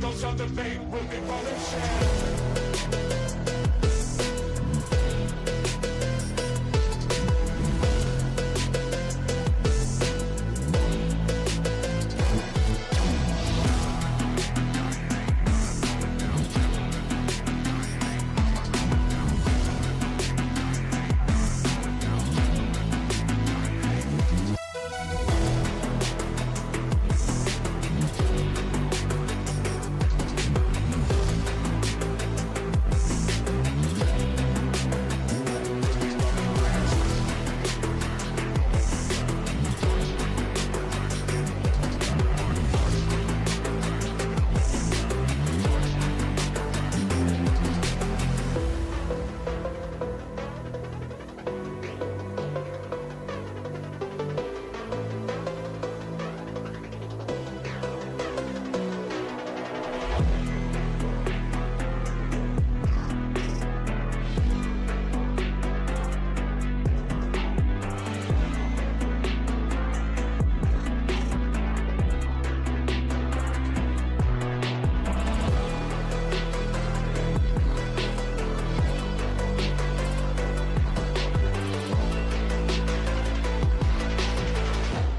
Migos on the beat, we'll be rolling shit.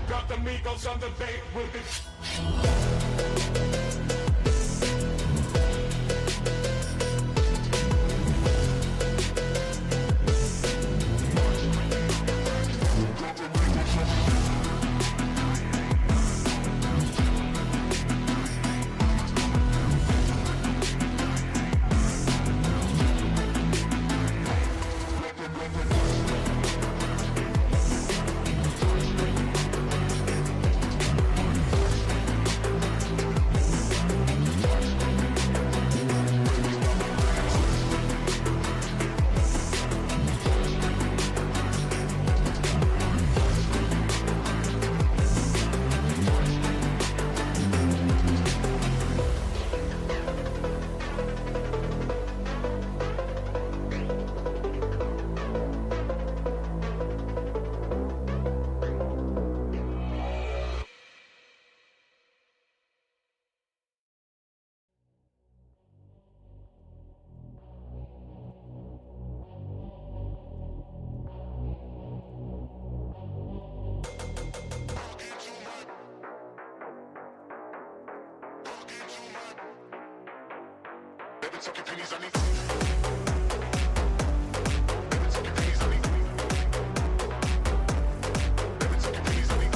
Got the Migos on the beat, we'll be... Talking pennies on me. Talking pennies on me. Talking pennies on me.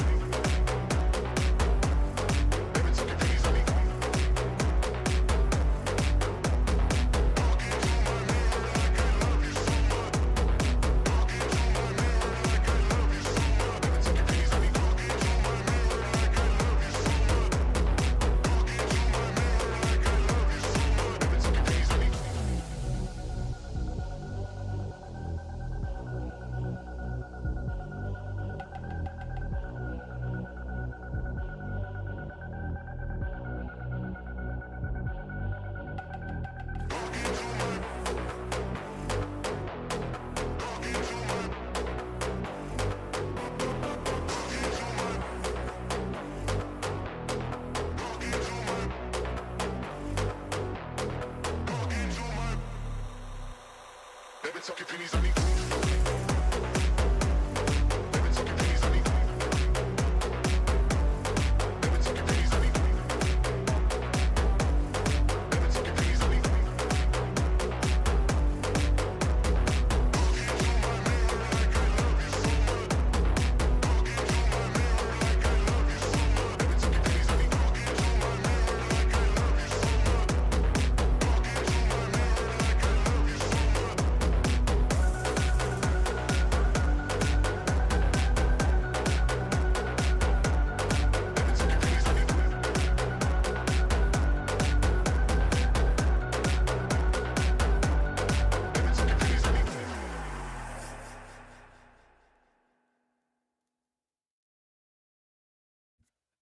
Talking pennies on me. Talking pennies on me. Talking pennies on me. Talking pennies on me. Talking pennies on me.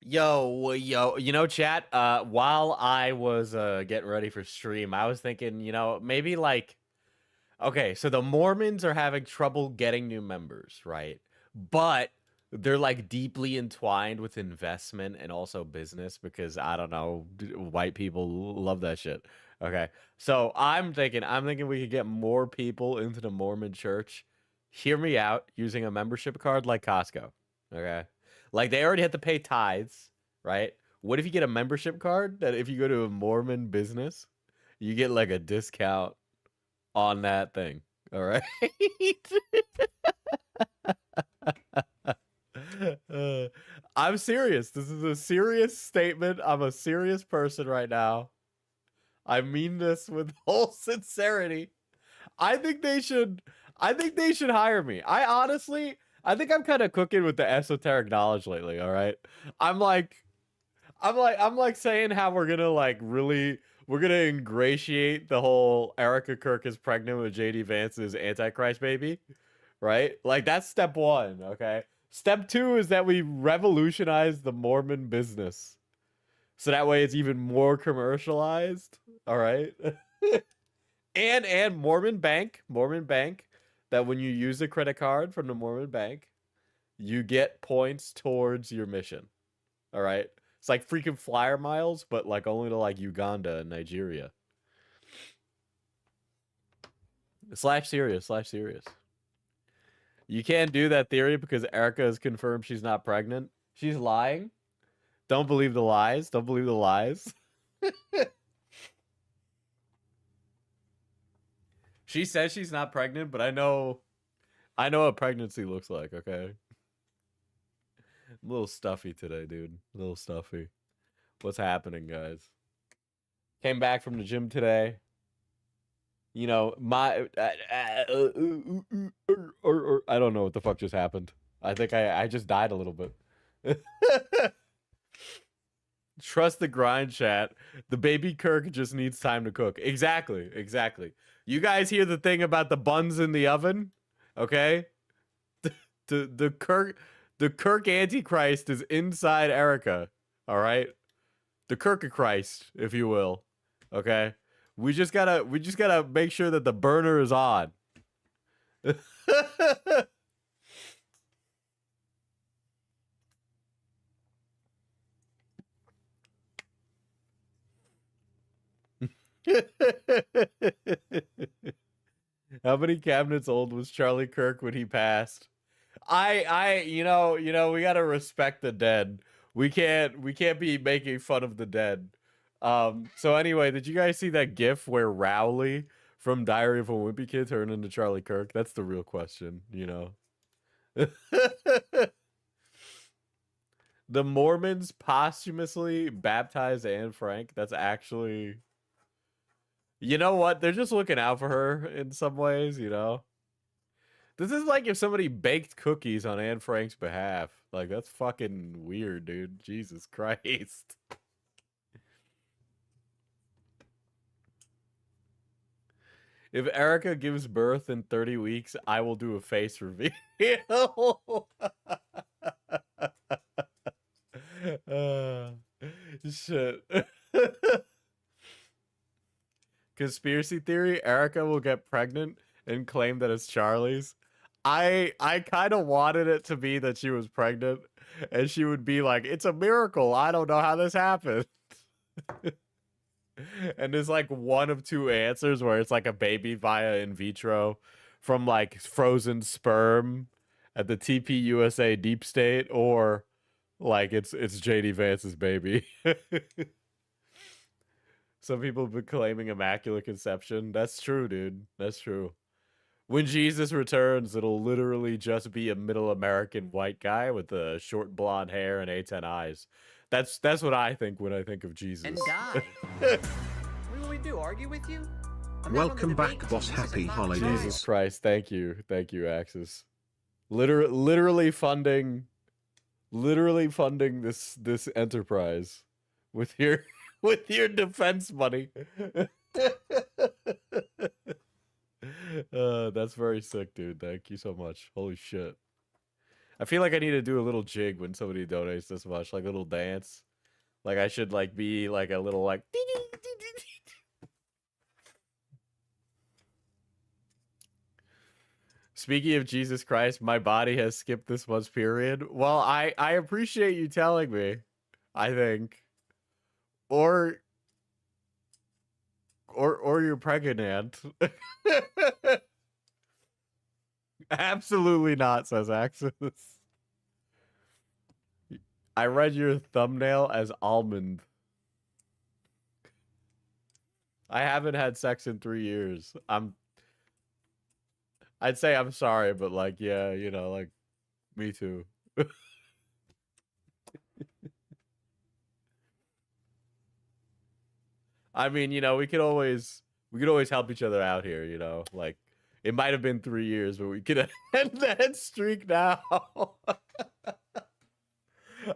Yo, chat, while I was getting ready for stream, I was thinking, maybe like, okay, so the Mormons are having trouble getting new members, right? But they're like deeply entwined with investment and also business because I don't know, white people love that shit. Okay. So I'm thinking we could get more people into the Mormon church. Hear me out, using a membership card like Costco. Okay. Like they already have to pay tithes, right? What if you get a membership card that if you go to a Mormon business, you get like a discount on that thing. All right. Uh, I'm serious. This is a serious statement. I'm a serious person right now. I mean this with whole sincerity. I think they should. I think they should hire me. I think I'm kind of cooking with the esoteric knowledge lately. All right. I'm like, I'm like saying how we're gonna like really, we're gonna ingratiate the whole Erica Kirk is pregnant with JD Vance's Antichrist baby, right? Like that's step one. Okay. Step two is that we revolutionize the Mormon business. So that way it's even more commercialized. All right. And Mormon Bank, that when you use a credit card from the Mormon Bank, you get points towards your mission. All right. It's like freaking flyer miles, but like only to like Uganda and Nigeria. Slash serious. You can't do that theory because Erica has confirmed she's not pregnant. She's lying. Don't believe the lies. Don't believe the lies. She says she's not pregnant, but I know what pregnancy looks like, okay? I'm a little stuffy today, dude. A little stuffy. What's happening, guys? Came back from the gym today. You know, my I don't know what the fuck just happened. I think I just died a little bit. Trust the grind, chat. The baby Kirk just needs time to cook. Exactly. You guys hear the thing about the buns in the oven? Okay? The Kirk Antichrist is inside Erica. All right? The Kirk Christ, if you will. Okay? We just gotta make sure that the burner is on. How many cabinets old was Charlie Kirk when he passed? You know, we gotta respect the dead. We can't be making fun of the dead. So anyway, did you guys see that GIF where Rowley from Diary of a Wimpy Kid turned into Charlie Kirk? That's the real question, you know. The Mormons posthumously baptized Anne Frank. That's actually, you know what? They're just looking out for her in some ways, you know. This is like if somebody baked cookies on Anne Frank's behalf. Like, that's fucking weird, dude. Jesus Christ. If Erica gives birth in 30 weeks, I will do a face reveal. Shit. Conspiracy theory, Erica will get pregnant and claim that it's Charlie's. I kind of wanted it to be that she was pregnant and she would be like, "It's a miracle. I don't know how this happened." And there's like one of two answers where it's like a baby via in vitro from like frozen sperm at the TPUSA deep state, or like it's JD Vance's baby. Some people have been claiming immaculate conception. That's true, dude. That's true. When Jesus returns, it'll literally just be a middle American white guy with short blonde hair and A10 eyes. That's what I think when I think of Jesus. And die. What will we do? Argue with you? Welcome back, boss. Happy holidays. Jesus Christ, thank you, Axis. Literally funding this enterprise with your defense money. That's very sick, dude. Thank you so much. Holy shit. I feel like I need to do a little jig when somebody donates this much, like a little dance. Like I should like be like a little like. Speaking of Jesus Christ, my body has skipped this month's period. Well, I appreciate you telling me, I think. Or you're pregnant. Absolutely not, says Axis. I read your thumbnail as almond. I haven't had sex in 3 years. I'd say I'm sorry, but like, yeah, you know, like, me too. I mean, you know, we could always help each other out here, you know, like, it might have been 3 years, but we could end that streak now.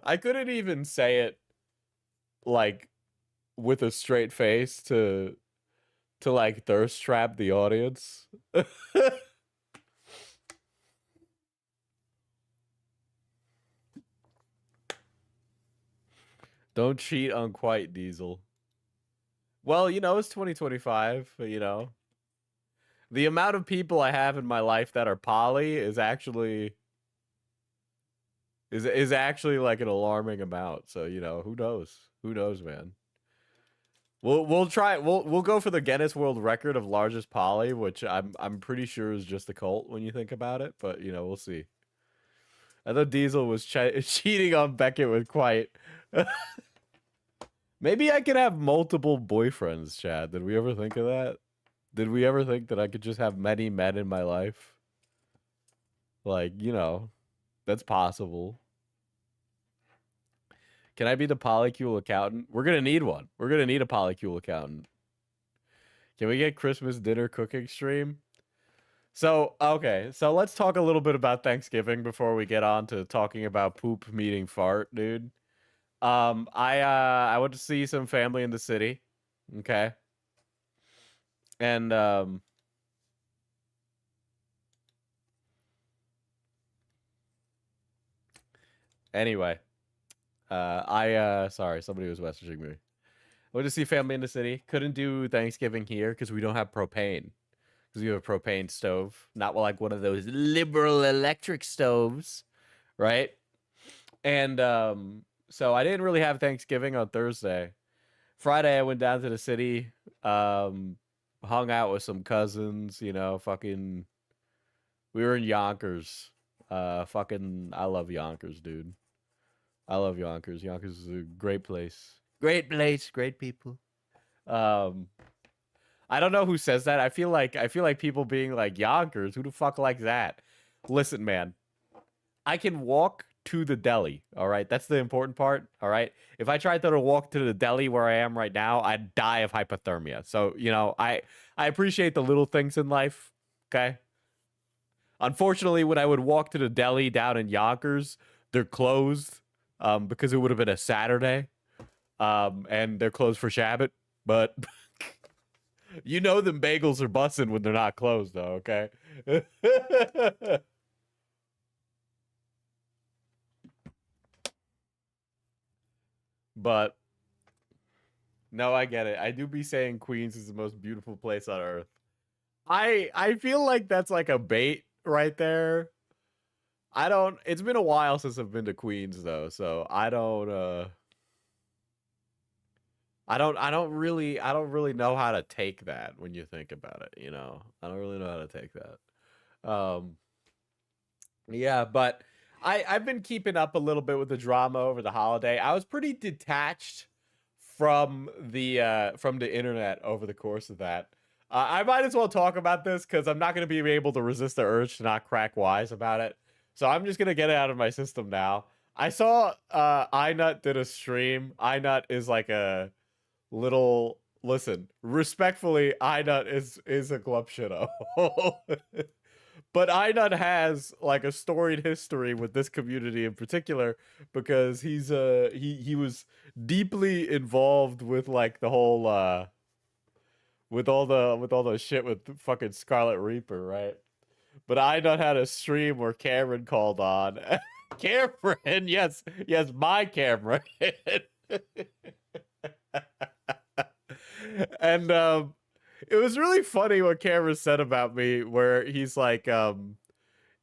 I couldn't even say it like with a straight face to like thirst trap the audience. Don't cheat on Quite Diesel. Well, you know, it's 2025, you know. The amount of people I have in my life that are poly is actually like an alarming amount. So, you know, who knows? Who knows, man? We'll try we'll go for the Guinness World Record of largest poly, which I'm pretty sure is just a cult when you think about it, but you know, we'll see. I thought Diesel was cheating on Beckett with Quite. Maybe I could have multiple boyfriends, Chad. Did we ever think of that? Did we ever think that I could just have many men in my life? Like, you know, that's possible. Can I be the polycule accountant? We're going to need one. We're going to need a polycule accountant. Can we get Christmas dinner cooking stream? So, okay. So let's talk a little bit about Thanksgiving before we get on to talking about poop meeting fart, dude. I went to see some family in the city. Okay. And anyway, sorry, somebody was messaging me. I went to see family in the city. Couldn't do Thanksgiving here because we don't have propane. Because we have a propane stove, not like one of those liberal electric stoves, right? And so I didn't really have Thanksgiving on Thursday. Friday I went down to the city, hung out with some cousins, you know, fucking we were in Yonkers. Fucking I love Yonkers, dude. I love Yonkers. Yonkers is a great place. Great place, great people. I don't know who says that. I feel like people being like Yonkers, who the fuck likes that? Listen, man. I can walk to the deli, all right? That's the important part, all right? If I tried to walk to the deli where I am right now, I'd die of hypothermia. So, you know, I appreciate the little things in life, okay? Unfortunately, when I would walk to the deli down in Yonkers, they're closed because it would have been a Saturday, and they're closed for Shabbat, but you know them bagels are busting when they're not closed, though, okay? But no, I get it. I do be saying Queens is the most beautiful place on earth. I feel like that's like a bait right there. It's been a while since I've been to Queens though, so I don't really know how to take that when you think about it, you know. I don't really know how to take that. Yeah, but I've been keeping up a little bit with the drama over the holiday. I was pretty detached from the internet over the course of that. I might as well talk about this because I'm not going to be able to resist the urge to not crack wise about it. So I'm just going to get it out of my system now. I saw iNut did a stream. iNut is like a little, listen, respectfully, iNut is a glub shitto. But iNut has like a storied history with this community in particular because he was deeply involved with like the whole with all the shit with fucking Scarlet Reaper, right? But iNut had a stream where Cameron called on. Cameron, yes, my Cameron. And it was really funny what Cameron said about me, where he's like,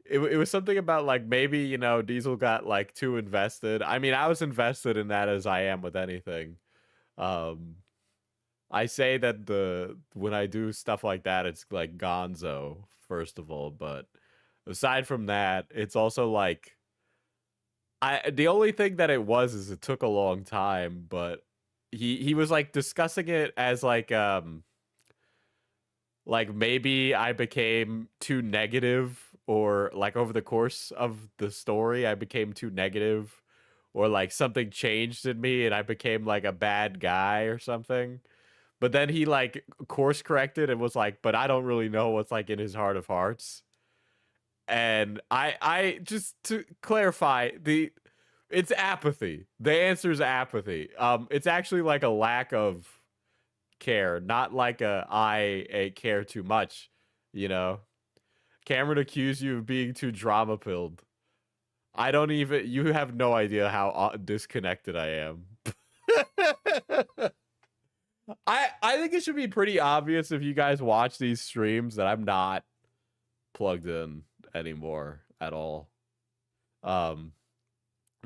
it was something about like maybe, you know, Diesel got like too invested. I mean, I was invested in that as I am with anything. Um I say that when I do stuff like that, it's like gonzo, first of all, but aside from that, it's also like the only thing that it was is it took a long time, but he was like discussing it as like maybe I became too negative, or like over the course of the story I became too negative, or like something changed in me and I became like a bad guy or something. But then he like course corrected and was like, but I don't really know what's like in his heart of hearts. And I just to clarify, it's apathy. The answer is apathy. It's actually like a lack of care, not like I care too much, you know. Cameron accused you of being too drama pilled. I don't even, you have no idea how disconnected I am. I think it should be pretty obvious if you guys watch these streams that I'm not plugged in anymore at all. I'm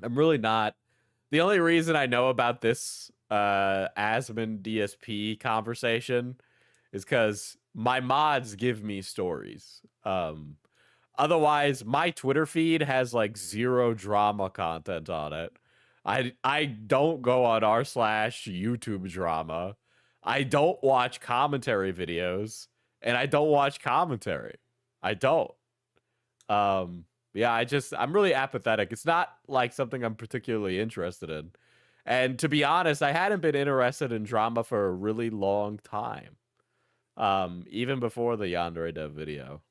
really not. The only reason I know about this Asmon DSP conversation is because my mods give me stories. Otherwise, my Twitter feed has like 0 drama content on it. I don't go on r/YouTube drama. I don't watch commentary videos, and I don't watch commentary. I don't. Yeah, I'm really apathetic. It's not like something I'm particularly interested in. And to be honest, I hadn't been interested in drama for a really long time. Even before the Yandere Dev video.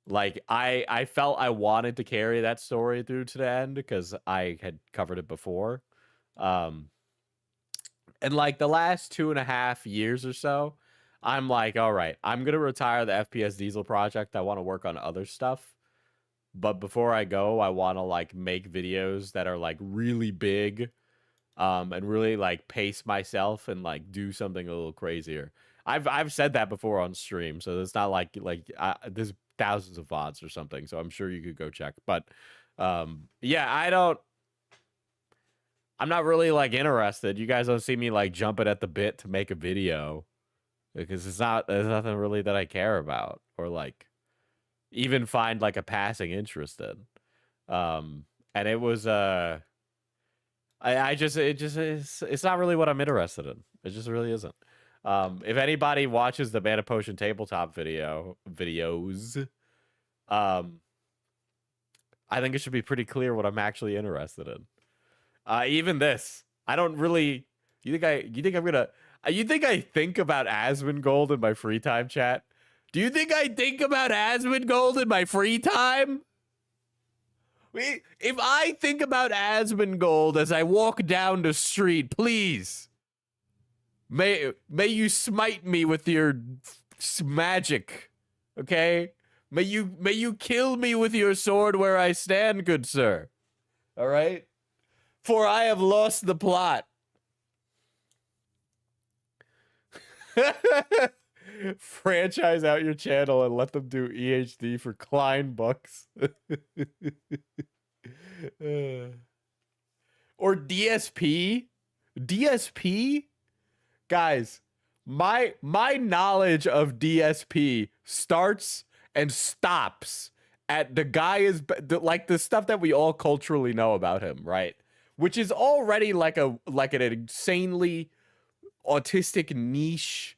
Like I felt I wanted to carry that story through to the end because I had covered it before. And like the last 2.5 years or so, I'm like, all right, I'm going to retire the FPS Diesel project. I want to work on other stuff. But before I go, I want to like make videos that are like really big, and really like pace myself and like do something a little crazier. I've said that before on stream, so it's not like there's thousands of VODs or something, so I'm sure you could go check. But yeah, I'm not really like interested. You guys don't see me like jumping at the bit to make a video because there's nothing really that I care about or like even find like a passing interest in. And it was it's not really what I'm interested in. It just really isn't. If anybody watches the Mana Potion tabletop videos, I think it should be pretty clear what I'm actually interested in. Even this, I don't really. You think I'm gonna? You think I think about Asmondgold in my free time, chat? Do you think I think about Asmondgold in my free time? If I think about Asmondgold as I walk down the street, please, may you smite me with your magic, okay? May you kill me with your sword where I stand, good sir. All right? For I have lost the plot. Franchise out your channel and let them do EHD for Klein bucks. Or DSP? DSP? Guys, my knowledge of DSP starts and stops at the guy is like the stuff that we all culturally know about him, right? Which is already like an insanely autistic niche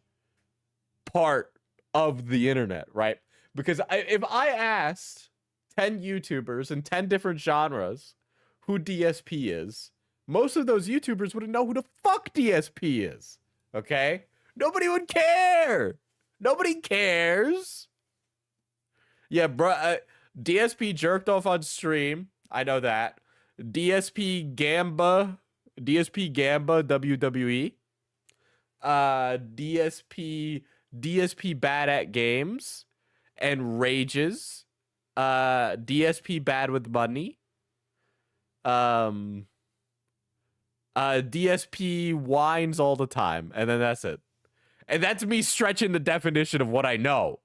part of the internet, right? Because if I asked 10 YouTubers in 10 different genres who DSP is, most of those YouTubers wouldn't know who the fuck DSP is, okay? Nobody would care. Nobody cares. Yeah, bro, DSP jerked off on stream. I know that. DSP Gamba WWE. DSP bad at games and rages. DSP bad with money. DSP whines all the time, and then that's it. And that's me stretching the definition of what I know.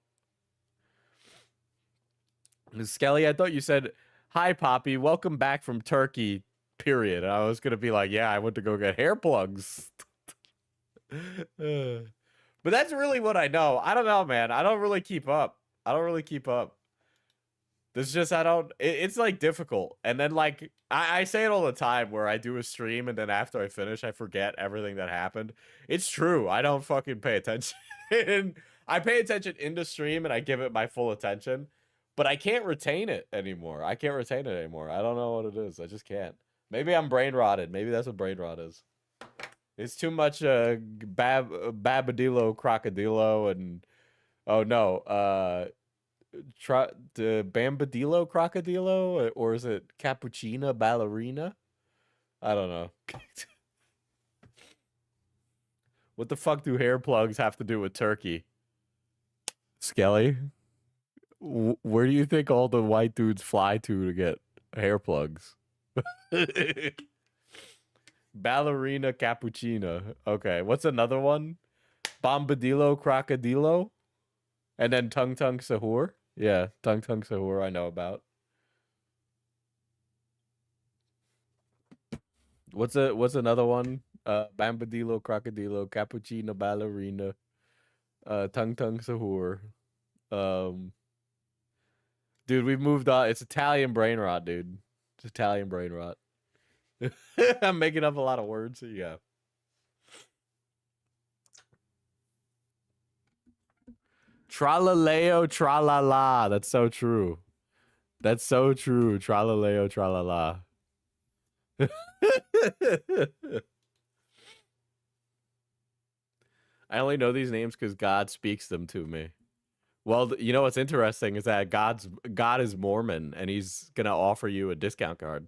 Skelly, I thought you said, "Hi, Poppy. Welcome back from Turkey." Period. And I was gonna be like, "Yeah, I went to go get hair plugs." But that's really what I know. I don't know, man. I don't really keep up. I don't really keep up. There's just I don't. It's like difficult, and then like I say it all the time where I do a stream and then after I finish, I forget everything that happened. It's true. I don't fucking pay attention. I pay attention in the stream and I give it my full attention, but I can't retain it anymore. I can't retain it anymore. I don't know what it is. I just can't. Maybe I'm brain rotted. Maybe that's what brain rot is. It's too much babadillo crocodilo and oh no, the Bambadillo Crocodilo, or is it Cappuccina Ballerina? I don't know. What the fuck do hair plugs have to do with turkey? Skelly, where do you think all the white dudes fly to get hair plugs? Ballerina Cappuccina. Okay, what's another one? Bombadillo Crocodilo? And then Tung Tung Sahur? Yeah, Tung Tung Sahur I know about. What's another one? Bambadillo Crocodilo, Cappuccino Ballerina, Tung Tung Sahur. Dude, we've moved on. It's Italian brain rot, dude. It's Italian brain rot. I'm making up a lot of words. Yeah. Tralaleo, tralala. That's so true. That's so true. Tralaleo, tralala. I only know these names because God speaks them to me. Well, you know what's interesting is that God is Mormon and he's gonna offer you a discount card.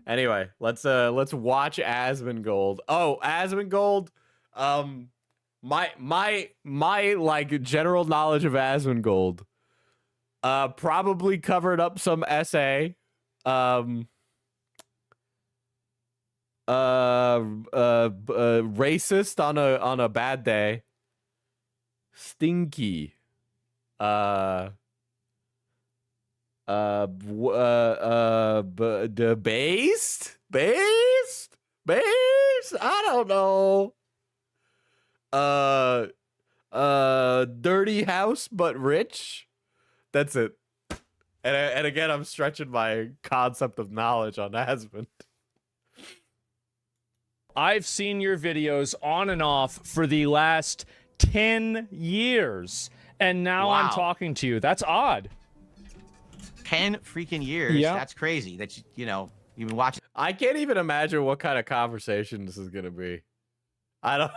Anyway, let's watch Asmondgold. Oh, Asmondgold. My like general knowledge of Asmondgold probably covered up some essay. Racist on a bad day. Stinky. Based? I don't know. Dirty house but rich. That's it. And again, I'm stretching my concept of knowledge on Asmond. I've seen your videos on and off for the last 10 years, and now I'm talking to you. That's odd. 10 freaking years. Yeah. That's crazy. That you've been watching. I can't even imagine what kind of conversation this is gonna be. I don't.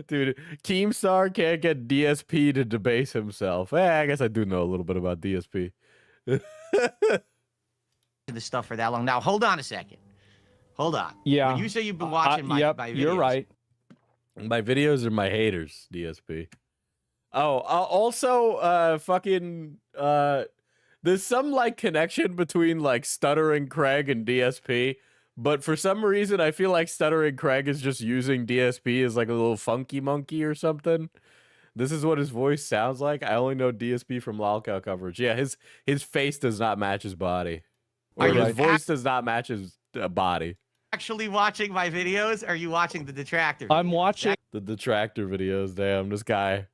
Dude, Keemstar can't get DSP to debase himself. I guess I do know a little bit about DSP. This stuff for that long. Now, hold on a second. Hold on. Yeah. When you say you've been watching my videos. You're right. My videos are my haters, DSP. Oh, also, fucking, there's some, like, connection between, like, Stuttering Craig and DSP, but for some reason, I feel like Stuttering Craig is just using DSP as, like, a little funky monkey or something. This is what his voice sounds like. I only know DSP from Lolcow coverage. Yeah, his face does not match his body. Or his voice does not match his body. Actually watching my videos? Or are you watching the detractor? I'm watching The detractor videos. Damn, this guy,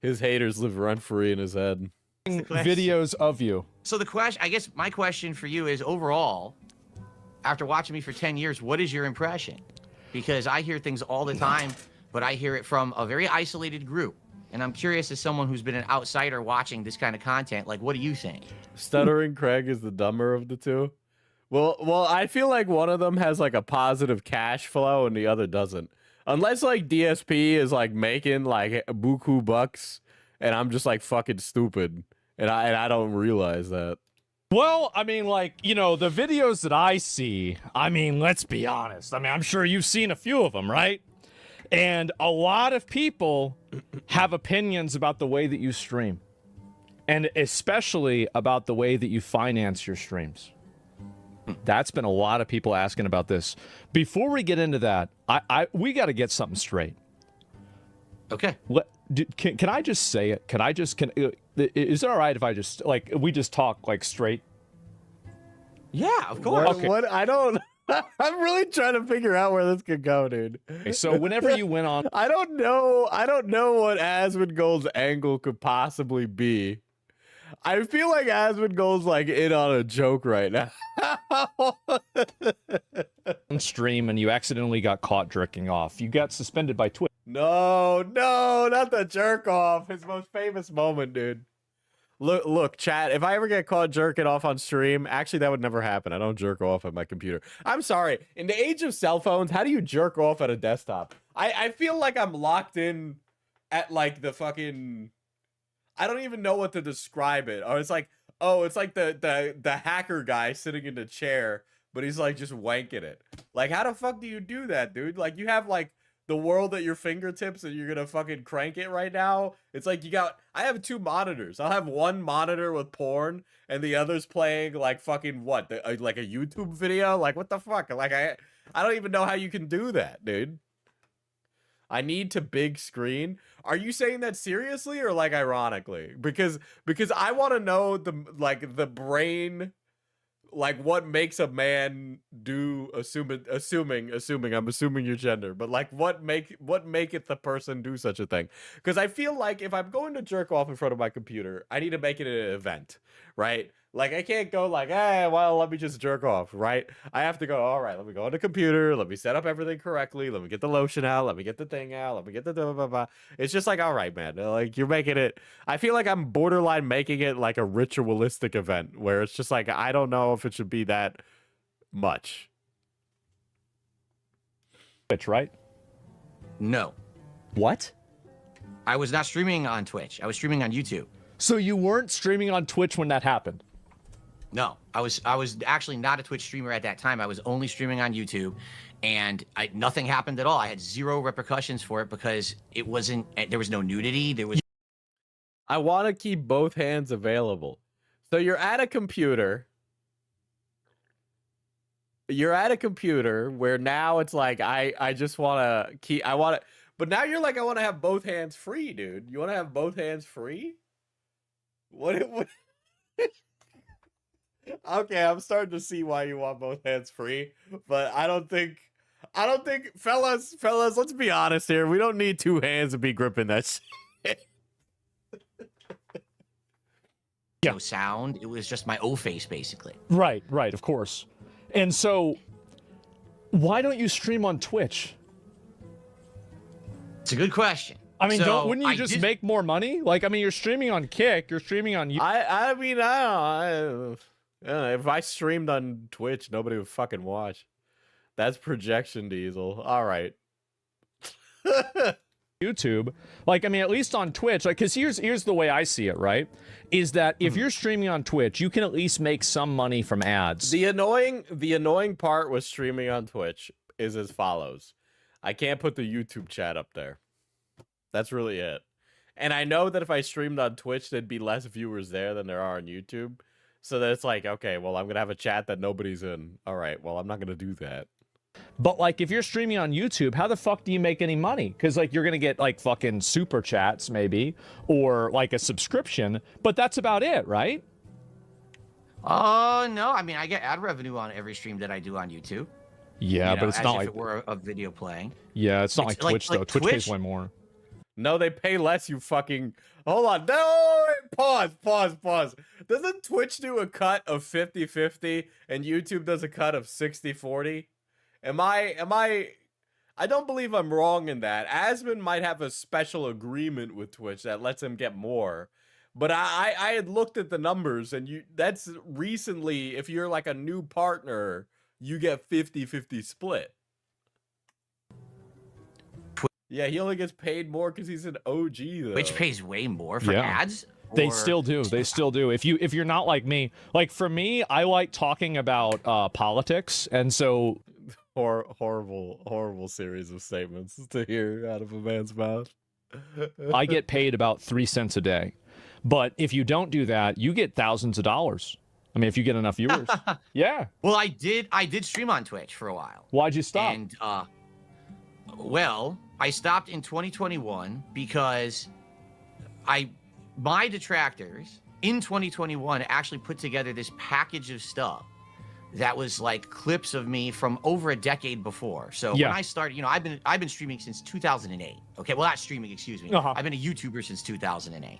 his haters live rent free in his head. videos of you. So the question, I guess my question for you is overall, after watching me for 10 years, what is your impression? Because I hear things all the time, but I hear it from a very isolated group. And I'm curious, as someone who's been an outsider watching this kind of content, like, what do you think? Stuttering Craig is the dumber of the two. Well, I feel like one of them has like a positive cash flow and the other doesn't. Unless like DSP is like making like buku bucks and I'm just like fucking stupid and I don't realize that. Well, I mean, like, you know, the videos that I see, I mean, let's be honest. I mean, I'm sure you've seen a few of them, right? And a lot of people have opinions about the way that you stream. And especially about the way that you finance your streams. That's been a lot of people asking about this. Before we get into that, we got to get something straight. Okay. Can I just say it? Is it all right if I just like we just talk like straight? Yeah, of course. What, Okay. what? I don't. I'm really trying to figure out where this could go, dude. Okay, so whenever you went on, I don't know. I don't know what Asmongold's angle could possibly be. I feel like Asmongold's like in on a joke right now. stream and you accidentally got caught jerking off, you got suspended by Twitch. No, not the jerk off. His most famous moment, dude. Look, chat, if I ever get caught jerking off on stream, actually that would never happen. I don't jerk off at my computer. I'm sorry. In the age of cell phones, how do you jerk off at a desktop? I feel like I'm locked in at like the fucking, I don't even know what to describe it. Or it's like, oh, it's like the hacker guy sitting in the chair, but he's like just wanking it. Like, how the fuck do you do that, dude? Like, you have like the world at your fingertips and you're gonna fucking crank it right now. It's like I have 2 monitors. I'll have one monitor with porn and the other's playing like fucking what? Like a YouTube video? Like, what the fuck? Like, I don't even know how you can do that, dude. I need to big screen. Are you saying that seriously or like ironically? Because I want to know the brain, like what makes a man do, assuming I'm assuming your gender, but like what maketh the person do such a thing? Because I feel like if I'm going to jerk off in front of my computer, I need to make it an event, right? Like, I can't go like, hey, well, let me just jerk off, right? I have to go, all right, let me go on the computer, let me set up everything correctly, let me get the lotion out, let me get the thing out, let me get the blah, blah, blah. It's just like, all right, man, like, you're making it, I feel like I'm borderline making it like a ritualistic event, where it's just like, I don't know if it should be that much. Twitch, right? No, What? I was not streaming on Twitch. I was streaming on YouTube. So you weren't streaming on Twitch when that happened? No, I was actually not a Twitch streamer at that time. I was only streaming on YouTube, and nothing happened at all. I had 0 repercussions for it because it wasn't. There was no nudity. There was. I want to keep both hands available. So you're at a computer. You're at a computer where now it's like I just want to keep. I want to, but now you're like I want to have both hands free, dude. You want to have both hands free? What? Okay, I'm starting to see why you want both hands free, but I don't think, fellas, let's be honest here. We don't need 2 hands to be gripping that shit. No sound. It was just my O face, basically. Right, of course. And so, why don't you stream on Twitch? It's a good question. I mean, So, wouldn't you just make more money? Like, I mean, you're streaming on Kick, you're streaming on. I mean, I don't know. If I streamed on Twitch, nobody would fucking watch. That's projection, Diesel. All right. YouTube, like, I mean, at least on Twitch, like, because here's the way I see it, right? Is that if you're streaming on Twitch, you can at least make some money from ads. The annoying part with streaming on Twitch is as follows. I can't put the YouTube chat up there. That's really it. And I know that if I streamed on Twitch, there'd be less viewers there than there are on YouTube. So that it's like, okay, well, I'm going to have a chat that nobody's in. All right, well, I'm not going to do that. But, like, if you're streaming on YouTube, how the fuck do you make any money? Because, like, you're going to get, like, fucking super chats, maybe, or, like, a subscription, but that's about it, right? Oh, no. I mean, I get ad revenue on every stream that I do on YouTube. Yeah, but it's as not if like... it were a video playing. Yeah, it's not like It's like- Twitch, though. like Twitch pays Twitch- way more. No, they pay less, you fucking... Hold on. No, pause. Doesn't Twitch do a cut of 50-50 and YouTube does a cut of 60-40? Am I... I don't believe I'm wrong in that. Asmon might have a special agreement with Twitch that lets him get more. But I had looked at the numbers, and that's recently, if you're like a new partner, you get 50-50 split. Yeah, he only gets paid more because he's an OG, though. Which pays way more for Yeah. ads? They or- still do. They still do. If you're not like me, like for me, I like talking about politics, and so horrible series of statements to hear out of a man's mouth. I get paid about 3 cents a day. But if you don't do that, you get thousands of dollars. I mean, if you get enough viewers. Yeah. Well, I did stream on Twitch for a while. Why'd you stop? And well, I stopped in 2021 because I my detractors in 2021 actually put together this package of stuff that was like clips of me from over a decade before. So Yeah. when I started, you know, I've been streaming since 2008. Okay, well, not streaming, excuse me. Uh-huh. I've been a YouTuber since 2008.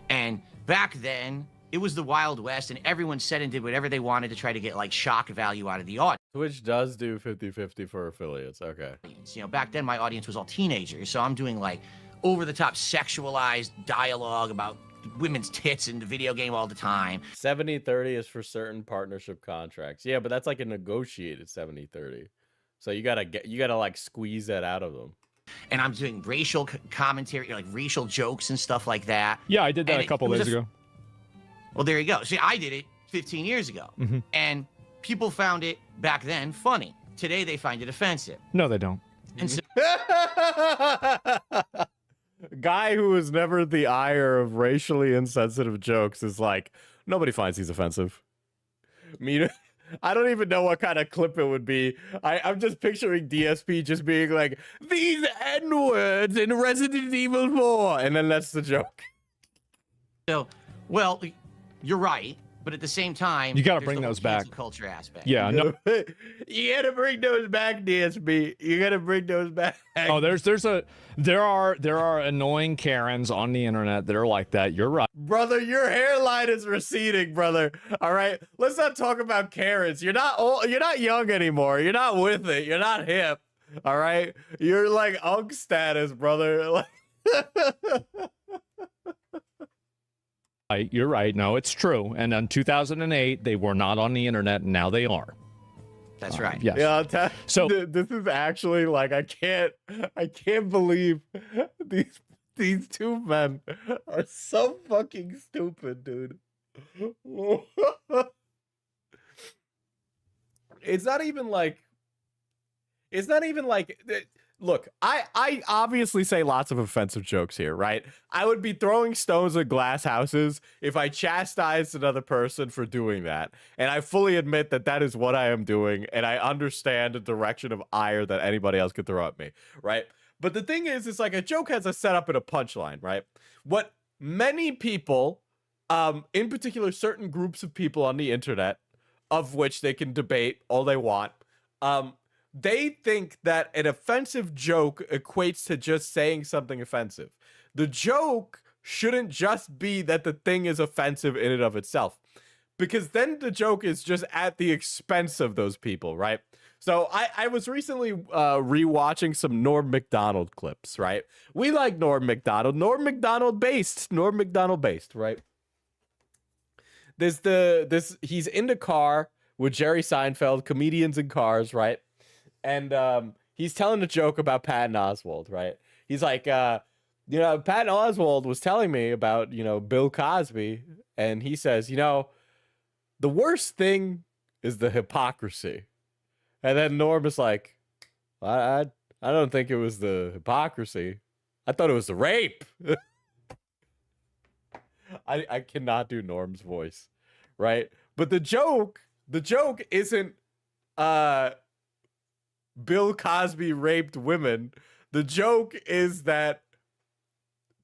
And back then, it was the Wild West, and everyone said and did whatever they wanted to try to get like shock value out of the audience. Twitch does do 50-50 for affiliates. Okay. You know, back then my audience was all teenagers, so I'm doing like over-the-top sexualized dialogue about women's tits in the video game all the time. 70-30 is for certain partnership contracts. Yeah, but that's like a negotiated 70-30. So you gotta like squeeze that out of them. And I'm doing racial commentary, like racial jokes and stuff like that. Yeah, I did that And a couple days ago. Well, there you go. See, I did it 15 years ago, and people found it back then funny. Today, they find it offensive. No, they don't. And so, Guy who was never the ire of racially insensitive jokes is like, nobody finds these offensive. Me, I don't even know what kind of clip it would be. I'm just picturing DSP just being like, these N-words in Resident Evil 4. And then that's the joke. well, you're right, but at the same time, You gotta there's bring the whole those back. cancel culture aspect. Yeah, no. You gotta bring those back, DSP. You gotta bring those back. Oh, there are annoying Karens on the internet that are like that. You're right. Brother, your hairline is receding, brother. All right, let's not talk about Karens. You're not old. You're not young anymore. You're not with it. You're not hip. All right, you're like unk status, brother. You're right. No, it's true. And in 2008, they were not on the internet, and now they are. That's right. Yes. Yeah, I'll tell So- this is actually like I can't believe these two men are so fucking stupid, dude. It's not even like look, I obviously say lots of offensive jokes here, right? I would be throwing stones at glass houses if I chastised another person for doing that. And I fully admit that that is what I am doing, and I understand the direction of ire that anybody else could throw at me, right? But the thing is, it's like a joke has a setup and a punchline, right? What many people, in particular certain groups of people on the internet, of which they can debate all they want, they think that an offensive joke equates to just saying something offensive. The joke shouldn't just be that the thing is offensive in and of itself, because then the joke is just at the expense of those people, right? So I was recently rewatching some Norm Macdonald clips, right? We like Norm Macdonald. Norm Macdonald based, right? He's in the car with Jerry Seinfeld, comedians in cars, right? And he's telling a joke about Patton Oswalt, right? He's like, Patton Oswalt was telling me about, Bill Cosby. And he says, the worst thing is the hypocrisy. And then Norm is like, I don't think it was the hypocrisy. I thought it was the rape. I cannot do Norm's voice, right? But the joke isn't Bill Cosby raped women. The joke is that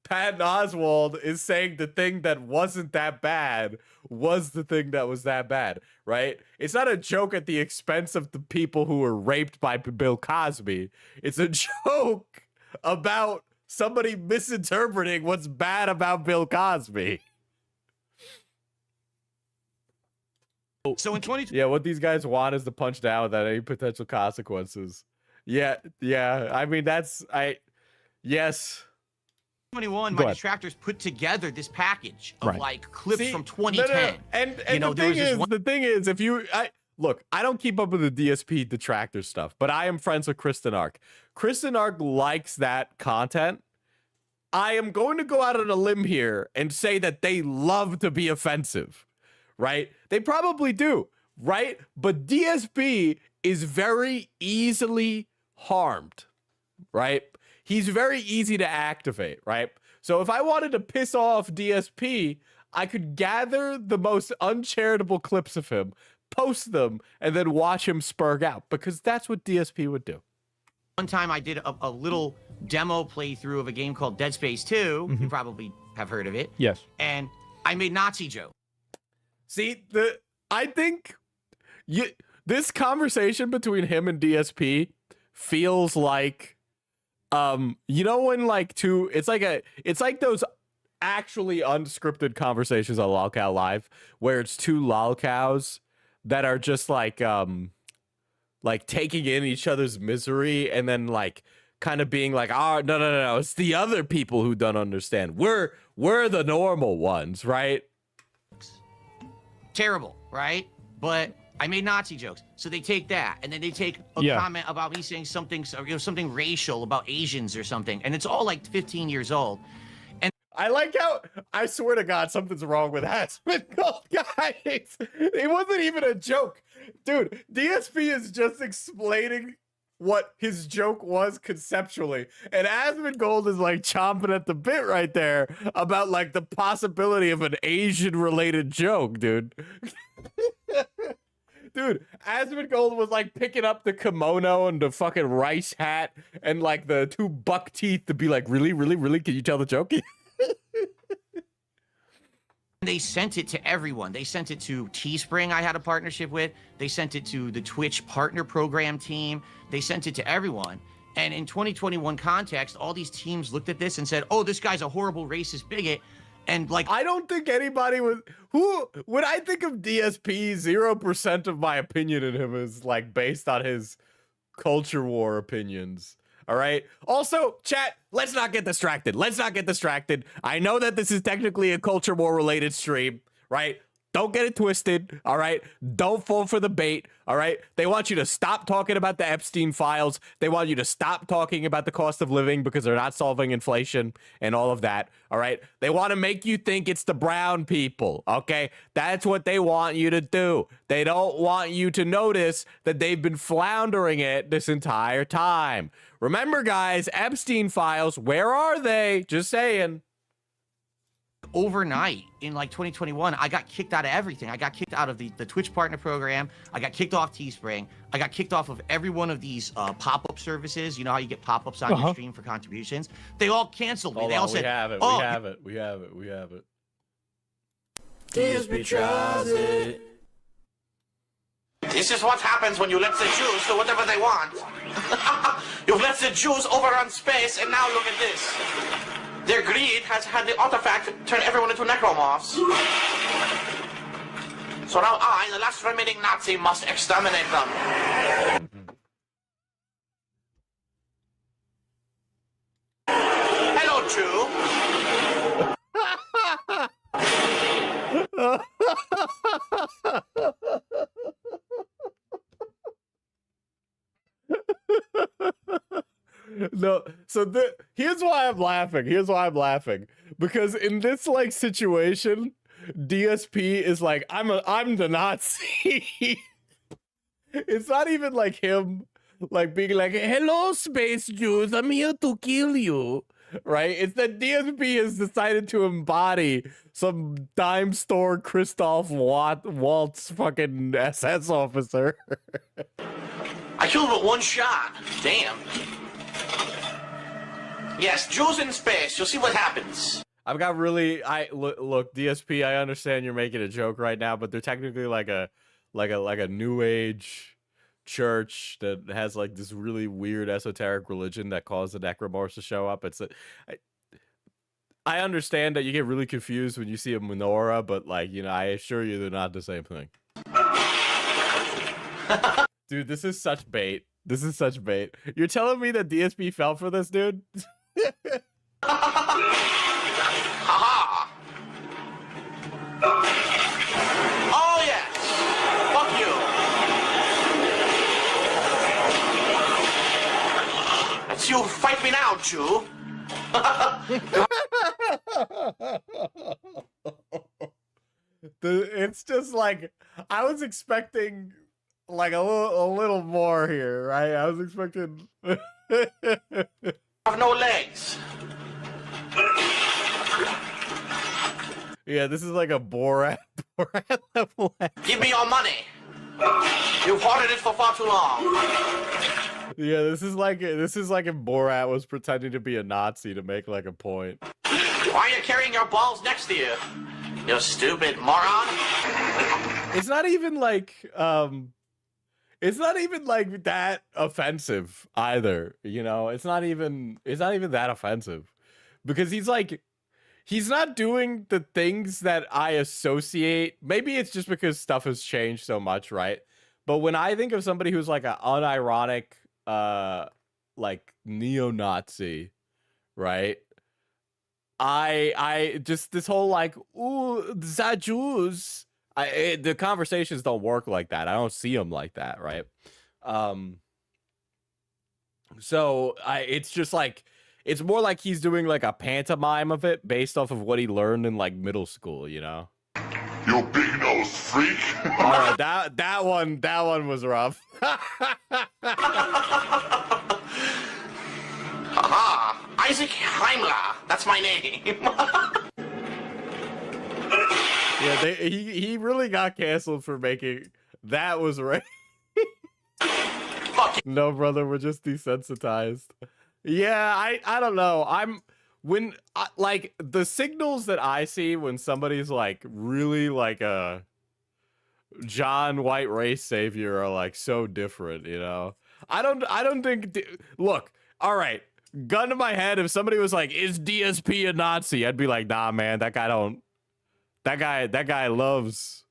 Patton Oswalt is saying the thing that wasn't that bad was the thing that was that bad, right? It's not a joke at the expense of the people who were raped by Bill Cosby. It's a joke about somebody misinterpreting what's bad about Bill Cosby. So in 2020, Yeah, what these guys want is to punch down without any potential consequences. Yeah. I mean, yes. 2021, Go my ahead. detractors put together this package of Right. like clips See, from no, 2010. And You know, the there thing was this is, one- the thing is, look, I don't keep up with the DSP detractor stuff, but I am friends with Kristen Ark. Kristen Ark likes that content. I am going to go out on a limb here and say that they love to be offensive, right? They probably do, right? But DSP is very easily harmed, right? He's very easy to activate, right? So if I wanted to piss off DSP, I could gather the most uncharitable clips of him, post them, and then watch him spurg out, because that's what DSP would do. One time I did a little demo playthrough of a game called Dead Space 2. You probably have heard of it. Yes. And I made Nazi jokes. See, I think this conversation between him and DSP feels like, you know, when like it's like those actually unscripted conversations on Lolcow Live where it's two lolcows that are just like taking in each other's misery and then like kind of being like, oh, no, it's the other people who don't understand. We're the normal ones, right? Terrible, right? But I made Nazi jokes. So they take that, and then they take a comment about me saying something, something racial about Asians or something, and it's all like 15 years old. And I like how, I swear to God, something's wrong with Asmondgold, guys. It wasn't even a joke. Dude, DSP is just explaining what his joke was conceptually, and Asmondgold is like chomping at the bit right there about like the possibility of an Asian related joke, dude. Dude, Asmondgold was like picking up the kimono and the fucking rice hat and like the 2 buck teeth to be like, really, can you tell the joke? they sent it to everyone. They sent it to Teespring, I had a partnership with. They sent it to the Twitch partner program team. They sent it to everyone. And in 2021 context, all these teams looked at this and said, oh, this guy's a horrible racist bigot. And like, I don't think anybody would, when I think of DSP, 0% of my opinion in him is like based on his culture war opinions. All right. Also, chat, let's not get distracted. I know that this is technically a culture war related stream, right? Don't get it twisted, all right? Don't fall for the bait, all right? They want you to stop talking about the Epstein files. They want you to stop talking about the cost of living because they're not solving inflation and all of that, all right? They want to make you think it's the brown people, okay? That's what they want you to do. They don't want you to notice that they've been floundering it this entire time. Remember, guys, Epstein files, where are they? Just saying. Overnight in like 2021, I got kicked out of everything. I got kicked out of the Twitch partner program. I got kicked off Teespring. I got kicked off of every one of these pop-up services. You know how you get pop-ups on your stream for contributions? They all canceled me. They all said, we have it. DSP tries it. This is what happens when you let the Jews do whatever they want. You've let the Jews overrun space, and now look at this. Their greed has had the artifact turn everyone into necromorphs. So now I, the last remaining Nazi, must exterminate them. Hello, Jew. No, so here's why I'm laughing. Because in this like situation, DSP is like, I'm the Nazi. It's not even like him like being like, hello, space Jews, I'm here to kill you. Right? It's that DSP has decided to embody some dime store Christoph Waltz fucking SS officer. I killed him with one shot. Damn. Yes, Jews in space. You'll see what happens. I've got really, look, DSP, I understand you're making a joke right now, but they're technically like a new age church that has like this really weird esoteric religion that caused the necromorphs to show up. I understand that you get really confused when you see a menorah, but like, you know, I assure you they're not the same thing. Dude, this is such bait. You're telling me that DSP fell for this, dude? Haha! Oh yes! Fuck you! It's you fight me now, Jew! It's just like, I was expecting like a little more here, right? I was expecting Have no legs. Yeah, this is like a Borat level. Give me your money. You've hoarded it for far too long. Yeah, this is like if Borat was pretending to be a Nazi to make like a point. Why are you carrying your balls next to you? You stupid moron. It's not even like that offensive either, you know? It's not even that offensive. Because he's not doing the things that I associate. Maybe it's just because stuff has changed so much, right? But when I think of somebody who's like an unironic like neo-Nazi, right? I just this whole like, ooh, the Jews. The conversations don't work like that. I don't see them like that, right? So it's just like, it's more like he's doing like a pantomime of it based off of what he learned in like middle school, you know? You big nose freak. All right, that one was rough. Aha! Isaac Heimler. That's my name. Yeah, he really got canceled for making that was right. Fuck. No, brother, we're just desensitized. Yeah, I don't know. Like the signals that I see when somebody's like really like a John white race savior are like so different, you know. I don't think. Look, all right. Gun to my head, if somebody was like, "Is DSP a Nazi?" I'd be like, "Nah, man, that guy don't. That guy loves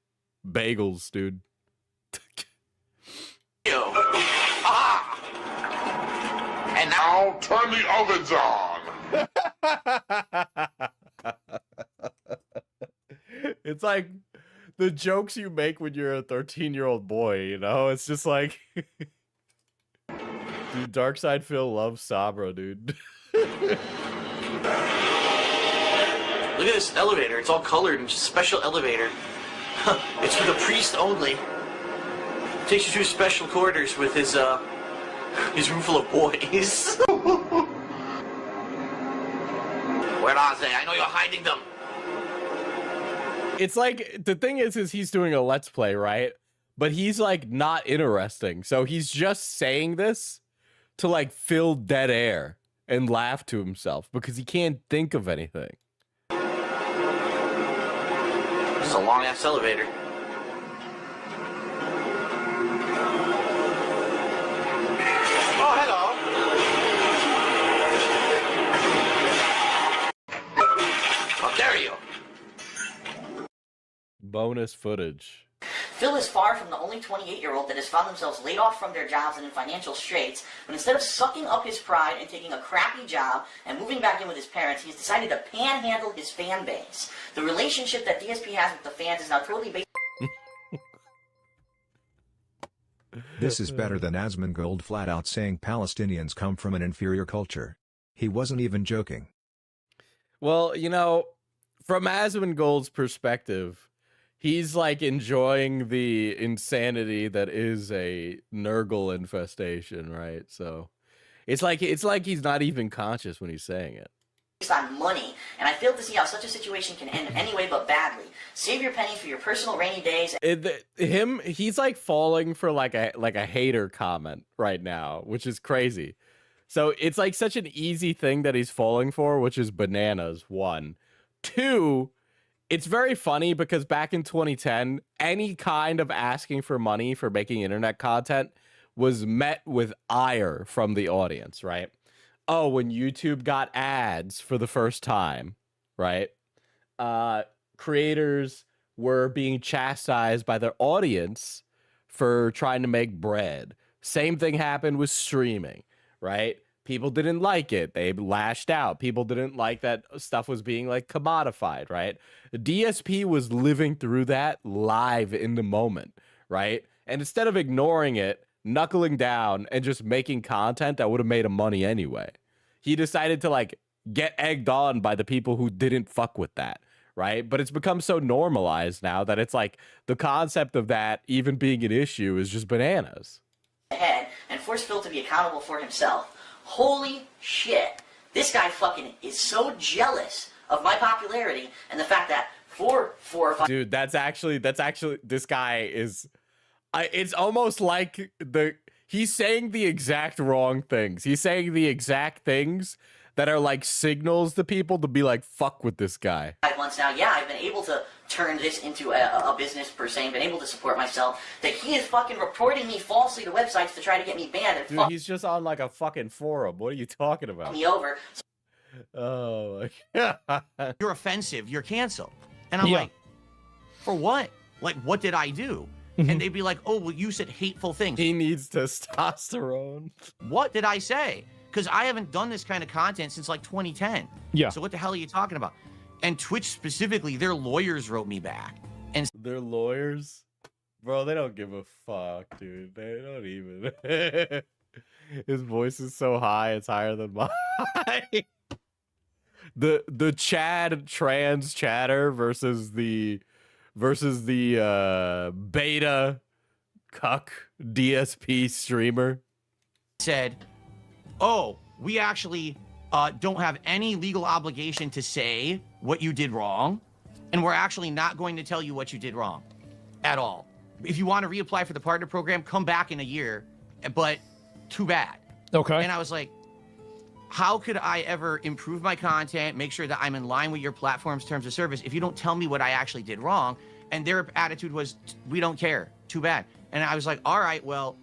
bagels, dude." Ah! And now Now turn the ovens on. It's like the jokes you make when you're a 13-year-old boy, you know? It's just like, dude, Darksydephil loves Sabra, dude. look at this elevator. It's all colored and just special elevator. It's for the priest only. Takes you to his special quarters with his room full of boys. Where are they? I know you're hiding them. It's like, the thing is he's doing a Let's Play, right? But he's like not interesting. So he's just saying this to like fill dead air and laugh to himself because he can't think of anything. This is a long ass elevator. Oh, hello. How dare you? Bonus footage. Phil is far from the only 28-year-old that has found themselves laid off from their jobs and in financial straits, but instead of sucking up his pride and taking a crappy job and moving back in with his parents, he's decided to panhandle his fan base. The relationship that DSP has with the fans is now totally based. This is better than Asmondgold flat out saying Palestinians come from an inferior culture. He wasn't even joking. Well, you know, from Asmongold's perspective, he's like enjoying the insanity that is a Nurgle infestation, right? So it's like he's not even conscious when he's saying it. On money, and I fail to see how such a situation can end any way but badly. Save your pennies for your personal rainy days. He's like falling for like a hater comment right now, which is crazy. So it's like such an easy thing that he's falling for, which is bananas. 1, 2. It's very funny because back in 2010, any kind of asking for money for making internet content was met with ire from the audience, right? Oh, when YouTube got ads for the first time, right? Creators were being chastised by their audience for trying to make bread. Same thing happened with streaming, right? People didn't like it. They lashed out. People didn't like that stuff was being like commodified, right? DSP was living through that live in the moment, right? And instead of ignoring it, knuckling down and just making content that would have made him money anyway, he decided to like get egged on by the people who didn't fuck with that, right? But it's become so normalized now that it's like the concept of that even being an issue is just bananas. Ahead and force Phil to be accountable for himself. Holy shit. This guy fucking is so jealous of my popularity and the fact that for 4 or 5... Dude, that's actually this guy is... it's almost like he's saying the exact wrong things. He's saying the exact things that are like signals to people to be like, fuck with this guy. 5 months now, yeah, I've been able to turn this into a business per se, and been able to support myself, that he is fucking reporting me falsely to websites to try to get me banned and Dude, fuck he's just on like a fucking forum. What are you talking about? me over. Oh my god. You're offensive. You're canceled. And I'm like, for what? Like, what did I do? And they'd be like, oh, well, you said hateful things. He needs testosterone. What did I say? Because I haven't done this kind of content since like 2010. Yeah. So what the hell are you talking about? And Twitch specifically, their lawyers wrote me back. And They're lawyers? Bro, they don't give a fuck, dude. They don't even. His voice is so high, it's higher than mine. The Chad trans chatter versus the beta cuck DSP streamer said, oh, we actually don't have any legal obligation to say what you did wrong, and we're actually not going to tell you what you did wrong at all. If you want to reapply for the partner program, come back in a year, but too bad. Okay. And I was like, how could I ever improve my content, make sure that I'm in line with your platform's terms of service if you don't tell me what I actually did wrong? And their attitude was, we don't care. Too bad. And I was like, all right, well,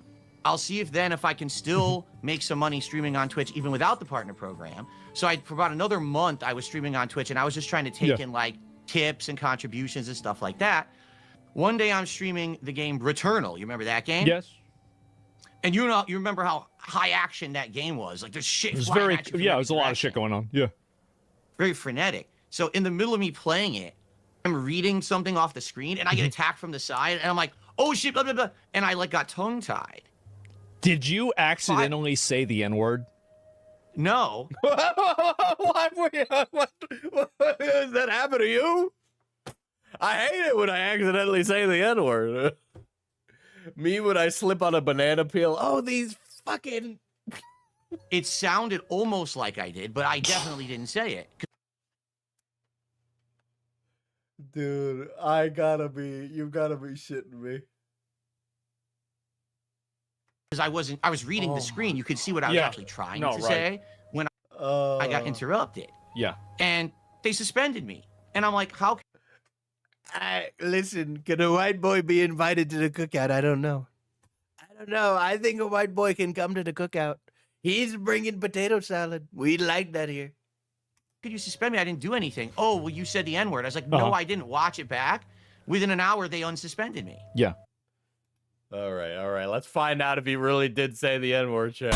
I'll see if I can still make some money streaming on Twitch even without the partner program. So for about another month, I was streaming on Twitch, and I was just trying to take in like tips and contributions and stuff like that. One day I'm streaming the game Returnal. You remember that game? Yes. And you remember how high action that game was. Like there's shit. It was flying very, at you from yeah, it every was a lot of direction. shit going on. Yeah. Very frenetic. So in the middle of me playing it, I'm reading something off the screen, and I get attacked from the side, and I'm like, oh shit, blah, blah, blah. And I like got tongue-tied. Did you accidentally say the N-word? No. what does that happen to you? I hate it when I accidentally say the N-word. Me when I slip on a banana peel. Oh, these fucking... It sounded almost like I did, but I definitely didn't say it. Dude, you've gotta be shitting me. Because I was reading the screen. You could see what I was actually trying to say when I got interrupted. Yeah. And they suspended me. And I'm like, how? Listen, can a white boy be invited to the cookout? I don't know. I think a white boy can come to the cookout. He's bringing potato salad. We like that here. Could you suspend me? I didn't do anything. Oh, well, you said the N-word. I was like, no, I didn't. Watch it back. Within an hour, they unsuspended me. Yeah. All right. Let's find out if he really did say the N-word, Chad.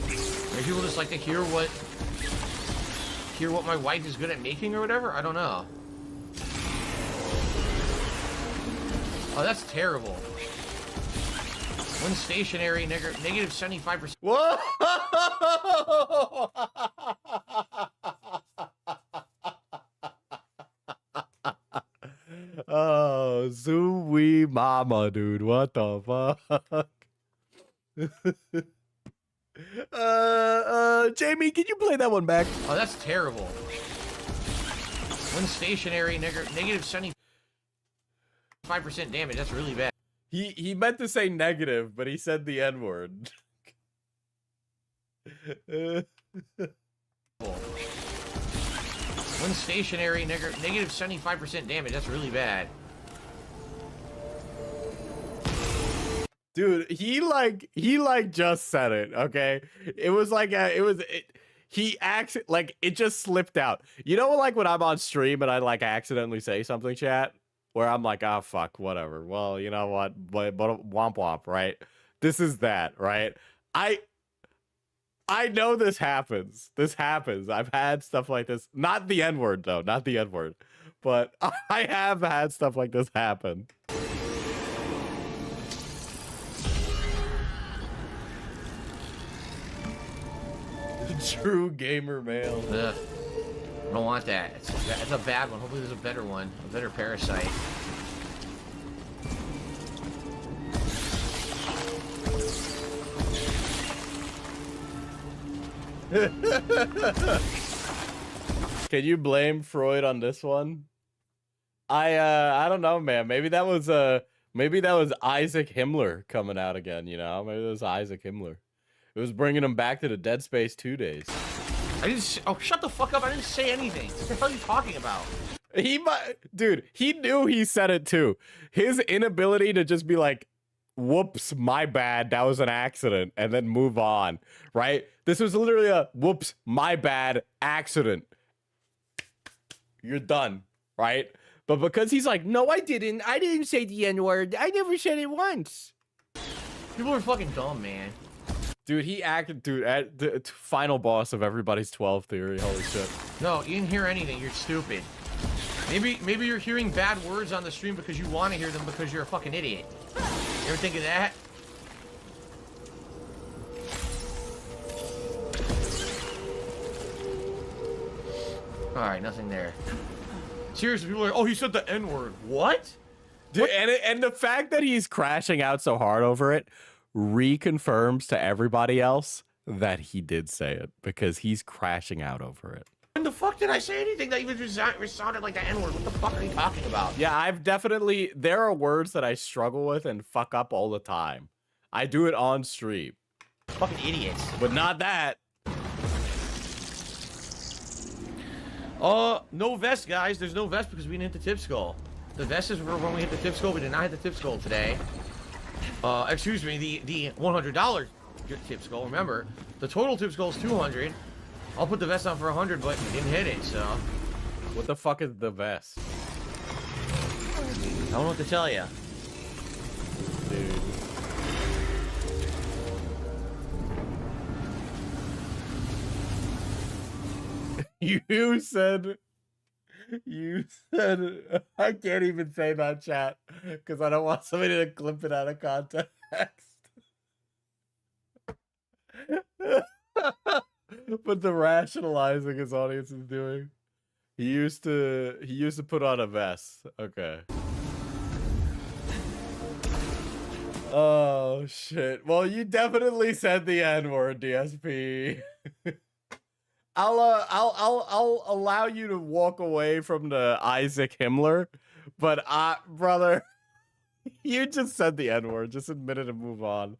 Maybe people just like to hear what my wife is good at making or whatever. I don't know. Oh, that's terrible. When stationary, negative 75%. Whoa! Oh, Zooey mama, dude. What the fuck? Jamie, can you play that one back? Oh, that's terrible. When stationary, negative 75% damage. That's really bad. He meant to say negative, but he said the N-word. When stationary, negative 75% damage. That's really bad. Dude, he just said it, okay? It was like he acts like it just slipped out. You know, like when I'm on stream and I like accidentally say something, chat, where I'm like, oh fuck, whatever. Well, you know what? But womp womp, right? This is that, right? I know this happens. This happens. I've had stuff like this. Not the N-word though, not the N-word. But I have had stuff like this happen. True gamer male. Ugh. I don't want that. It's a bad one. Hopefully there's a better one. A better parasite. Can you blame Freud on this one? I don't know, man. Maybe that was Maybe that was Isaac Himmler coming out again, you know? Maybe it was Isaac Himmler. It was bringing him back to the Dead Space 2 days. I didn't. Oh, shut the fuck up! I didn't say anything. What the hell are you talking about? Dude, he knew he said it too. His inability to just be like, whoops, my bad, that was an accident, and then move on, right? This was literally a whoops, my bad, accident. You're done, right? But because he's like, no, I didn't say the N-word. I never said it once. People are fucking dumb, man. Dude, he acted, dude, at the final boss of everybody's 12 theory. Holy shit. No, you didn't hear anything. You're stupid. Maybe you're hearing bad words on the stream because you want to hear them because you're a fucking idiot. You ever think of that? Alright, nothing there. Seriously, people are like, oh, he said the N-word. What? Dude, and the fact that he's crashing out so hard over it reconfirms to everybody else that he did say it because he's crashing out over it. When the fuck did I say anything that even sounded like the N-word? What the fuck are you talking about? Yeah, there are words that I struggle with and fuck up all the time. I do it on stream. Fucking idiots. But not that. No vest, guys. There's no vest because we didn't hit the tip skull. The vest is for when we hit the tip skull. We did not hit the tip skull today. Excuse me, the $100 tip skull. Remember, the total tip skull is 200. I'll put the vest on for 100, but we didn't hit it, so. What the fuck is the vest? I don't know what to tell you. Dude. You said, I can't even say that, chat, because I don't want somebody to clip it out of context. But the rationalizing his audience is doing. He used to put on a vest. Okay. Oh shit. Well, you definitely said the N-word, DSP. I'll allow you to walk away from the Isaac Himmler, but brother, you just said the N-word. Just admit it and move on.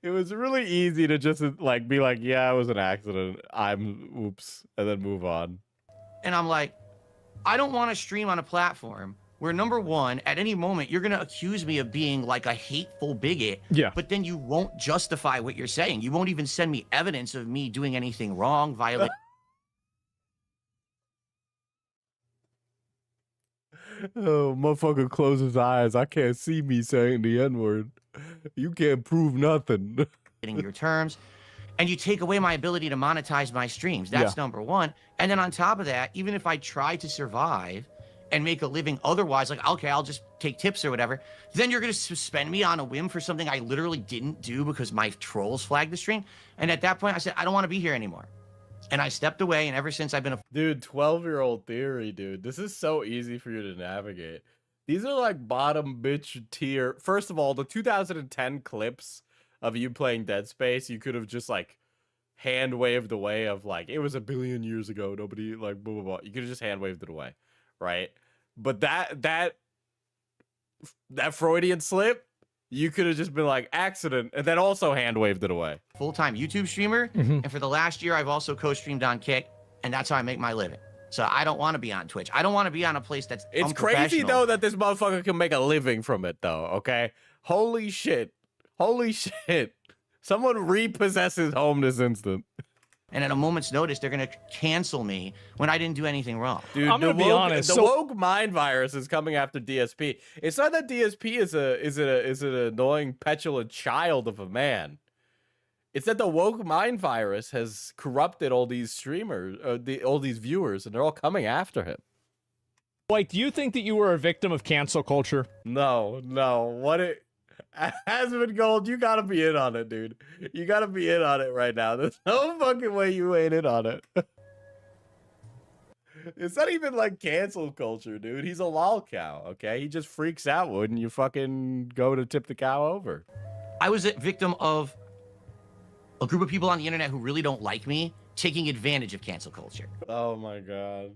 It was really easy to just like be like, yeah, it was an accident. Oops, and then move on. And I'm like, I don't want to stream on a platform where, number one, at any moment, you're going to accuse me of being like a hateful bigot. Yeah. But then you won't justify what you're saying. You won't even send me evidence of me doing anything wrong, violate. Oh, motherfucker close his eyes. I can't see me saying the N-word. You can't prove nothing. Your terms. And you take away my ability to monetize my streams. That's number one. And then on top of that, even if I try to survive and make a living otherwise, like, okay, I'll just take tips or whatever, then you're going to suspend me on a whim for something I literally didn't do because my trolls flagged the stream. And at that point, I said, I don't want to be here anymore. And I stepped away, and ever since I've been a... Dude, 12-year-old theory, dude. This is so easy for you to navigate. These are like bottom bitch tier. First of all, the 2010 clips of you playing Dead Space, you could have just like hand waved away of like, it was a billion years ago. Nobody like blah, blah, blah. You could have just hand waved it away. Right. But that Freudian slip, you could have just been like accident and then also hand waved it away. Full-time YouTube streamer. And for the last year, I've also co-streamed on Kick, and that's how I make my living. So I don't want to be on Twitch. I don't want to be on a place that's It's crazy though that this motherfucker can make a living from it though, okay? Holy shit. Holy shit. Someone repossessed his home this instant. And at a moment's notice, they're going to cancel me when I didn't do anything wrong. Dude, I'm gonna be honest. The woke mind virus is coming after DSP. It's not that DSP is an annoying, petulant child of a man. It's that the woke mind virus has corrupted all these streamers, all these viewers, and they're all coming after him. Like, do you think that you were a victim of cancel culture? No. Asmondgold, you gotta be in on it, dude. You gotta be in on it right now. There's no fucking way you ain't in on it. It's not even like cancel culture, dude. He's a lol cow, okay? He just freaks out when you fucking go to tip the cow over. I was a victim of a group of people on the internet who really don't like me taking advantage of cancel culture. Oh my god.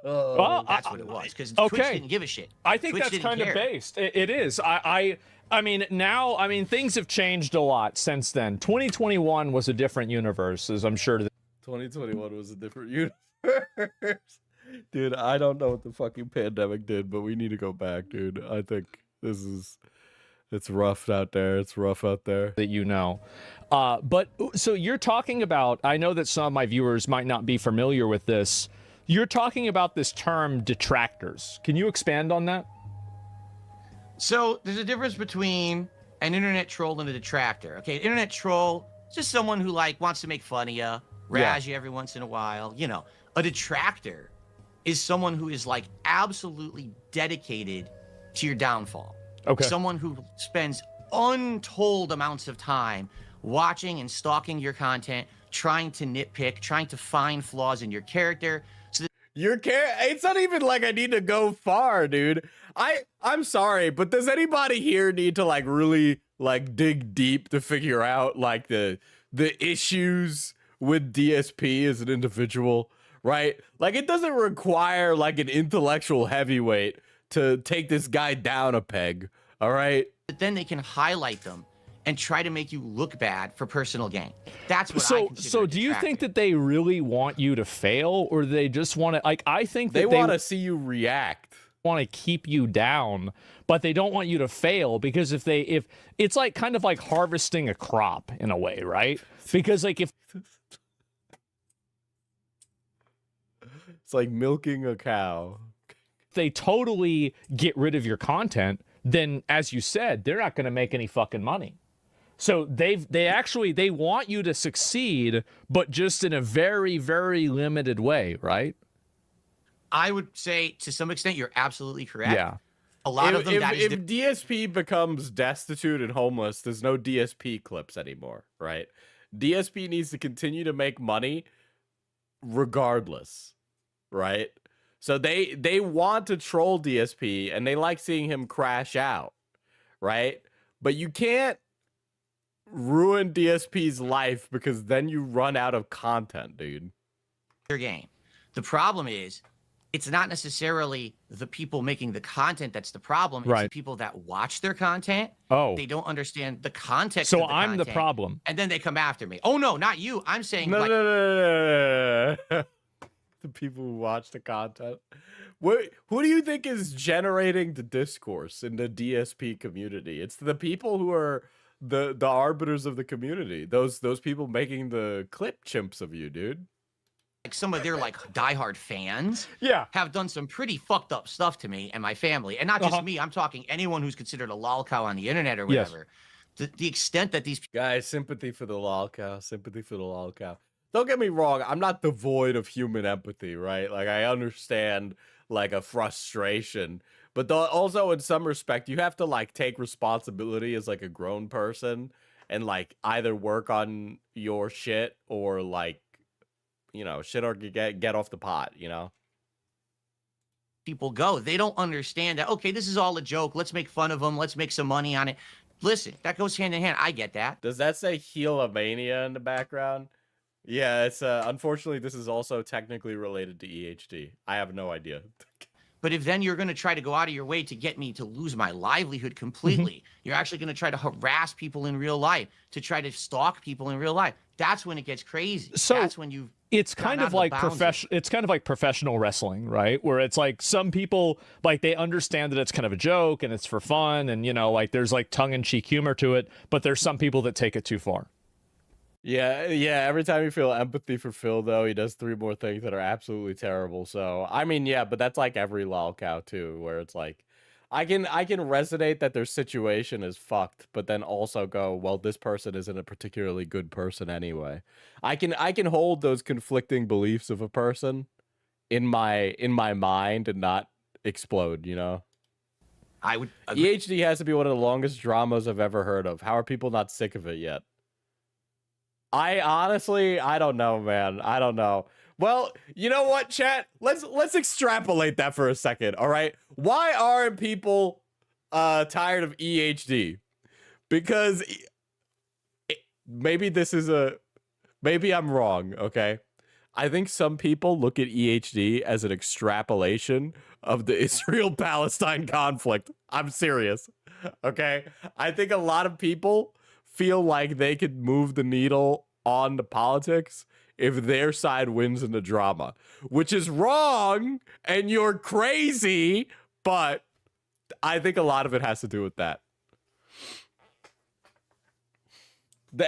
Well, That's what it was, because okay. Twitch didn't give a shit. I think Twitch that's didn't kind of care. based. It is. I mean, now, I mean, things have changed a lot since then. 2021 was a different universe, as I'm sure. 2021 was a different universe. Dude, I don't know what the fucking pandemic did, but we need to go back, dude. I think it's rough out there. It's rough out there. That you know. But so you're talking about, I know that some of my viewers might not be familiar with this. You're talking about this term detractors. Can you expand on that? So there's a difference between an internet troll and a detractor. Okay, an internet troll is just someone who like wants to make fun of you, razz you every once in a while. You know, a detractor is someone who is like absolutely dedicated to your downfall. Okay. Someone who spends untold amounts of time watching and stalking your content, trying to nitpick, trying to find flaws in your character. So It's not even like I need to go far, dude. I'm sorry, but does anybody here need to like really like dig deep to figure out like the issues with DSP as an individual, right? Like it doesn't require like an intellectual heavyweight to take this guy down a peg, all right? that then they can highlight them and try to make you look bad for personal gain. That's what I So, consider so a do you think detractor. that they really want you to fail, or they just want to, like, I think that They want to see you react. want to keep you down, but they don't want you to fail, because if it's like kind of like harvesting a crop in a way, right? Because like if It's like milking a cow. they totally get rid of your content, then as you said, they're not going to make any fucking money. So they want you to succeed, but just in a very, very limited way, right? I would say to some extent you're absolutely correct. Yeah. A lot of them that is If DSP becomes destitute and homeless, there's no DSP clips anymore, right? DSP needs to continue to make money regardless, right? So they want to troll DSP and they like seeing him crash out, right? But you can't ruin DSP's life because then you run out of content, dude. their game. The problem is it's not necessarily the people making the content that's the problem. It's the Right. people that watch their content. Oh. They don't understand the context So of the I'm the content, problem. and then they come after me. Oh no, not you. I'm saying No, like, no. The people who watch the content. Who do you think is generating the discourse in the DSP community? It's the people who are the arbiters of the community. Those people making the clip chimps of you, dude. some of their like diehard fans Yeah. have done some pretty fucked up stuff to me and my family. And not just Uh-huh. me, I'm talking anyone who's considered a lol cow on the internet or Yes. whatever. The extent that these Guys, sympathy for the lol cow. Sympathy for the lol cow. Don't get me wrong. I'm not devoid of human empathy, right? Like I understand like a frustration, but also in some respect, you have to like take responsibility as like a grown person and like either work on your shit or like, you know, shit or get off the pot, you know? people go, they don't understand that, okay, this is all a joke. Let's make fun of them. Let's make some money on it. Listen, that goes hand in hand. I get that. Does that say Healomania in the background? Yeah, it's unfortunately this is also technically related to EHD. I have no idea. But if then you're going to try to go out of your way to get me to lose my livelihood completely, you're actually going to try to harass people in real life, to try to stalk people in real life. That's when it gets crazy. So that's when you've it's gone kind out of the like bounds it's kind of like professional wrestling, right? Where it's like some people like they understand that it's kind of a joke and it's for fun, and you know, like there's like tongue-in-cheek humor to it, but there's some people that take it too far. Yeah. Every time you feel empathy for Phil, though, he does 3 more things that are absolutely terrible. So, I mean, yeah, but that's like every lol cow too, where it's like, I can resonate that their situation is fucked, but then also go, well, this person isn't a particularly good person anyway. I can hold those conflicting beliefs of a person in my mind and not explode, you know? I would agree. EHD has to be one of the longest dramas I've ever heard of. How are people not sick of it yet? I honestly, I don't know, man. I don't know. Well, you know what, chat? Let's extrapolate that for a second, all right? Why aren't people tired of EHD? Because maybe this is maybe I'm wrong, okay? I think some people look at EHD as an extrapolation of the Israel-Palestine conflict. I'm serious. Okay? I think a lot of people feel like they could move the needle on the politics if their side wins in the drama, which is wrong and you're crazy, but I think a lot of it has to do with that.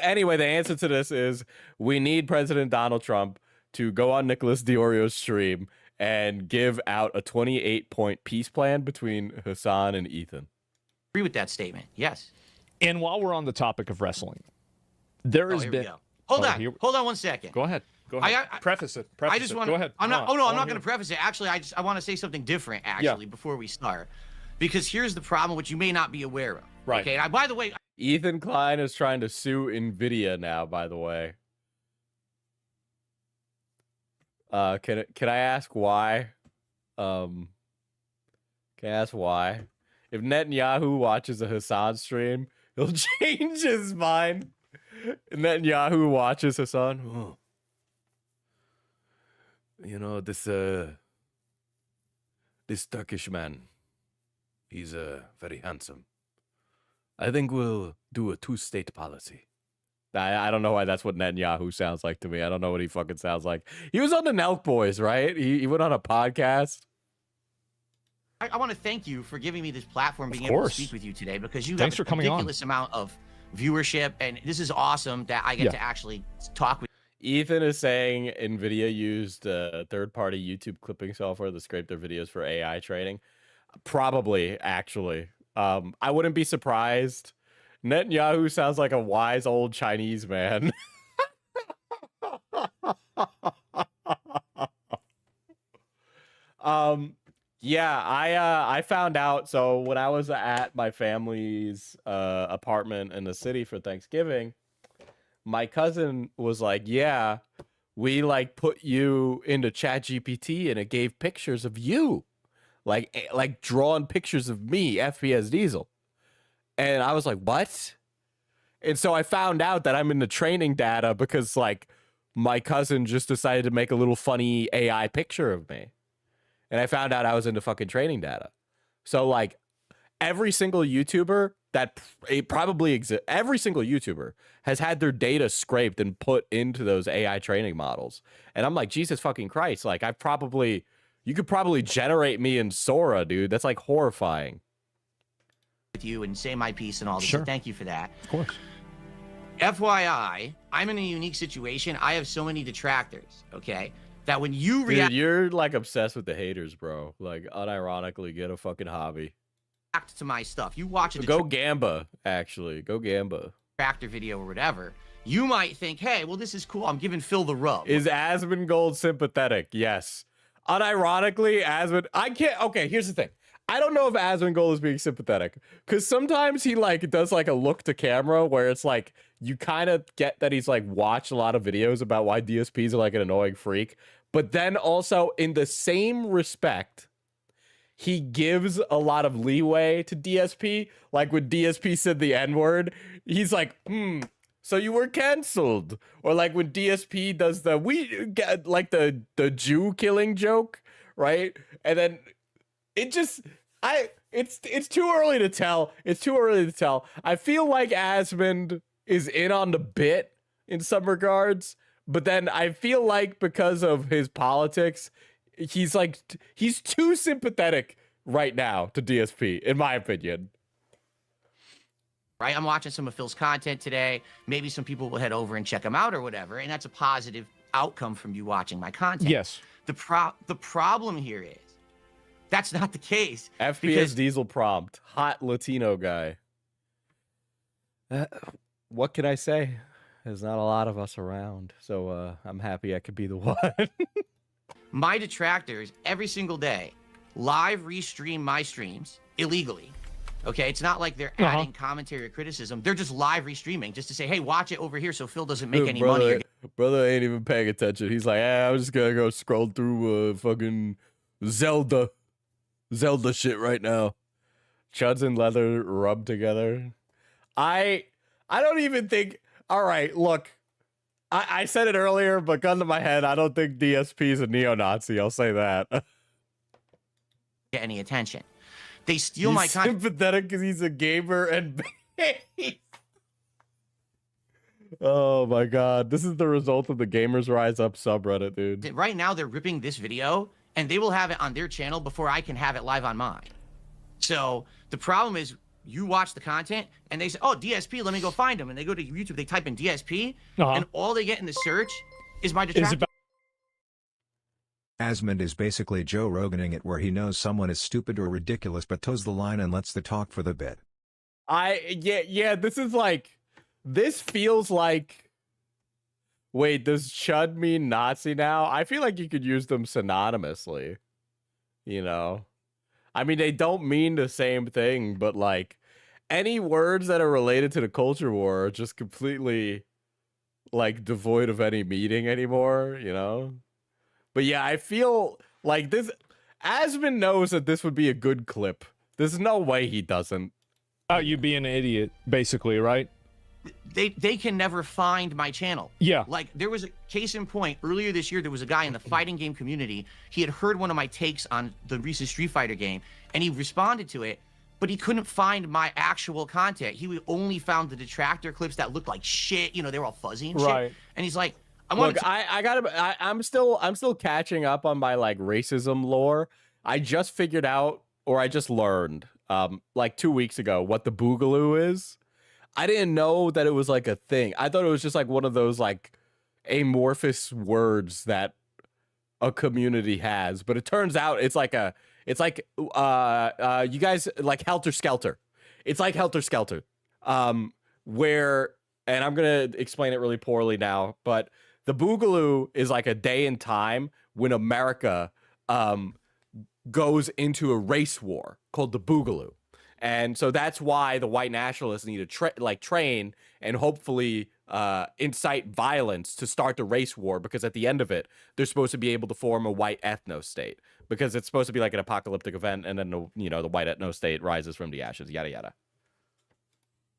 Anyway, the answer to this is we need President Donald Trump to go on Nicholas Diorio's stream and give out a 28-point peace plan between Hassan and Ethan. Agree with that statement. Yes. And while we're on the topic of wrestling, there has Here been. we go. Hold on 1 second. Go ahead. Go ahead. Preface it. I just want. Go ahead. I'm not going to preface it. Actually, I want to say something different. Actually, before we start, because here's the problem, which you may not be aware of. Right. Okay. And by the way, Ethan Klein is trying to sue NVIDIA now, by the way. Can I ask why? Can I ask why? If Netanyahu watches a Hassan stream, he'll change his mind. Netanyahu watches Hassan. Oh. You know, this Turkish man, he's very handsome. I think we'll do a two-state policy. I don't know why that's what Netanyahu sounds like to me. I don't know what he fucking sounds like. He was on the Nelk Boys, right? He went on a podcast. I want to thank you for giving me this platform, being able to speak with you today, because you Thanks have for a coming on. ridiculous amount of viewership, and this is awesome that I get to actually talk with Ethan is saying NVIDIA used third-party YouTube clipping software to scrape their videos for AI training. Probably, actually. I wouldn't be surprised. Netanyahu sounds like a wise old Chinese man. Yeah, I found out. So when I was at my family's apartment in the city for Thanksgiving, my cousin was like, yeah, we like put you into ChatGPT and it gave pictures of you, like drawn pictures of me, FPS Diesel. And I was like, what? And so I found out that I'm in the training data because like my cousin just decided to make a little funny AI picture of me. And I found out I was into fucking training data. So like every single YouTuber that it probably exists, every single YouTuber has had their data scraped and put into those AI training models. And I'm like, Jesus fucking Christ. Like you could probably generate me in Sora, dude. That's like horrifying. with you and say my piece and all this. Sure. So thank you for that. Of course. FYI, I'm in a unique situation. I have so many detractors, okay? That when you Dude, react you're like obsessed with the haters, bro. Like unironically, get a fucking hobby. to my stuff, you watch a Go Gamba, actually. Go Gamba. detractor video or whatever, you might think, hey, well, this is cool. I'm giving Phil the rub. Is Asmondgold sympathetic? Yes. Unironically, okay, here's the thing. I don't know if Asmondgold is being sympathetic because sometimes he like does like a look to camera where it's like you kind of get that he's like watched a lot of videos about why DSPs are like an annoying freak, but then also in the same respect, he gives a lot of leeway to DSP. Like when DSP said the N-word, he's like, so you were canceled. Or like when DSP does the Jew killing joke, right? And then it just it's too early to tell. It's too early to tell. I feel like Asmond is in on the bit in some regards, but then I feel like because of his politics, he's too sympathetic right now to DSP, in my opinion. Right? I'm watching some of Phil's content today. Maybe some people will head over and check him out or whatever, and that's a positive outcome from you watching my content. Yes. The problem here is that's not the case. FPS Diesel prompt, hot Latino guy. What can I say? There's not a lot of us around, so I'm happy I could be the one. My detractors every single day live restream my streams illegally. Okay, it's not like they're adding commentary or criticism. They're just live restreaming just to say, hey, watch it over here so Phil doesn't make any money. Brother ain't even paying attention. He's like, I'm just gonna go scroll through fucking Zelda shit right now. Chuds and leather rubbed together. I don't even think. All right, look. I said it earlier, but gun to my head, I don't think DSP is a neo-Nazi. I'll say that. Get any attention. They steal He's my content. sympathetic because he's a gamer and oh my god, this is the result of the Gamers Rise Up subreddit, dude. Right now, they're ripping this video, and they will have it on their channel before I can have it live on mine. So the problem is, you watch the content, and they say, oh, DSP, let me go find him. And they go to YouTube, they type in DSP, and all they get in the search is my detractor. Asmond is basically Joe Roganing it, where he knows someone is stupid or ridiculous but toes the line and lets the talk for the bit. Yeah, this is like, this feels like, wait, does Chud mean Nazi now? I feel like you could use them synonymously, you know? I mean, they don't mean the same thing, but like, any words that are related to the culture war are just completely, like, devoid of any meaning anymore, you know? But yeah, I feel like this, Asmund knows that this would be a good clip. There's no way he doesn't. You being an idiot, basically, right? They can never find my channel. Yeah. Like, there was a case in point earlier this year. There was a guy in the fighting game community. He had heard one of my takes on the recent Street Fighter game, and he responded to it, but he couldn't find my actual content. He only found the detractor clips that looked like shit. You know, they were all fuzzy and shit. And he's like, I'm still catching up on my like racism lore. I just figured out, or I just learned, like 2 weeks ago, what the boogaloo is. I didn't know that it was like a thing. I thought it was just like one of those like amorphous words that a community has, but it turns out it's like you guys like Helter Skelter. It's like Helter Skelter, where, and I'm gonna explain it really poorly now, but the boogaloo is like a day in time when America goes into a race war called the boogaloo. And so that's why the white nationalists need to train and hopefully incite violence to start the race war, because at the end of it, they're supposed to be able to form a white ethno state, because it's supposed to be like an apocalyptic event, and then the white ethno state rises from the ashes, yada yada.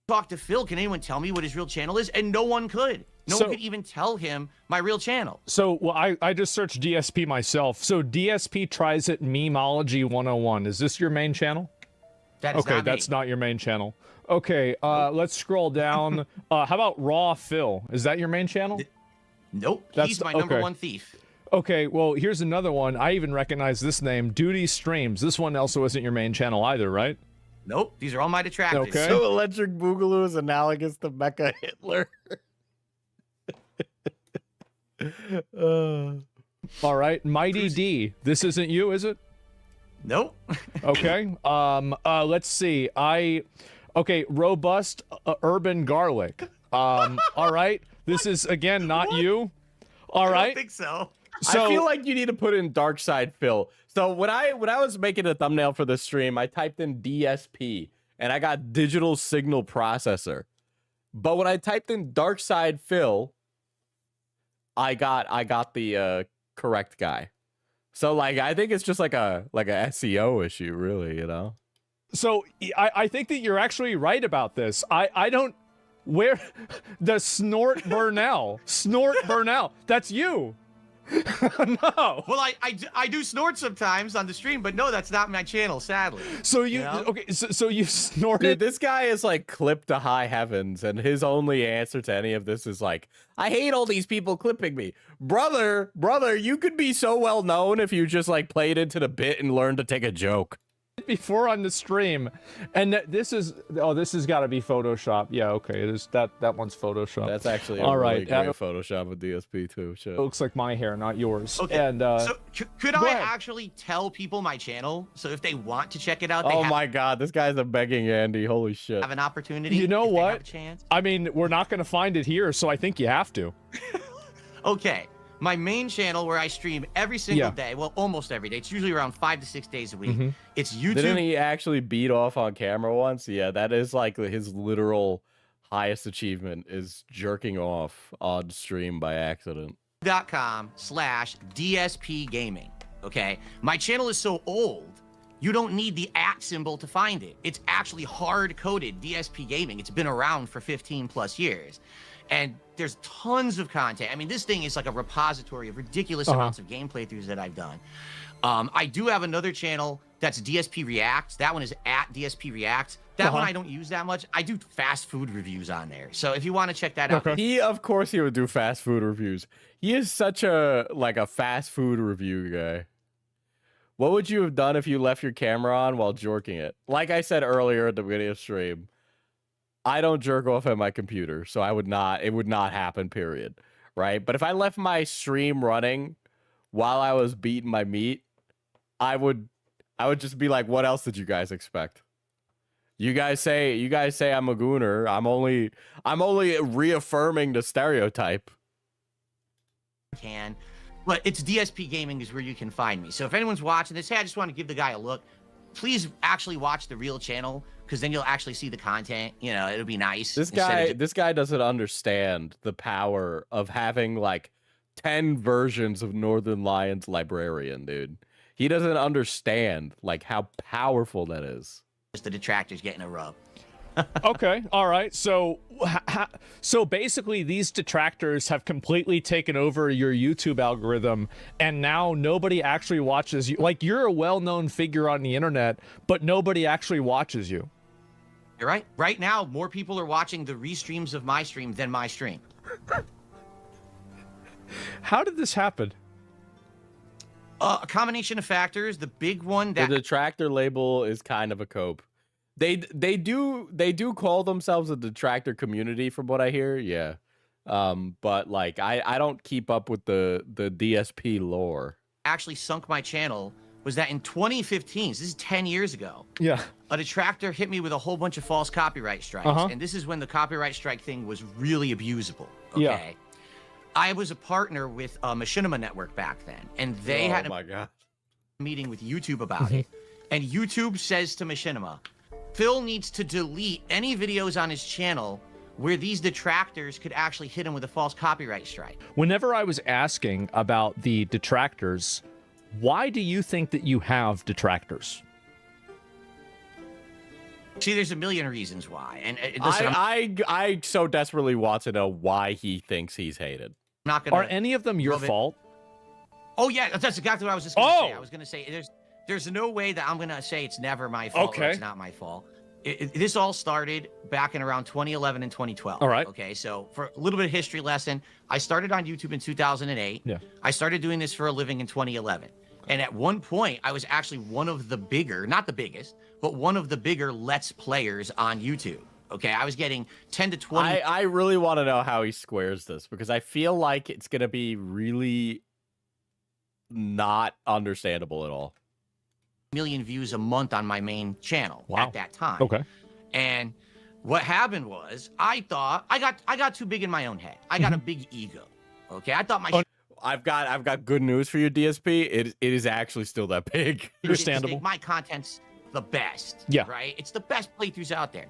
Talk to Phil. Can anyone tell me what his real channel is? And no one could. No one could even tell him my real channel. So, well, I just searched DSP myself. So DSP tries it Memology 101. Is this your main channel? That is okay, not that's me. not your main channel. Okay, let's scroll down. How about Raw Phil? Is that your main channel? Nope. He's my number one thief. Okay, well, here's another one. I even recognize this name, Duty Streams. This one also isn't your main channel either, right? Nope. These are all my detractors. Okay. So Electric Boogaloo is analogous to Mecha Hitler. All right, Mighty D. This isn't you, is it? Nope. Okay. Let's see. Okay, Robust Urban Garlic. All right. This is again not you. All right. I don't think so. I feel like you need to put in Darksydephil. So when I was making a thumbnail for this stream, I typed in DSP and I got digital signal processor. But when I typed in Darksydephil, I got the correct guy. So like I think it's just like a SEO issue, really, you know. So I think that you're actually right about this. I don't, where the Snort Burnell, that's you. No. Well, I do snort sometimes on the stream, but no, that's not my channel, sadly. So okay, so you snorted. Dude, this guy is like clipped to high heavens, and his only answer to any of this is like, I hate all these people clipping me. Brother, you could be so well known if you just like played into the bit and learned to take a joke. Before on the stream, and this has got to be Photoshop. Yeah, okay, it is that one's Photoshop. That's actually all really right. Great Photoshop with DSP too. Shit. It looks like my hair, not yours. Okay. And so could I ahead. actually tell people my channel, so if they want to check it out, they Oh my God, this guy's a begging Andy. Holy shit! have an opportunity. You know if they what? have a chance? I mean, we're not going to find it here, so I think you have to. Okay. My main channel where I stream every single day, well, almost every day. It's usually around 5 to 6 days a week. It's YouTube. Didn't he actually beat off on camera once? Yeah, that is like his literal highest achievement, is jerking off on stream by accident. .com/DSP Gaming. Okay, my channel is so old, you don't need the @ symbol to find it. It's actually hard-coded DSP Gaming. It's been around for 15 plus years. And there's tons of content. I mean, this thing is like a repository of ridiculous amounts of game playthroughs that I've done. I do have another channel that's DSP Reacts. That one is at DSP Reacts. That one I don't use that much. I do fast food reviews on there. So if you want to check that out. Of course he would do fast food reviews. He is such a fast food review guy. What would you have done if you left your camera on while jerking it? Like I said earlier at the beginning of stream, I don't jerk off at my computer, so it would not happen, period. Right? But if I left my stream running while I was beating my meat, I would just be like, what else did you guys expect? You guys say I'm a gooner. I'm only reaffirming the stereotype. But it's DSP Gaming is where you can find me. So if anyone's watching this, hey, I just want to give the guy a look. Please actually watch the real channel, because then you'll actually see the content. You know, it'll be nice. This guy doesn't understand the power of having like 10 versions of Northern Lions Librarian, dude. He doesn't understand like how powerful that is. Just the detractors getting a rub. Okay, all right. So basically, these detractors have completely taken over your YouTube algorithm, and now nobody actually watches you. Like, you're a well-known figure on the internet, but nobody actually watches you. You're right. Right now, more people are watching the restreams of my stream than my stream. How did this happen? A combination of factors. The big one that the detractor label is kind of a cope. They do call themselves a detractor community, from what I hear. Yeah. But like I don't keep up with the DSP lore. actually sunk my channel was that in 2015, so this is 10 years ago. Yeah. A detractor hit me with a whole bunch of false copyright strikes. And this is when the copyright strike thing was really abusable. Okay. Yeah. I was a partner with Machinima Network back then, and they had a meeting with YouTube about it. And YouTube says to Machinima, Phil needs to delete any videos on his channel where these detractors could actually hit him with a false copyright strike. Whenever I was asking about the detractors, why do you think that you have detractors? See, there's a million reasons why. And listen, I so desperately want to know why he thinks he's hated. I'm not gonna. Are any of them your fault? Oh yeah, that's exactly what I was just gonna say. I was gonna say there's no way that I'm gonna say it's never my fault or it's not my fault. This all started back in around 2011 and 2012. All right. Okay, so for a little bit of history lesson, I started on YouTube in 2008. Yeah. I started doing this for a living in 2011. And at one point, I was actually one of the bigger, not the biggest, but one of the bigger Let's Players on YouTube. Okay, I was getting 10 to 20. I really want to know how he squares this, because I feel like it's going to be really not understandable at all. Million views a month on my main channel at that time. Okay. And what happened was, I thought I got too big in my own head. I got a big ego. Okay, I thought my I've got good news for you, DSP. It is actually still that big. Understandable. My content's the best. Yeah. Right? It's the best playthroughs out there.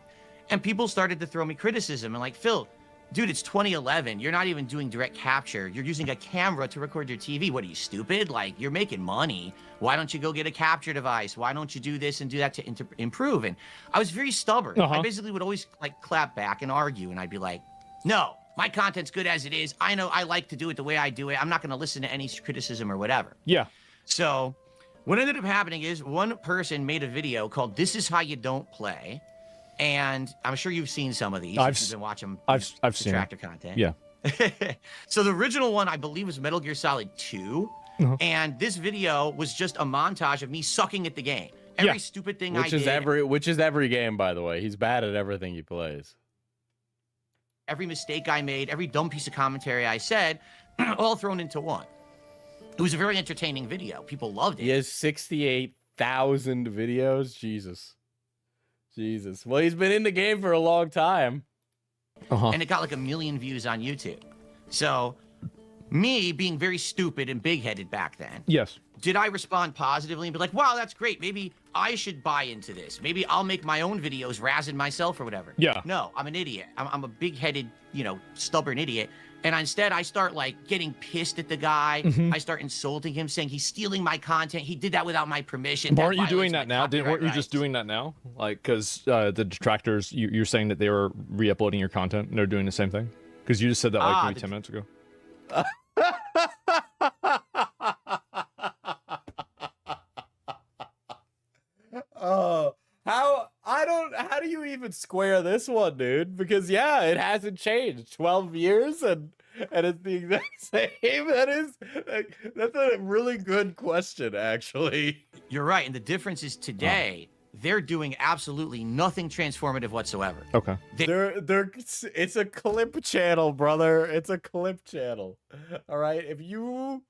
And people started to throw me criticism and like, Phil, dude, it's 2011. You're not even doing direct capture. You're using a camera to record your TV. What are you, stupid? Like, you're making money. Why don't you go get a capture device? Why don't you do this and do that to improve? And I was very stubborn. I basically would always like clap back and argue. And I'd be like, no, my content's good as it is. I know I like to do it the way I do it. I'm not going to listen to any criticism or whatever. Yeah. So what ended up happening is one person made a video called This Is How You Don't Play. And I'm sure you've seen some of these. You've been watching I've seen detractor content. Yeah. So the original one, I believe, was Metal Gear Solid 2. And this video was just a montage of me sucking at the game. Every stupid thing I did. Which is every game, by the way. He's bad at everything he plays. Every mistake I made, every dumb piece of commentary I said, all thrown into one. It was a very entertaining video. People loved it. He has 68,000 videos. Jesus. Well, he's been in the game for a long time. And it got like 1 million views on YouTube. So, me being very stupid and big-headed back then. Yes. Did I respond positively and be like, wow, that's great. Maybe I should buy into this. Maybe I'll make my own videos razzing myself or whatever. Yeah. No, I'm an idiot. I'm a big-headed, stubborn idiot. And instead, I start, like, getting pissed at the guy. I start insulting him, saying he's stealing my content. He did that without my permission. Aren't you doing that now? Weren't you just doing that now? Like, because the detractors, you're saying that they were re-uploading your content and they're doing the same thing? Because you just said that like maybe 10 minutes ago. Oh, how do you even square this one, dude? Because yeah, it hasn't changed. 12 years and it's the exact same. That's a really good question, actually. You're right, and the difference is today they're doing absolutely nothing transformative whatsoever. Okay. It's a clip channel, brother. It's a clip channel. All right. If you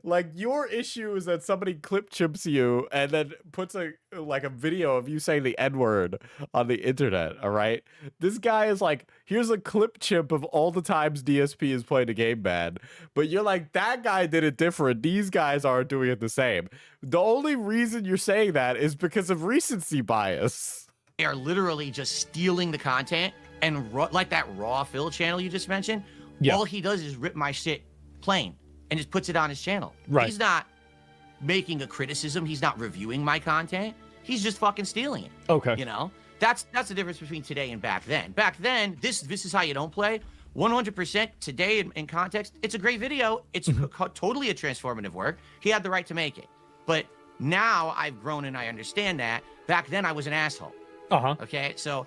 like, your issue is that somebody clip chimps you and then puts a video of you saying the N-word on the internet. All right. This guy is like, here's a clip chimp of all the times DSP has played a game bad. But you're like, that guy did it different. These guys aren't doing it the same. The only reason you're saying that is because of recency bias. They are literally just stealing the content and like that Raw Phil channel you just mentioned. Yeah. All he does is rip my shit plain and just puts it on his channel. Right. He's not making a criticism. He's not reviewing my content. He's just fucking stealing it. Okay. You know, that's the difference between today and back then. Back then, this is how you don't play. 100% today in context, it's a great video. It's totally a transformative work. He had the right to make it. But now I've grown and I understand that. Back then I was an asshole. Okay, so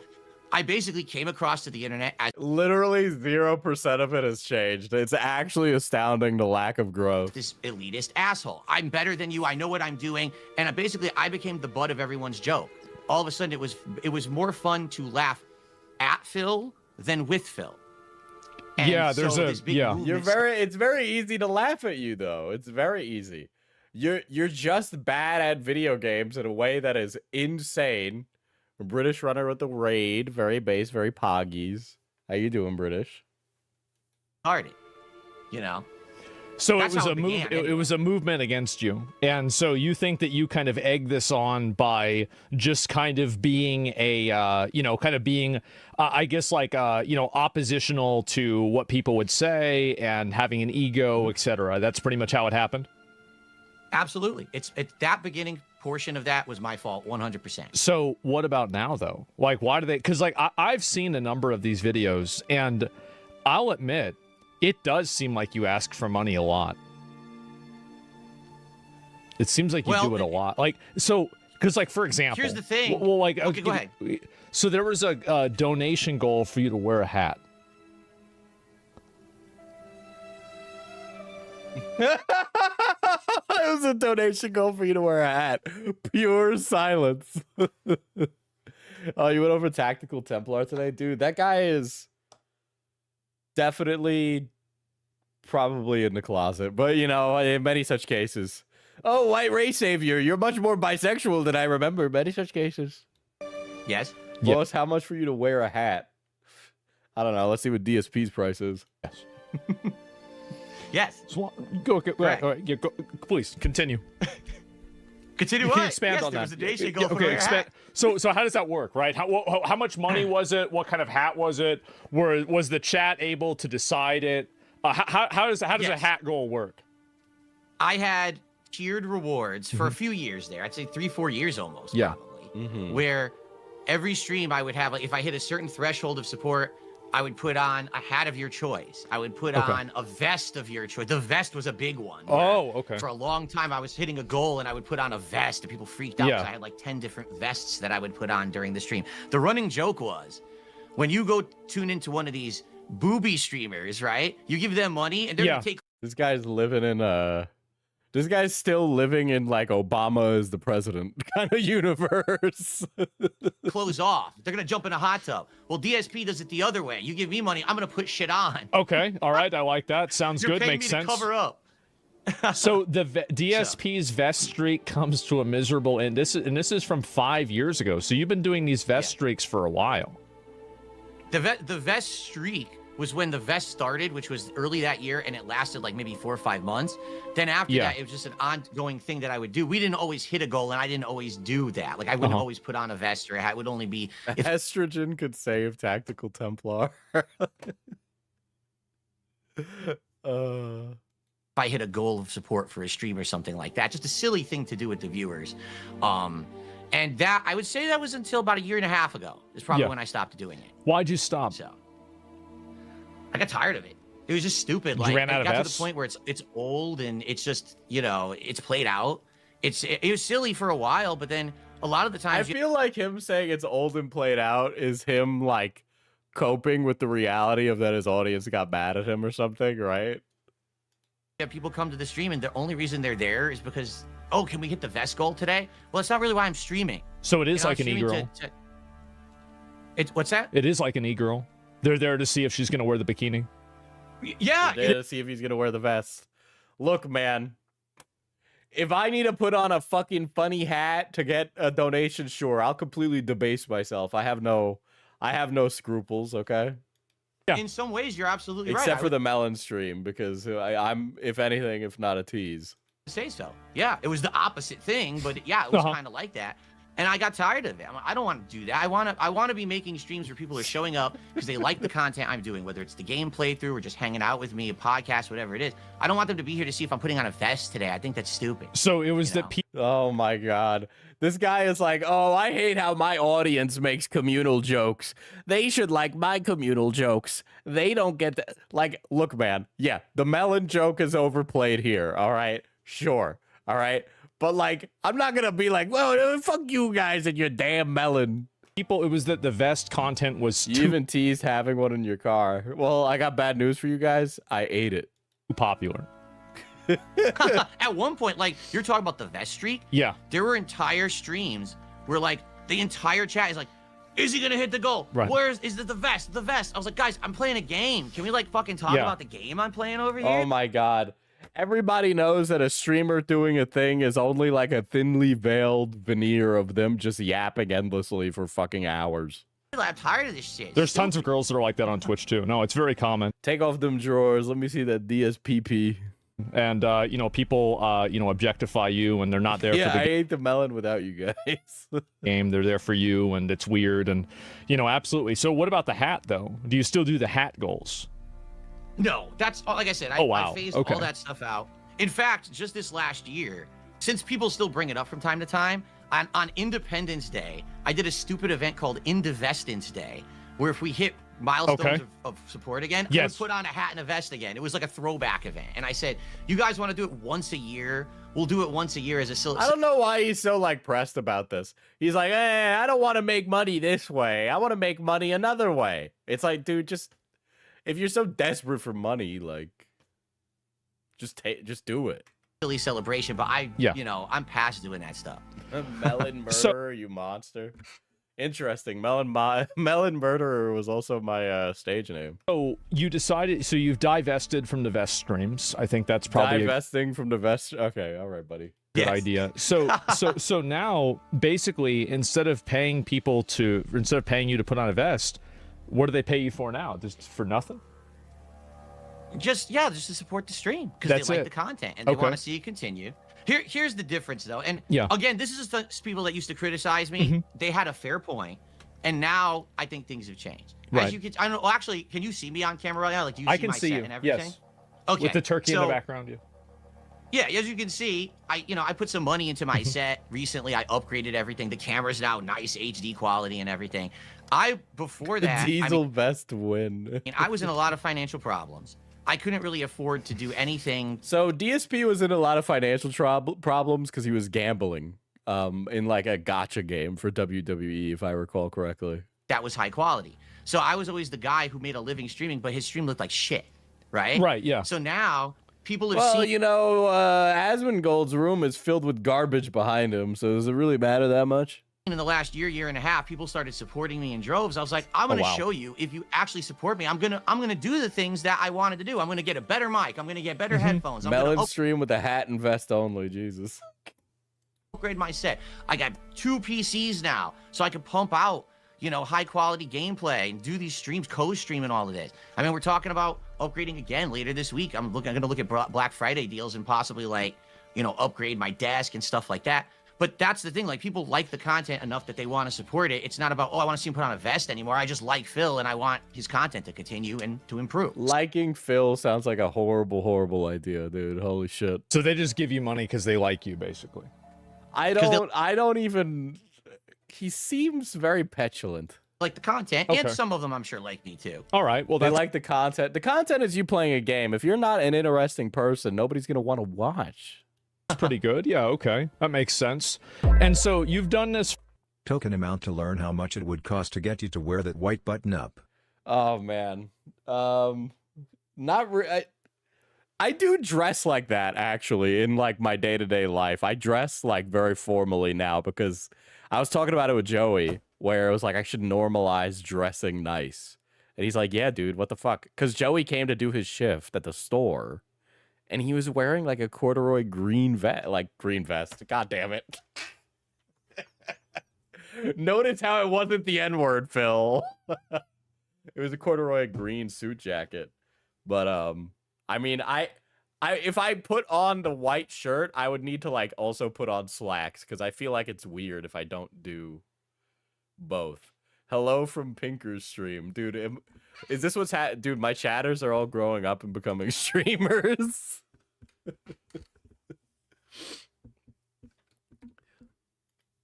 I basically came across to the internet as literally 0% of it has changed. It's actually astounding, the lack of growth. this elitist asshole. I'm better than you. I know what I'm doing, and I became the butt of everyone's joke. All of a sudden, it was more fun to laugh at Phil than with Phil. And Yeah, so there's this big movement- It's very easy to laugh at you though. It's very easy. You're just bad at video games in a way that is insane. A British runner with the raid, very base, very poggies. How you doing, British? started, you know. So That's it was how a it move. began, It was a movement against you, and so you think that you kind of egg this on by just kind of being a, I guess like, oppositional to what people would say and having an ego, etc. That's pretty much how it happened. Absolutely, it's that beginning portion of that was my fault, 100%. So what about now, though? Like, why do they? Because like I've seen a number of these videos, and I'll admit, it does seem like you ask for money a lot. It seems like you do it a lot. Like, so, because like, for example, Here's the thing. Well, like, Okay, go ahead. So there was a donation goal for you to wear a hat. It was a donation goal for you to wear a hat. Pure silence. Oh, you went over Tactical Templar today? Dude, that guy is definitely probably in the closet. But, you know, in many such cases. Oh, white race savior, you're much more bisexual than I remember. Many such cases. Yes. Lois, how much for you to wear a hat? I don't know. Let's see what DSP's price is. Yes. Yes. So, go. Yeah, go, please continue. Continue Can on. you expand Yes, on there that? was a donation goal for Okay, a expand. hat. So how does that work, right? How much money was it? What kind of hat was it? Was the chat able to decide it? How does a Yes. hat goal work? I had tiered rewards for a few years there. I'd say 3-4 years almost. Yeah. Probably. Where every stream I would have, like, if I hit a certain threshold of support, I would put on a hat of your choice. I would put on a vest of your choice. The vest was a big one. Oh, okay. For a long time, I was hitting a goal and I would put on a vest, and people freaked out because Yeah. I had like 10 different vests that I would put on during the stream. The running joke was, when you go tune into one of these booby streamers, right? You give them money and they're gonna take This guy's living in this guy's still living in like Obama is the president kind of universe. clothes off. They're gonna jump in a hot tub. Well, DSP does it the other way. You give me money, I'm gonna put shit on. Okay, all right, I like that. Sounds You're good. paying Makes me sense. to cover up. So the DSP's vest streak comes to a miserable end. This is from 5 years ago. So you've been doing these vest streaks for a while. The vest streak was when the vest started, which was early that year, and it lasted like maybe 4 or 5 months. Then after that, it was just an ongoing thing that I would do. We didn't always hit a goal, and I didn't always do that. Like, I wouldn't always put on a vest or a hat. It would only be if Estrogen could save Tactical Templar. I hit a goal of support for a stream or something like that. Just a silly thing to do with the viewers. And that, I would say that was until about 1.5 years ago is probably when I stopped doing it. Why'd you stop? So I got tired of it. It was just stupid. You Like ran out it of got to vests? the point where it's old and it's just, you know, it's played out. It was silly for a while, but then a lot of the I times feel like him saying it's old and played out is him like coping with the reality of that his audience got mad at him or something, right? people come to the stream and the only reason they're there is because, oh, can we hit the vest goal today? Well, it's not really why I'm streaming. So it is You know, like an I'm streaming e-girl. It's what's that? It is like an e-girl. They're there to see if she's going to wear the bikini. Yeah. There to see if he's gonna wear the vest. Look, man. If I need to put on a fucking funny hat to get a donation, sure, I'll completely debase myself. I have no scruples, okay? Yeah. In some ways, you're absolutely right. Except I for the melon stream, because I'm, if anything, if not a tease. would say so. Yeah, it was the opposite thing, but yeah, it was kind of like that. And I got tired of it. I don't want to do that. I want to be making streams where people are showing up because they like the content I'm doing, whether it's the game playthrough or just hanging out with me, a podcast, whatever it is. I don't want them to be here to see if I'm putting on a vest today. I think that's stupid. So it was You that know? Oh my god. This guy is like, oh, I hate how my audience makes communal jokes. They should like my communal jokes. They don't get that. Like, look, man. Yeah, the melon joke is overplayed here. All right. Sure. All right. But like, I'm not gonna be like, well, fuck you guys and your damn melon. people, it was that the vest content was You too even teased having one in your car. Well, I got bad news for you guys. I ate it. popular. At one point, like you're talking about the vest streak. Yeah. There were entire streams where like the entire chat is like, is he gonna hit the goal? Right. Where's is it the vest? The vest. I was like, guys, I'm playing a game. Can we like fucking talk Yeah. about the game I'm playing over here? Oh my god. Everybody knows that a streamer doing a thing is only like a thinly veiled veneer of them just yapping endlessly for fucking hours. I'm tired of this shit. There's tons of girls that are like that on Twitch too. No, it's very common. Take off them drawers. Let me see that DSPP. And you know, people you know, objectify you and they're not there Yeah, for I the ate the melon without you guys. game. They're there for you and it's weird and you know, absolutely. So what about the hat though? Do you still do the hat goals? No, that's like I said. Oh, wow. I phased Okay. all that stuff out. In fact, just this last year, since people still bring it up from time to time, on Independence Day, I did a stupid event called Indivestance Day, where if we hit milestones Okay. of support again, I Yes. would put on a hat and a vest again. It was like a throwback event, and I said, "You guys want to do it once a year? We'll do it once a year as a I don't know why he's so like pressed about this. He's like, I don't want to make money this way. I want to make money another way. It's like, dude, just if you're so desperate for money, like, just do it. silly celebration." But Yeah. you know, I'm past doing that stuff. Melon murderer, you monster. Interesting. Melon murderer was also my stage name. So you decided, so you've divested from the vest streams. I think that's probably a Divesting from the vest. Okay, all right, buddy. good Yes. idea. So now basically instead of paying you to put on a vest, what do they pay you for now? Just for nothing? Just to support the stream because That's they like it. the content and they Okay. want to see it continue. Here's the difference though, and Yeah. again, this is the people that used to criticize me. Mm-hmm. They had a fair point, and now I think things have changed. Right. As you can, I don't know. Well, actually, can you see me on camera right now? Like, do you I see can my see set you. and everything? Yes. Okay. With the turkey in so, the background, you. Yeah, as you can see, I put some money into Mm-hmm. my set recently. I upgraded everything. The camera's now nice HD quality and everything. Before that, Diesel vest win. I was in a lot of financial problems. I couldn't really afford to do anything So DSP was in a lot of financial problems because he was gambling in like a gotcha game for WWE, if I recall correctly. that was high quality. So I was always the guy who made a living streaming, but his stream looked like shit, right? Right, yeah. So now people have Well, seen. you know, Asmondgold's room is filled with garbage behind him, so does it really matter that much? In the last year and a half, people started supporting me in droves. I was like, I'm gonna wow. show you if you actually support me. I'm gonna do the things that I wanted to do. I'm gonna get a better mic. I'm gonna get better headphones. I'm Melon gonna stream with a hat and vest only, Jesus. upgrade my set. I got 2 PCs now, so I can pump out, you know, high quality gameplay and do these streams, co-stream and all of this. I mean, we're talking about upgrading again later this week. I'm gonna look at Black Friday deals and possibly like, you know, upgrade my desk and stuff like that. But that's the thing, like people like the content enough that they want to support it. It's not about, oh, I want to see him put on a vest anymore. I just like Phil and I want his content to continue and to improve. Liking Phil sounds like a horrible, horrible idea, dude. Holy shit. So they just give you money because they like you, basically. I don't even. He seems very petulant. like the content, Okay. and some of them I'm sure like me too. All right. Well, They that's like the content. The content is you playing a game. If you're not an interesting person, nobody's gonna want to watch. pretty good. Yeah. Okay. That makes sense. And so you've done this. Token amount to learn how much it would cost to get you to wear that white button up. Oh man, not I do dress like that actually in like my day-to-day life. I dress like very formally now because I was talking about it with Joey where it was like I should normalize dressing nice. And he's like, "Yeah, dude, what the fuck?" Cuz Joey came to do his shift at the store and he was wearing like a corduroy green vest. God damn it. Notice how it wasn't the N-word, Phil. It was a corduroy green suit jacket. But I mean, I if I put on the white shirt, I would need to like also put on slacks because I feel like it's weird if I don't do both. Hello from Pinker's stream, dude. Is this what's dude? My chatters are all growing up and becoming streamers.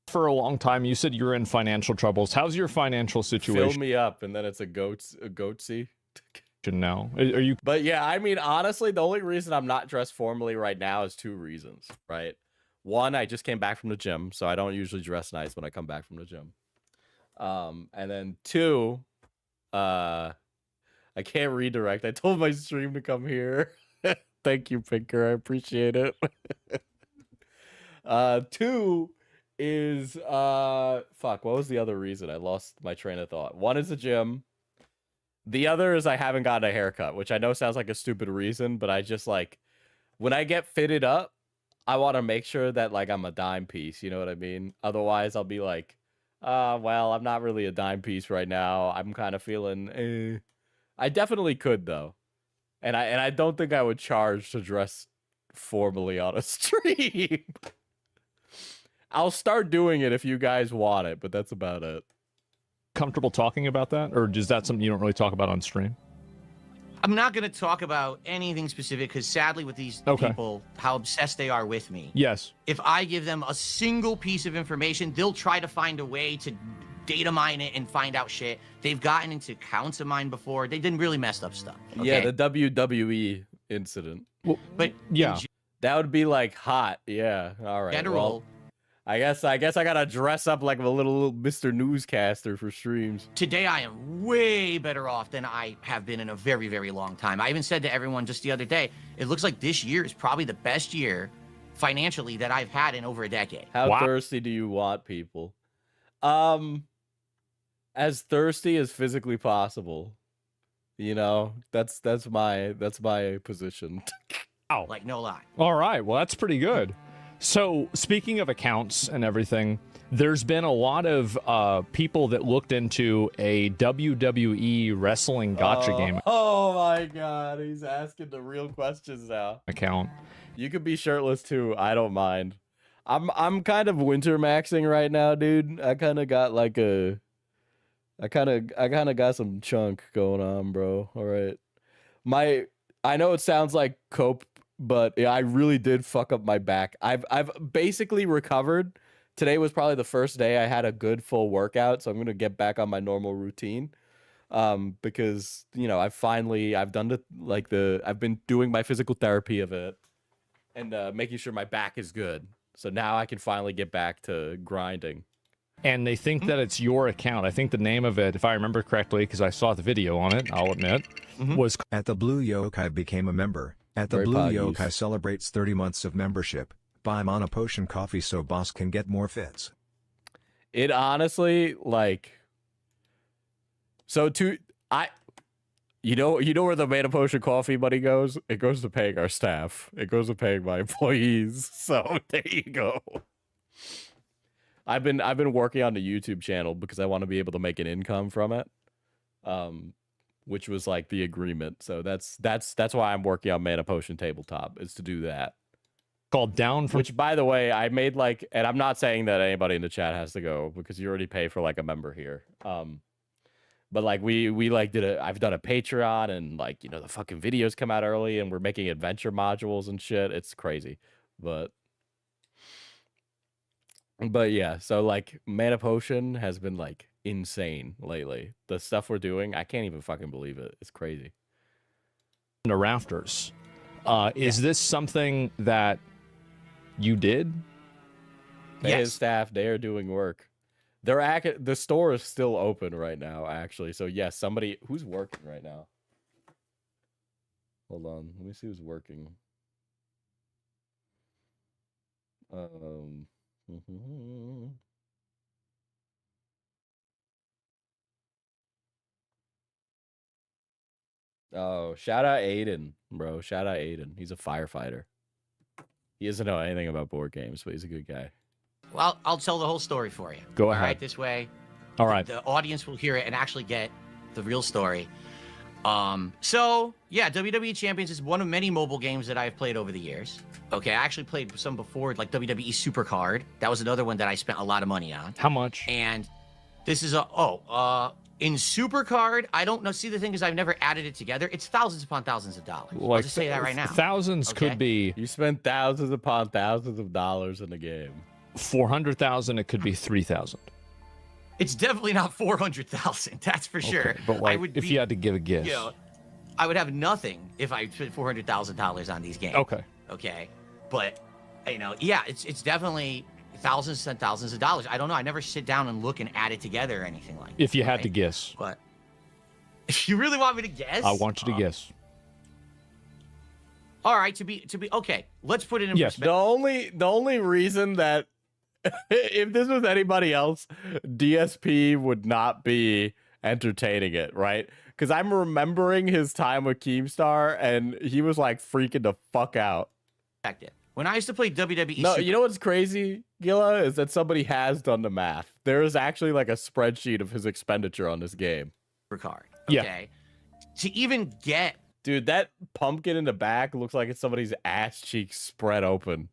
For a long time, you said you're in financial troubles. How's your financial Fill situation me up, and then it's a goatsy. now? Are you But yeah, I mean, honestly, the only reason I'm not dressed formally right now is two reasons, right? One, I just came back from the gym, so I don't usually dress nice when I come back from the gym. And then two, I can't redirect. I told my stream to come here. Thank you, Pinker. I appreciate it. Two is fuck, what was the other reason? I lost my train of thought. One is the gym. The other is I haven't gotten a haircut, which I know sounds like a stupid reason, but I just like when I get fitted up, I want to make sure that like I'm a dime piece, you know what I mean? Otherwise, I'll be like, well, I'm not really a dime piece right now. I'm kind of feeling I definitely could though. And I don't think I would charge to dress formally on a stream. I'll start doing it if you guys want it, but that's about it. comfortable talking about that, or is that something you don't really talk about on stream? I'm not going to talk about anything specific because sadly with these people, how obsessed they are with me. Yes. If I give them a single piece of information, they'll try to find a way to data mine it and find out shit. They've gotten into accounts of mine before. They did really messed up stuff. Okay? Yeah, the WWE incident. Well, but yeah, that would be like hot. Yeah. All right. General. Well, I guess I gotta dress up like a little Mr. Newscaster for streams. Today I am way better off than I have been in a very, very long time. I even said to everyone just the other day, it looks like this year is probably the best year financially that I've had in over a decade. How thirsty do you want people? As thirsty as physically possible. You know, that's my position. Ow. Like no lie. All right. Well, that's pretty good. So, speaking of accounts and everything, there's been a lot of people that looked into a WWE wrestling gotcha game Oh my god, he's asking the real questions now. account. You could be shirtless too. I don't mind. I'm kind of winter maxing right now, dude. I kind of got like I kind of got some chunk going on, bro. All right. I know it sounds like cope, but I really did fuck up my back. I've basically recovered. Today was probably the first day I had a good full workout, so I'm gonna get back on my normal routine. Because you know I've been doing my physical therapy of it, and making sure my back is good. So now I can finally get back to grinding. And they think that it's your account. I think the name of it, if I remember correctly, because I saw the video on it, I'll admit, was At the Blue Yokai became a member. At the Very Blue poggies. Yokai celebrates 30 months of membership. Buy Mana Potion coffee so boss can get more fits. It honestly, like, you know where the Mana Potion coffee money goes? It goes to paying our staff. It goes to paying my employees. So there you go. I've been working on the YouTube channel because I want to be able to make an income from it. Which was like the agreement. So that's why I'm working on Mana Potion Tabletop, is to do that. called Down from. Which, by the way, I made like, and I'm not saying that anybody in the chat has to go because you already pay for like a member here. But like we like I've done a Patreon, and like, you know, the fucking videos come out early, and we're making adventure modules and shit. It's crazy. But yeah, so like Mana Potion has been like insane lately. The stuff we're doing, I can't even fucking believe it. It's crazy. The rafters. Is this something that you did? His staff, they are doing work. The store is still open right now, actually. So yes, somebody who's working right now. Hold on, let me see who's working. Oh, shout out Aiden, bro. Shout out Aiden. He's a firefighter. He doesn't know anything about board games, but he's a good guy. Well, I'll tell the whole story for you. Go ahead. All right, this way. All right. The audience will hear it and actually get the real story. So yeah, WWE Champions is one of many mobile games that I've played over the years. Okay, I actually played some before, like WWE Supercard. That was another one that I spent a lot of money on. How much? And this is in Supercard, I don't know. See, the thing is, I've never added it together. It's thousands upon thousands of dollars. Like, I'll just say that right now. Thousands Okay? could be You spend thousands upon thousands of dollars in the game. 400,000. It could be 3,000. It's definitely not 400,000. That's for sure. Okay, but like, I would if you had to give a guess. You know, I would have nothing if I spent $400,000 on these games. Okay. Okay. But, you know, yeah, it's definitely thousands and thousands of dollars. I don't know. I never sit down and look and add it together or anything like that. If you had right? to guess. But if you really want me to guess, I want you to guess. All right, to be okay. Let's put it in Yes. perspective. The only reason that if this was anybody else, DSP would not be entertaining it, right? Because I'm remembering his time with Keemstar, and he was like freaking the fuck out. When I used to play WWE, No, you know what's crazy, Gilla, is that somebody has done the math. There is actually like a spreadsheet of his expenditure on this game. Supercard. Yeah. Okay. To even get Dude, that pumpkin in the back looks like it's somebody's ass cheeks spread open.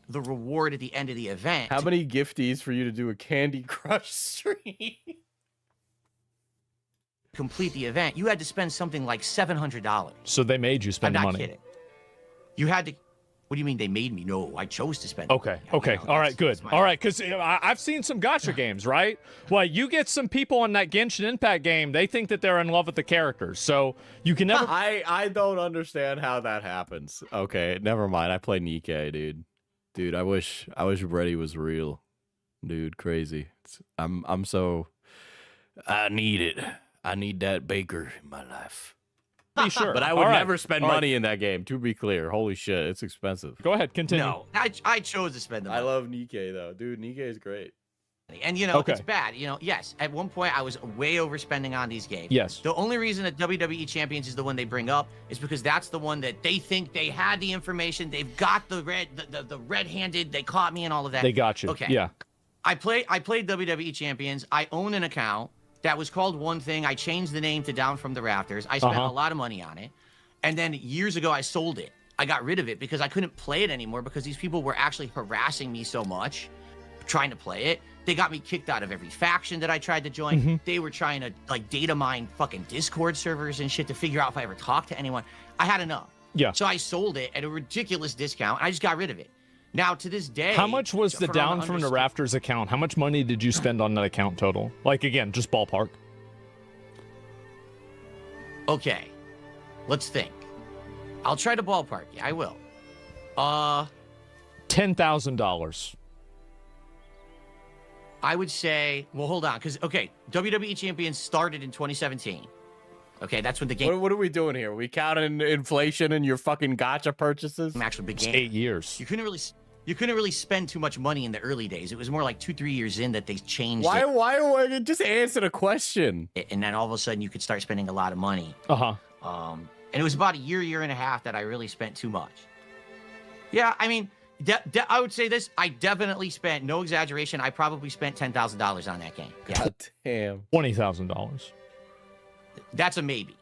the reward at the end of the event. How many gifties for you to do a Candy Crush stream? Complete the event, you had to spend something like $700. So they made you spend I'm not money. kidding. You had to. What do you mean they made me? No, I chose to spend. Okay. Yeah, Okay. you know, All right. that's- Good. that's my- All right. Because I've seen some gotcha games, right? Well, you get some people on that Genshin Impact game. They think that they're in love with the characters, so you can never. I don't understand how that happens. Okay, never mind. I play Nikkei, dude. Dude, I wish Reddy was real. Dude, crazy. I'm so I need it. I need that baker in my life. Be sure. But I would All right. never spend All right. money in that game, to be clear. Holy shit, it's expensive. Go ahead. Continue. No, I chose to spend the money. I love Nikkei though. Dude, Nikkei is great. And you know, Okay. it's bad. You know, yes, at one point I was way overspending on these games. Yes. The only reason that WWE Champions is the one they bring up is because that's the one that they think they had the information. They've got the red-handed. They caught me and all of that. They got you. Okay. Yeah. I played WWE Champions. I own an account that was called one thing. I changed the name to Down from the Rafters. I spent a lot of money on it. And then years ago, I sold it. I got rid of it because I couldn't play it anymore because these people were actually harassing me so much trying to play it. They got me kicked out of every faction that I tried to join. They were trying to like data mine fucking Discord servers and shit to figure out if I ever talked to anyone. I had enough. Yeah. So I sold it at a ridiculous discount. I just got rid of it. Now to this day, How much was the for Down all from the understand- Rafters account? How much money did you spend on that account total? Like again, just ballpark. Okay, let's think. I'll try to ballpark. Yeah, I will. $10,000. I would say, well, hold on, because okay, WWE Champions started in 2017. Okay, that's when the game What are we doing here? We counting inflation in your fucking gotcha purchases? actually It's began. 8 years. You couldn't really spend too much money in the early days. It was more like 2-3 years in that they changed Why just answer the question? it, and then all of a sudden you could start spending a lot of money. Uh-huh. And it was about a year and a half that I really spent too much. Yeah, I mean, I would say this. I definitely spent, no exaggeration, I probably spent $10,000 on that game. Yeah, God damn. $20,000. that's a maybe.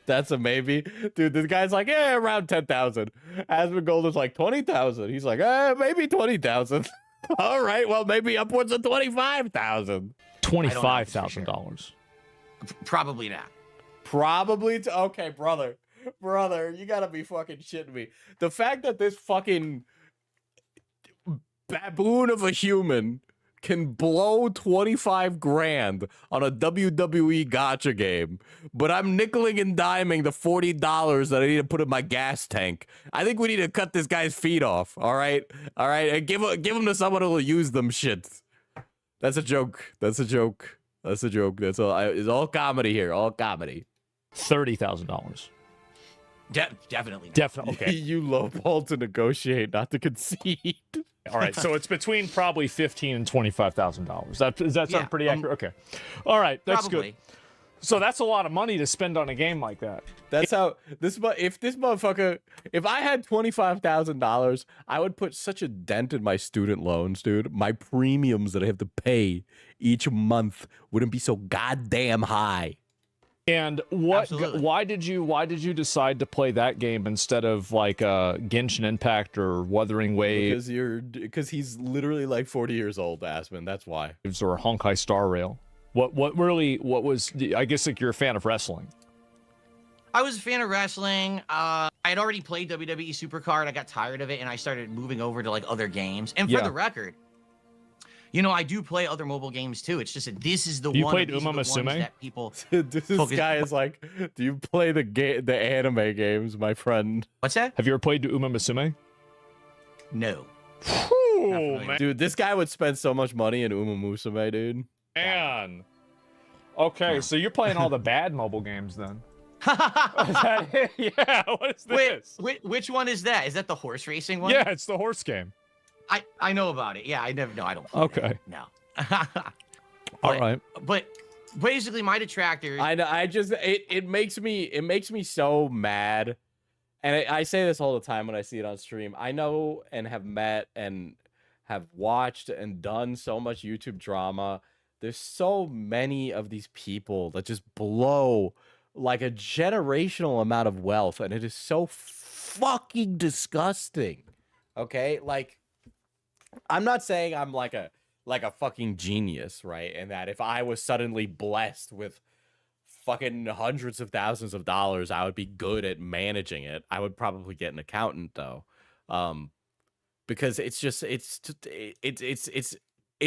That's a maybe. Dude, this guy's like, yeah, around 10,000. Asmondgold is like 20,000. He's like, maybe 20,000. All right, well, maybe upwards of 25,000. $25,000. Probably not. Probably. Okay, brother, you gotta be fucking shitting me. The fact that this fucking baboon of a human can blow 25 grand on a WWE gotcha game, but I'm nickeling and diming the $40 that I need to put in my gas tank. I think we need to cut this guy's feet off. All right, and give him to someone who'll use them shits. That's a joke. That's a joke. That's a joke. That's all. It's all comedy here. All comedy. $30,000. Definitely. Definitely. Okay. You lowball to negotiate, not to concede. All right. So it's between probably $15,000 and $25,000. Does that sound pretty accurate? Okay. All right. That's Probably. good. So that's a lot of money to spend on a game like that. That's how if this motherfucker, if I had $25,000, I would put such a dent in my student loans, dude. My premiums that I have to pay each month wouldn't be so goddamn high. And why did you decide to play that game instead of like Genshin Impact or Wuthering Waves Because he's literally like 40 years old, Asmon. That's why. or Honkai Star Rail? What was, I guess, like, you're a fan of wrestling. I was a fan of wrestling. I had already played WWE Supercard. I got tired of it, and I started moving over to like other games. And for the record, you know, I do play other mobile games too. It's just that this is the one. You played these are the Uma ones Musume? that people. This guy is like, do you play the anime games, my friend? What's that? Have you ever played Uma Musume? No. Oh, man. Dude, this guy would spend so much money in Uma Musume, dude. Man. Okay, so you're playing all the bad mobile games then. Yeah, what is this? Wait, which one is that? Is that the horse racing one? Yeah, it's the horse game. I know about it. Yeah, I never. No, I don't. Play Okay. that. No. All right. But basically, my detractors. I just it makes me so mad, and I say this all the time when I see it on stream. I know and have met and have watched and done so much YouTube drama. There's so many of these people that just blow like a generational amount of wealth, and it is so fucking disgusting. Okay, like, I'm not saying I'm like a fucking genius, right? And that if I was suddenly blessed with fucking hundreds of thousands of dollars, I would be good at managing it. I would probably get an accountant though, because it's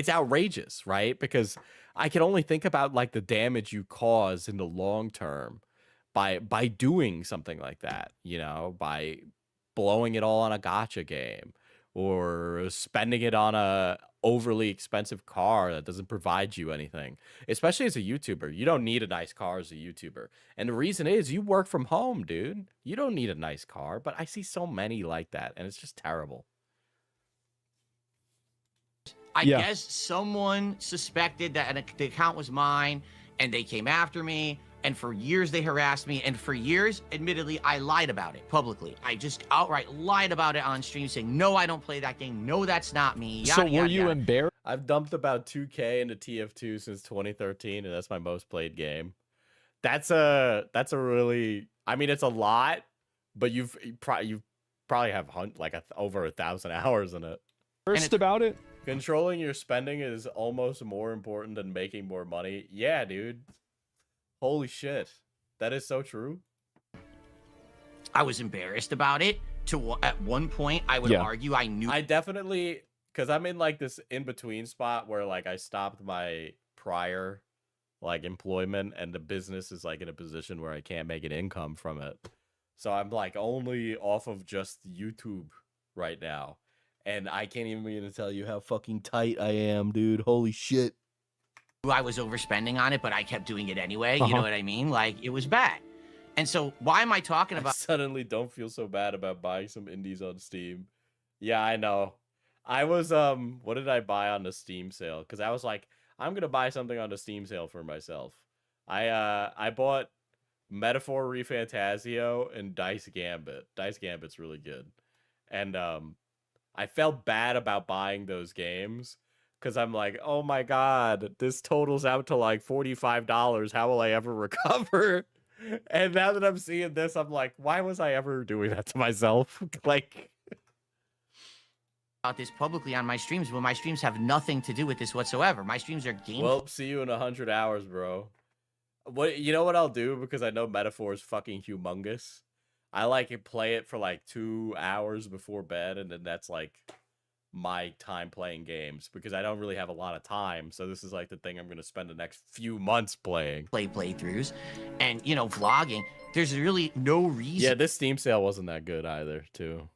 outrageous, right? Because I can only think about like the damage you cause in the long term by doing something like that, you know, by blowing it all on a gacha game or spending it on a overly expensive car that doesn't provide you anything. Especially as a YouTuber, you don't need a nice car as a YouTuber. And the reason is you work from home, dude. You don't need a nice car, but I see so many like that and it's just terrible. I guess someone suspected that the account was mine, and they came after me, and for years they harassed me, and for years, admittedly, I lied about it publicly. I just outright lied about it on stream, saying, no, I don't play that game. No, that's not me. Yada, So were yada, you yada. embarrassed? I've dumped about 2K into TF2 since 2013, and that's my most played game. That's a really, I mean, it's a lot, but you probably have over 1,000 hours in it. Embarrassed about it? Controlling your spending is almost more important than making more money. Yeah, dude. Holy shit. That is so true. I was embarrassed about it. At one point, I would argue I knew. I definitely, because I'm in like this in-between spot where like I stopped my prior like employment and the business is like in a position where I can't make an income from it. So I'm like only off of just YouTube right now. And I can't even begin to tell you how fucking tight I am, dude. Holy shit. I was overspending on it, but I kept doing it anyway. You know what I mean? Like, it was bad. And so why am I talking about... I suddenly don't feel so bad about buying some indies on Steam. Yeah, I know. I was, what did I buy on the Steam sale? Because I was like, I'm going to buy something on the Steam sale for myself. I bought Metaphor ReFantasio and Dice Gambit. Dice Gambit's really good. And, I felt bad about buying those games because I'm like, oh my god, this totals out to like $45. How will I ever recover? And now that I'm seeing this, I'm like, why was I ever doing that to myself? Like, about this publicly on my streams when my streams have nothing to do with this whatsoever. My streams are game. well, see you in 100 hours, bro. You know what I'll do? Because I know Metaphor is fucking humongous. I like play it for like 2 hours before bed, and then that's like my time playing games because I don't really have a lot of time. So this is like the thing I'm going to spend the next few months playing. Playthroughs, and you know, vlogging. There's really no reason. Yeah, this Steam sale wasn't that good either, too.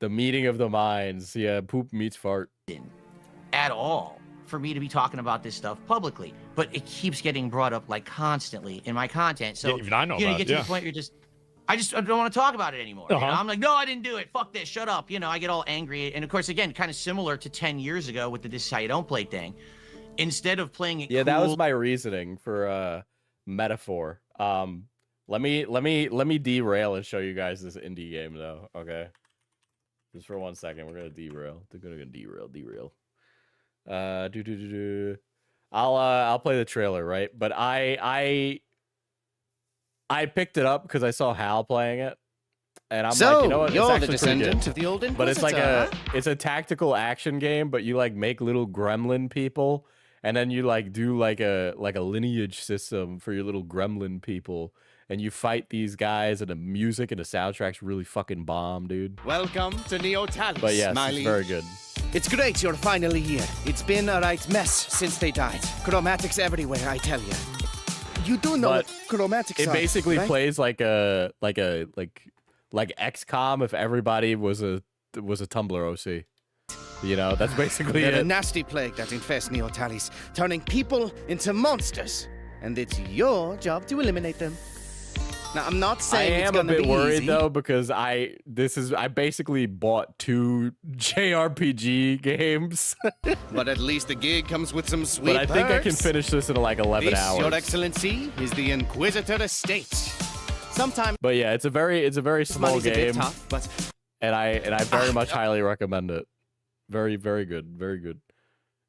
The meeting of the minds. Yeah, poop meets fart. At all for me to be talking about this stuff publicly, but it keeps getting brought up like constantly in my content. So Yeah, even I know you about get it, to yeah. the point you're I don't want to talk about it anymore. You know? Uh-huh. I'm like, no, I didn't do it. Fuck this. Shut up. You know, I get all angry. And of course, again, kind of similar to 10 years ago with the "this is how you don't play" thing. Instead of playing it, Yeah, that cool, was my reasoning for metaphor. Let me derail and show you guys this indie game though. Okay, just for 1 second, we're gonna derail. They're gonna derail. I'll play the trailer, right? But I picked it up because I saw Hal playing it, and I'm like, you know what? It's you're the actually pretty descendant good. of the old Inquisitor. But it's a tactical action game, but you like make little gremlin people, and then you like do like a lineage system for your little gremlin people, and you fight these guys, and the music and the soundtrack's really fucking bomb, dude. Welcome to Neotalis, But yes, my it's liege. very good. It's great you're finally here. It's been a right mess since they died. Chromatics everywhere, I tell you. You do know But what chromatics It are, basically right? plays like XCOM if everybody was a Tumblr OC. You know, that's basically They're a it. nasty plague that infests Neotalis, turning people into monsters. And it's your job to eliminate them. Now, I'm not I saying it's am a gonna bit be worried easy. though because I basically bought 2 JRPG games, But at least the gig comes with some sweet but I think I can perks. finish this in like 11 This, hours. Your Excellency, is the Inquisitor Estate. Sometimes But yeah, it's a very small money's a bit game, tough, but and I very much highly recommend it. Very good.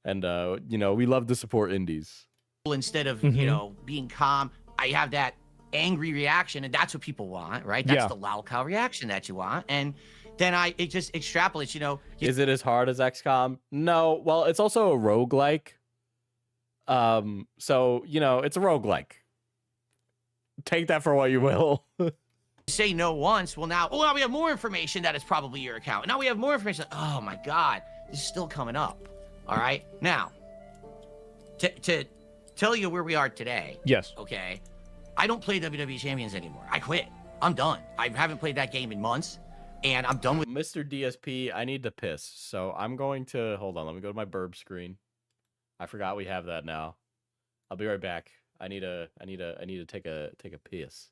And you know, we love to support indies. instead of Mm-hmm. you know, being calm, I have that angry reaction, and that's what people want, right? That's Yeah. the loud cow reaction that you want. And then it just extrapolates, you know. Is it as hard as XCOM? No. Well, it's also a roguelike. So, you know, it's a roguelike. Take that for what you will. say no once, well now we have more information that it's probably your account. Now we have more information. Oh my God, this is still coming up. All right, now to tell you where we are today. Yes. Okay, I don't play WWE Champions anymore. I quit. I'm done. I haven't played that game in months, and I'm done with. Mr. DSP, I need to piss. So I'm going to hold on. Let me go to my burb screen. I forgot we have that now. I'll be right back. I need to take a piss.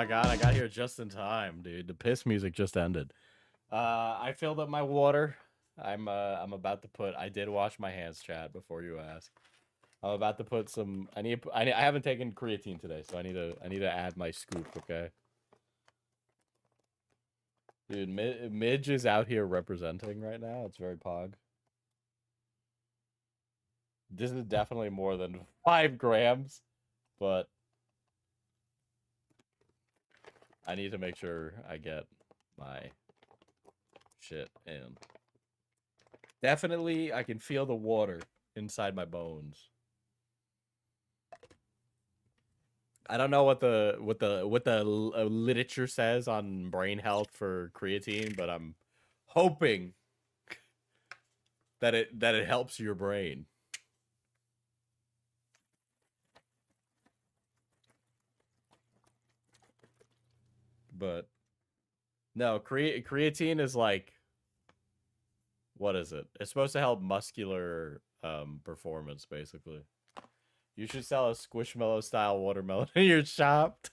god, I got here just in time, dude. The piss music just ended. I filled up my water. I'm about to put. I did wash my hands, chat, before you ask. I'm about to put some. I haven't taken creatine today, so I need to add my scoop. Okay. Dude, Midge is out here representing right now. It's very pog. This is definitely more than 5 grams, but I need to make sure I get my shit in. Definitely, I can feel the water inside my bones. I don't know what the literature says on brain health for creatine, but I'm hoping that it helps your brain. But no, creatine is like, what is it? It's supposed to help muscular performance, basically. You should sell a Squishmallow style watermelon in your shop.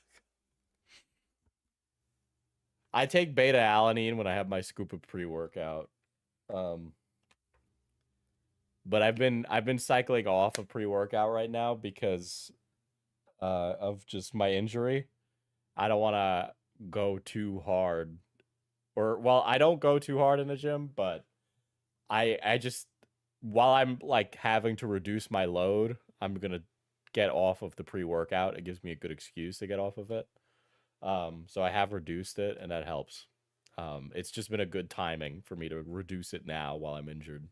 I take beta alanine when I have my scoop of pre-workout. But I've been cycling off of pre-workout right now because of just my injury. I don't want to go too hard. Or, well, I don't go too hard in the gym, but I just, while I'm like having to reduce my load, I'm going to get off of the pre-workout. It gives me a good excuse to get off of it. So I have reduced it, and that helps. It's just been a good timing for me to reduce it now while I'm injured.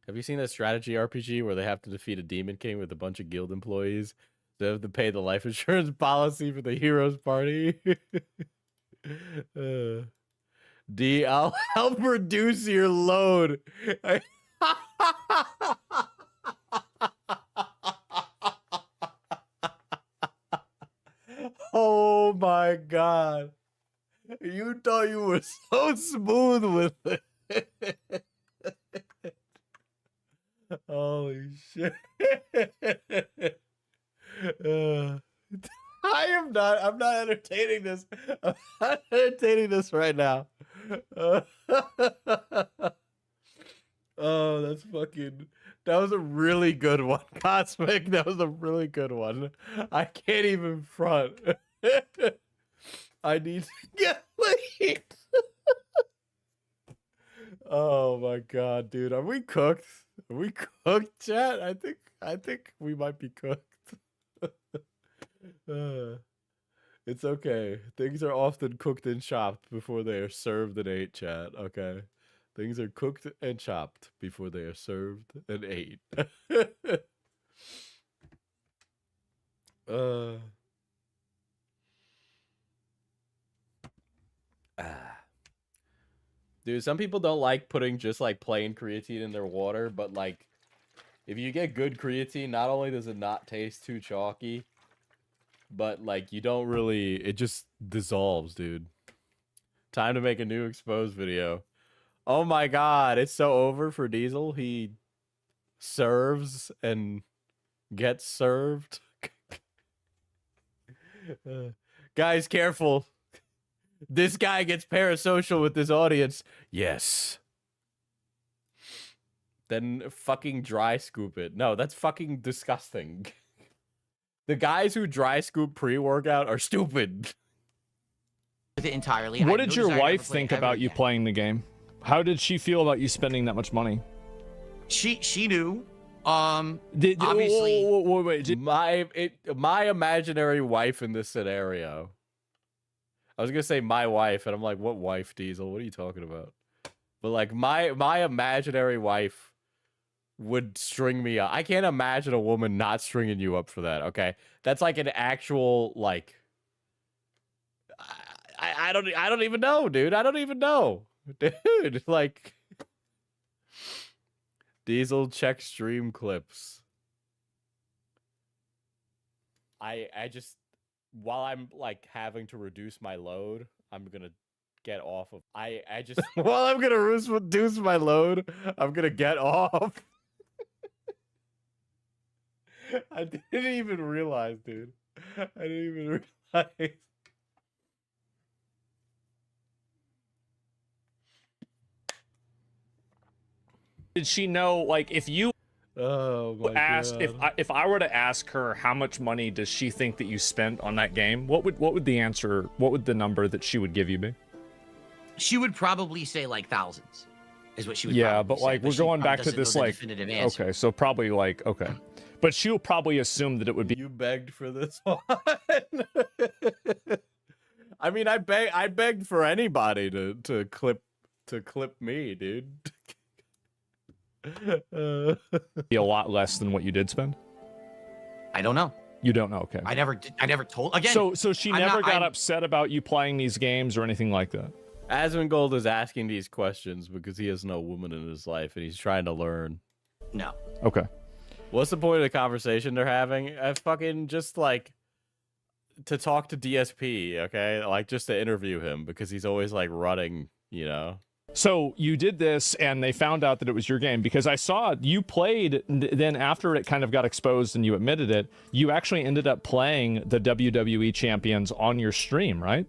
Have you seen that strategy RPG where they have to defeat a demon king with a bunch of guild employees? They have to pay the life insurance policy for the heroes party. D, I'll help reduce your load. Oh my god. You thought you were so smooth with it. Holy shit. I'm not entertaining this. I'm not entertaining this right now. Oh, that's fucking... That was a really good one, Cosmic. That was a really good one. I can't even front. I need to get laid. Oh my god, dude. Are we cooked? Are we cooked, chat? I think we might be cooked. It's okay. Things are often cooked and chopped before they are served and ate, chat. Okay. Things are cooked and chopped before they are served and ate. Dude, some people don't like putting just like plain creatine in their water, but like if you get good creatine, not only does it not taste too chalky, but like you don't really, it just dissolves, dude. Time to make a new exposed video. Oh my god, it's so over for Diesel. He serves and gets served. Guys, careful. This guy gets parasocial with this audience. Yes. Then fucking dry scoop it. No, that's fucking disgusting. The guys who dry scoop pre-workout are stupid. With it entirely. What did your wife think about you playing the game? How did she feel about you spending that much money? She knew. Did obviously wait, my imaginary wife in this scenario. I was gonna say my wife, and I'm like, what wife, Diesel? What are you talking about? But like my imaginary wife would string me up. I can't imagine a woman not stringing you up for that. Okay, that's like an actual like. I don't even know, dude. I don't even know, dude. Like, Diesel check stream clips. I just, while I'm like having to reduce my load, I'm gonna get off of. I just well, I'm gonna reduce my load. I'm gonna get off. I didn't even realize, dude. I didn't even realize. Did she know, like, if you Oh my asked, God. if I were to ask her how much money does she think that you spent on that game, what would the answer, what would the number that she would give you be? She would probably say like thousands, is what she would. Yeah, probably but say, like we're she going probably back to doesn't know this the like definitive answer. okay, so probably like okay, but she'll probably assume that it would be. You begged for this one. I mean, I begged for anybody to clip me, dude. Be a lot less than what you did spend. I don't know. You don't know, okay? I never told. Again, So she never got upset about you playing these games or anything like that. Asmondgold is asking these questions because he has no woman in his life and he's trying to learn. No. Okay. What's the point of the conversation they're having? Fucking just like to talk to DSP, okay? Like just to interview him because he's always like running, you know. So you did this and they found out that it was your game because I saw you played, then after it kind of got exposed and you admitted it, you actually ended up playing the WWE champions on your stream, right?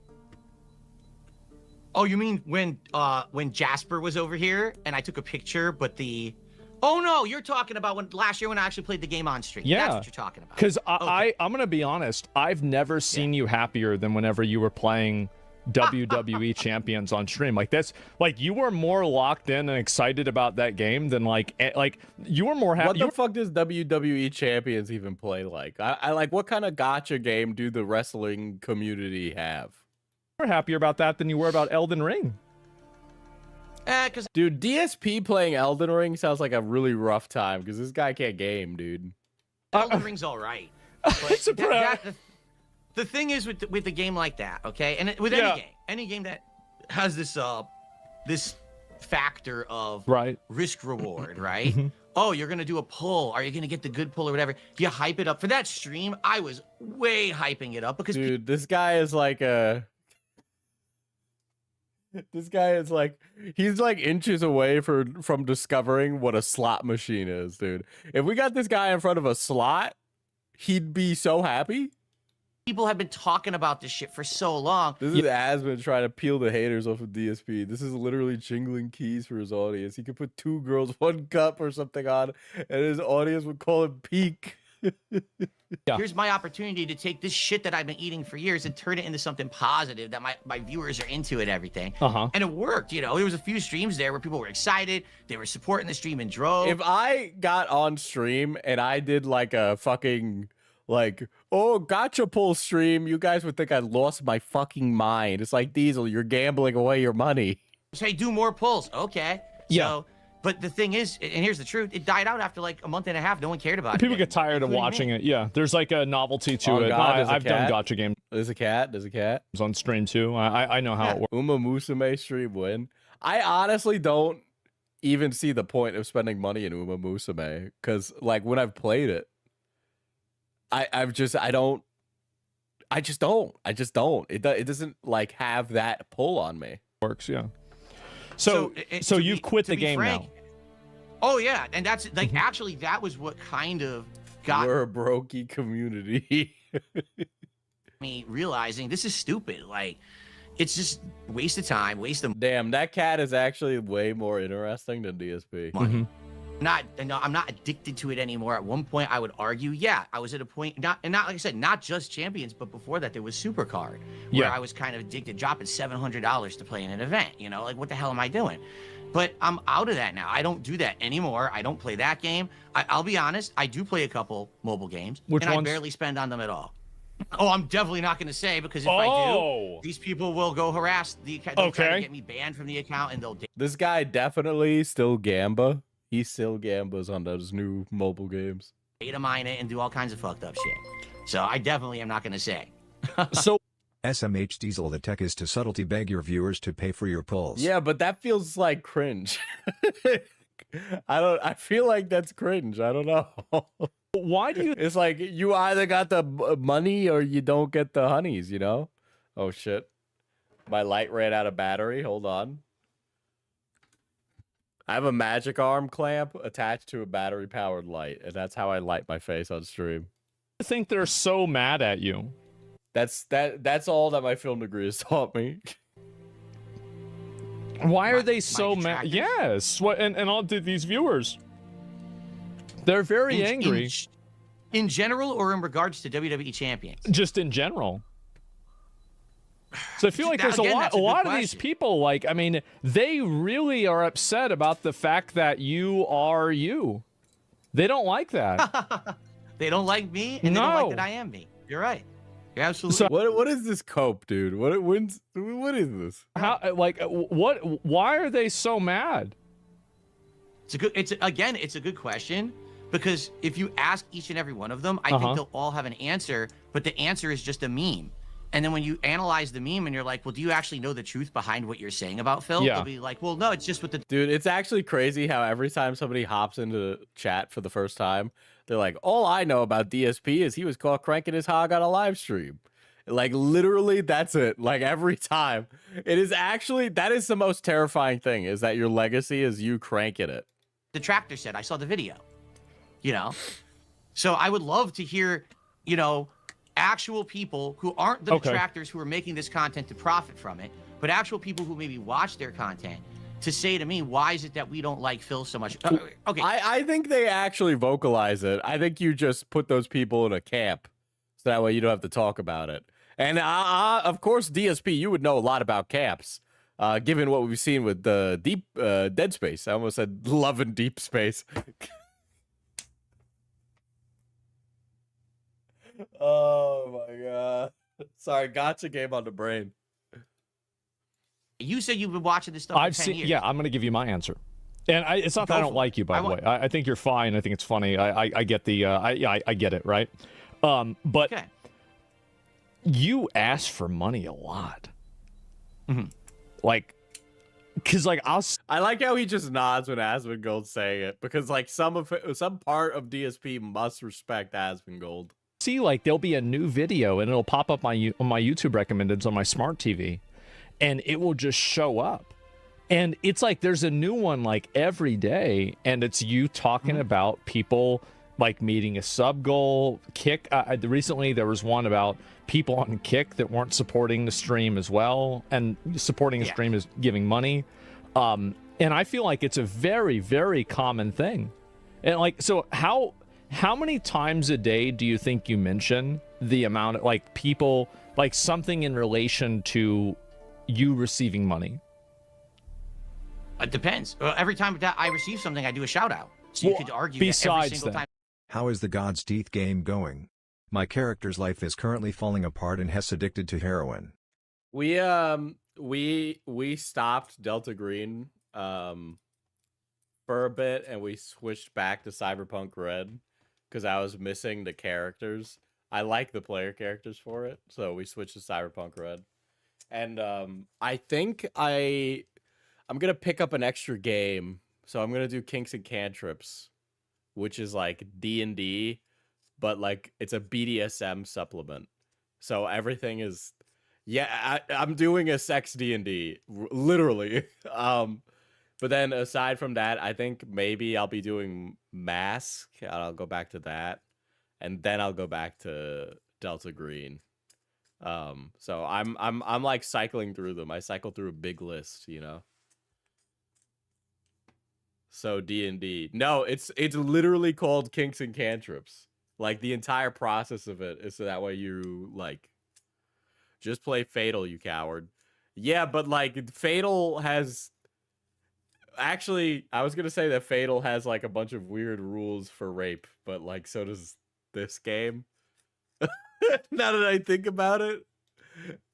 Oh, you mean when Jasper was over here and I took a picture, but the... Oh, no, you're talking about when last year when I actually played the game on stream. Yeah. That's what you're talking about. Because Okay. I'm going to be honest, I've never seen you happier than whenever you were playing WWE champions on stream. Like that's like you were more locked in and excited about that game than like you were more happy. What the fuck does WWE champions even play like? I like what kind of gotcha game do the wrestling community have? You were happier about that than you were about Elden Ring. Because Dude, DSP playing Elden Ring sounds like a really rough time because this guy can't game, dude. Elden Ring's all right. But Surprise. the thing is with a game like that, okay, and with any game that has this this factor of Right. risk reward, right? Oh, you're gonna do a pull. Are you gonna get the good pull or whatever? You hype it up for that stream. I was way hyping it up because Dude, this guy is like this guy is like he's like inches away from discovering what a slot machine is, dude. If we got this guy in front of a slot, he'd be so happy. people have been talking about this shit for so long. This is Asmon trying to peel the haters off of DSP. This is literally jingling keys for his audience. He could put 2 girls, 1 cup or something on, and his audience would call it peak. Yeah. Here's my opportunity to take this shit that I've been eating for years and turn it into something positive that my viewers are into it, everything. And it worked, you know. There was a few streams there where people were excited. They were supporting the stream and drove. If I got on stream and I did like a fucking like, oh, gotcha pull stream, you guys would think I lost my fucking mind. It's like, Diesel, you're gambling away your money. Say, do more pulls. Okay. Yeah. So, but the thing is, and here's the truth, it died out after like a month and a half. No one cared about it. People get tired of watching it. Yeah, there's like a novelty to it. God, there's a I've done cat? gotcha games There's a cat. There's a cat. on stream too. I know how it works. Uma Musume stream win. I honestly don't even see the point of spending money in Uma Musume because, like, when I've played it, I just don't. It doesn't like have that pull on me. Works, yeah. So to you've quit the game now. Oh yeah, and that's like actually that was what kind of got We're a brokey community. me realizing this is stupid. Like, it's just waste of time, waste of Damn, that cat is actually way more interesting than DSP. money. I'm not addicted to it anymore. At one point, I would argue, yeah, I was at a point, not like I said, not just Champions, but before that, there was Supercard, where I was kind of addicted, dropping $700 to play in an event. You know, like what the hell am I doing? But I'm out of that now. I don't do that anymore. I don't play that game. I'll be honest, I do play a couple mobile games, Which and ones? I barely spend on them at all. Oh, I'm definitely not going to say, because if I do, these people will go harass the account. They'll try to get me banned from the account, and they'll This guy definitely still gamba. He still gambas on those new mobile games. data mine it and do all kinds of fucked up shit. So I definitely am not going to say. So SMH Diesel, the tech is to subtlety beg your viewers to pay for your pulls. Yeah, but that feels like cringe. I feel like that's cringe. I don't know. why do you It's like you either got the money or you don't get the honeys, you know? Oh shit. My light ran out of battery. Hold on. I have a magic arm clamp attached to a battery-powered light, and that's how I light my face on stream. I think they're so mad at you. That's all that my film degree has taught me. Why are they so mad? detractors? Yes. What? And all these viewers, they're very angry. In general, or in regards to WWE champions? Just in general. So I feel like That- there's again, a that's a good lot of these question. people, like, I mean, they really are upset about the fact that you are you. They don't like that. They don't like me, and they don't No. like that I am me. You're right. You're absolutely. What is this cope, dude? What is this? How? Like, what? Why are they so mad? It's a good question, because if you ask each and every one of them, I Uh-huh. think they'll all have an answer, but the answer is just a meme. And then when you analyze the meme and you're like, well, do you actually know the truth behind what you're saying about Phil? Yeah. They'll be like, well, no, it's just what the Dude, it's actually crazy how every time somebody hops into chat for the first time, they're like, all I know about DSP is he was caught cranking his hog on a live stream. Like, literally, that's it. Like, every time. It is actually, that is the most terrifying thing, is that your legacy is you cranking it. detractor said. I saw the video, you know? So I would love to hear, you know, actual people who aren't the Okay. detractors who are making this content to profit from it, but actual people who maybe watch their content to say to me, why is it that we don't like Phil so much? Okay. I think they actually vocalize it. I think you just put those people in a camp, so that way you don't have to talk about it. And of course, DSP, you would know a lot about camps, given what we've seen with the Dead Space. I almost said Love and Deep Space. Oh my god! Sorry, gotcha game on the brain. You said you've been watching this stuff for 10 years. Yeah, I'm going to give you my answer. And it's not that I don't like you, by the way. I think you're fine. I think it's funny. I get the, I get it, right? But Okay. you ask for money a lot. Mhm. Like, because, like, I like how he just nods when Asmongold's saying it, because like some part of DSP must respect Asmongold. see, like, there'll be a new video and it'll pop up on my YouTube recommendeds on my smart TV, and it will just show up. And it's like there's a new one like every day, and it's you talking about people like meeting a sub goal. Kick. Recently, there was one about people on Kick that weren't supporting the stream as well, and supporting the stream is giving money. And I feel like it's a very, very common thing. And like, so how many times a day do you think you mention the amount of like people, like something in relation to you receiving money? It depends. Every time that I receive something, I do a shout out. So you could argue that every besides single that. time. How is the God's Teeth game going? My character's life is currently falling apart and has addicted to heroin. We stopped Delta Green for a bit, and we switched back to Cyberpunk Red because I was missing the characters. I like the player characters for it, so we switched to Cyberpunk Red. And I think I'm gonna pick up an extra game, so I'm gonna do Kinks and Cantrips, which is like D&D, but like it's a BDSM supplement. So everything is, yeah, I'm doing a sex D&D, literally. But then aside from that, I think maybe I'll be doing Mask. I'll go back to that, and then I'll go back to Delta Green. So I'm like cycling through them. I cycle through a big list, you know. So D&D. No, it's literally called Kinks and Cantrips. Like the entire process of it is so that way you like just play Fatal, you coward. Yeah, but like Fatal has actually, I was gonna say that Fatal has like a bunch of weird rules for rape, but like so does this game. Now that I think about it,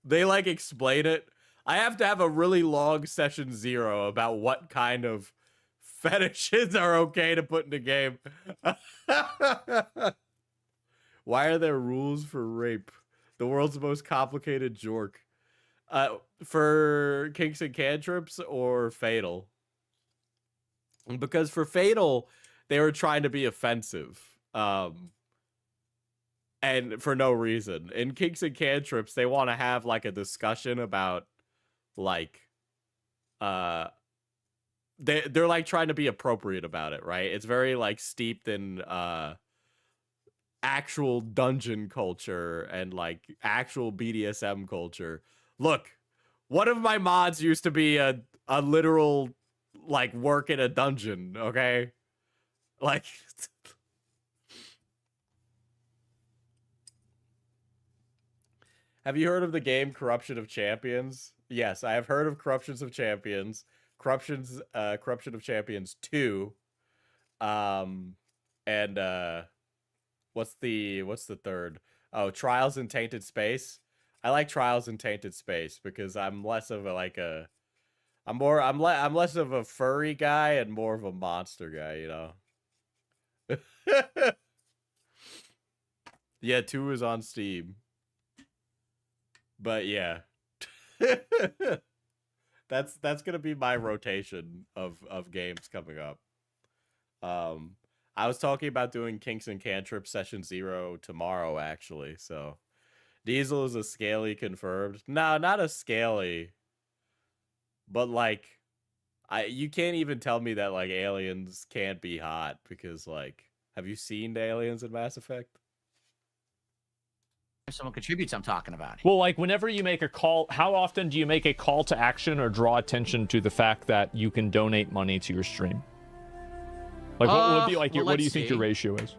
they like explain it. I have to have a really long session 0 about what kind of fetishes are okay to put in the game. Why are there rules for rape? The world's most complicated jork. For Kinks and Cantrips or Fatal? Because for Fatal, they were trying to be offensive. And for no reason. In Kinks and Cantrips, they want to have like a discussion about like they're like trying to be appropriate about it, right? It's very like steeped in actual dungeon culture and like actual BDSM culture. Look, one of my mods used to be a literal like work in a dungeon, okay? Like have you heard of the game Corruption of Champions? Yes, I have heard of Corruptions of Champions. Corruption of Champions 2. And what's the third? Oh, Trials in Tainted Space. I like Trials in Tainted Space because I'm less of a like a I'm less of a furry guy and more of a monster guy, you know. Yeah, 2 is on Steam. But yeah. That's gonna be my rotation of games coming up. I was talking about doing Kinks and Cantrip Session 0 tomorrow, actually, so Diesel is a scaly confirmed. No, not a scaly. But like you can't even tell me that like aliens can't be hot because like have you seen the aliens in Mass Effect? If someone contributes, I'm talking about it. Well, like whenever you make a call, how often do you make a call to action or draw attention to the fact that you can donate money to your stream? Like what would be like well, what do you let's think your see. ratio is?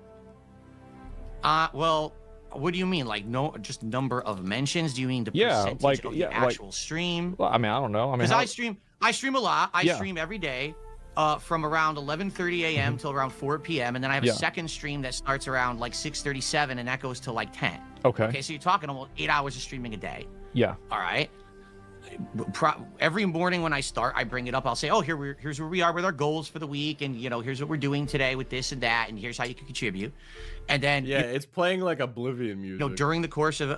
Well, what do you mean? Like just number of mentions? Do you mean the Yeah, percentage like- of yeah, the like- actual stream? Well, I mean, I don't know. I mean, Because how- I stream a lot. I Yeah. stream every day, from around 11:30 a.m. till around 4 p.m. And then I have Yeah. a second stream that starts around like 6:37, and that goes to like 10. Okay. Okay, so you're talking almost 8 hours of streaming a day. Yeah. All right. Every morning when I start, I bring it up. I'll say, "Oh, here's where we are with our goals for the week, and here's what we're doing today with this and that, and here's how you can contribute." And then, Yeah, it's playing like Oblivion music. during the course of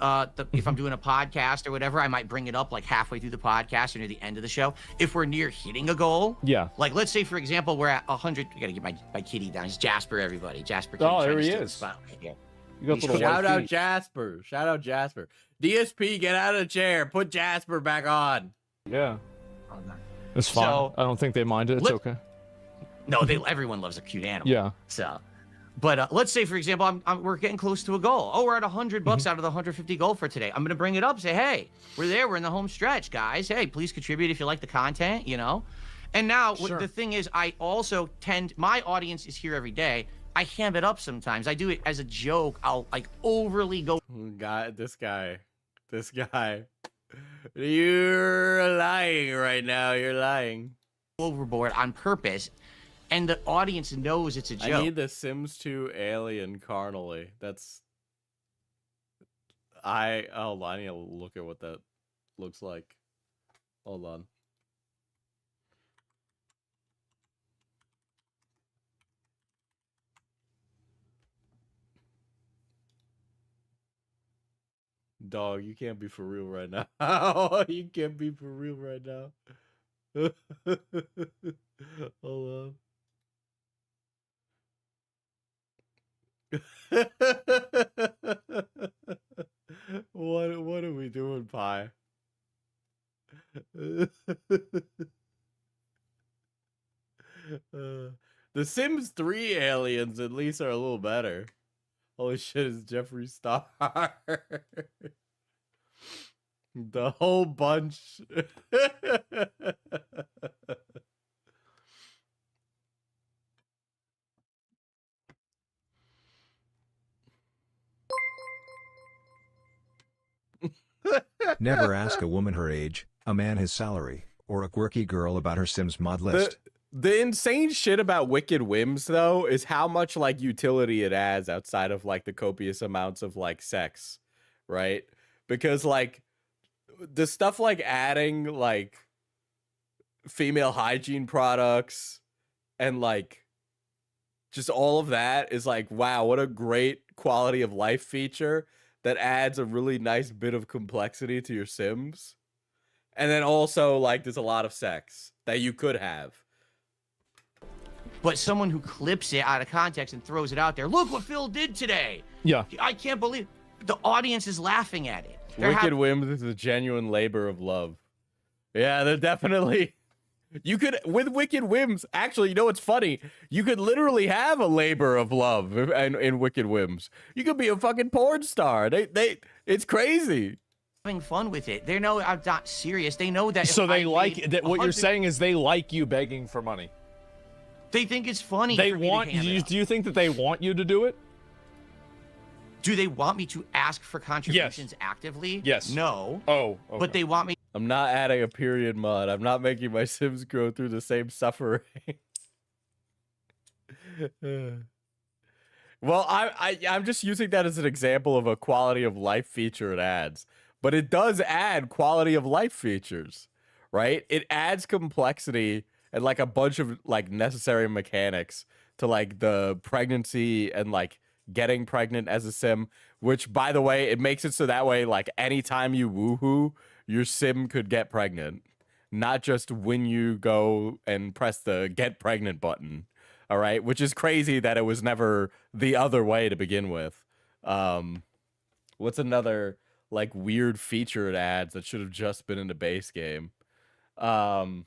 if I'm doing a podcast or whatever, I might bring it up like halfway through the podcast or near the end of the show. If we're near hitting a goal, Yeah. like let's say for example we're at 100. I gotta get my kitty down. He's Jasper, everybody. Jasper. Oh, trying there to he steal the is. spot. Okay, yeah. You got little Shout white out feet. Jasper. Shout out Jasper. DSP, get out of the chair. Put Jasper back on. Yeah. Oh, no. It's fine. So- I don't think they mind it. It's okay. No, everyone loves a cute animal. Yeah. So, but let's say, for example, we're getting close to a goal. Oh, we're at $100 Mm-hmm. out of the 150 goal for today. I'm gonna bring it up. Say, hey, we're there. We're in the home stretch, guys. Hey, please contribute if you like the content. And now Sure. the thing is, I also my audience is here every day. I ham it up sometimes. I do it as a joke. I'll like overly go This guy. You're lying right now. You're lying. overboard on purpose, and the audience knows it's a joke. I need the Sims 2 alien carnally. I need to look at what that looks like. Hold on. Dog, you can't be for real right now. You can't be for real right now. Hold on. What are we doing, Pi? The Sims 3 aliens at least are a little better. Holy shit, it's Jeffree Star. The whole bunch. Never ask a woman her age, a man his salary, or a quirky girl about her Sims mod list. The insane shit about Wicked Whims, though, is how much, like, utility it adds outside of, like, the copious amounts of, like, sex, right? Because, like, the stuff like adding, like, female hygiene products and, like, just all of that is, like, wow, what a great quality of life feature that adds a really nice bit of complexity to your Sims. And then also, like, there's a lot of sex that you could have. But someone who clips it out of context and throws it out there. Look what Phil did today. Yeah. I can't believe the audience is laughing at it. Wicked Whims is a genuine labor of love. Yeah, they're definitely. You could, with Wicked Whims, actually, you know what's funny? You could literally have a labor of love in Wicked Whims. You could be a fucking porn star. It's crazy. Having fun with it. They know I'm not serious. They know that. So they like that. What you're saying is they like you begging for money. They think it's funny. They for me to want hand it you. up. Do you think that they want you to do it? Do they want me to ask for contributions actively? Yes. No. Oh. Okay. But they want me. I'm not adding a period mod. I'm not making my Sims go through the same suffering. Well, I'm just using that as an example of a quality of life feature it adds. But it does add quality of life features, right? It adds complexity and like a bunch of like necessary mechanics to like the pregnancy and like getting pregnant as a Sim, which by the way, it makes it so that way like anytime you woohoo, your Sim could get pregnant, not just when you go and press the get pregnant button. All right, which is crazy that it was never the other way to begin with. What's another like weird feature it adds that should have just been in the base game? Fuck,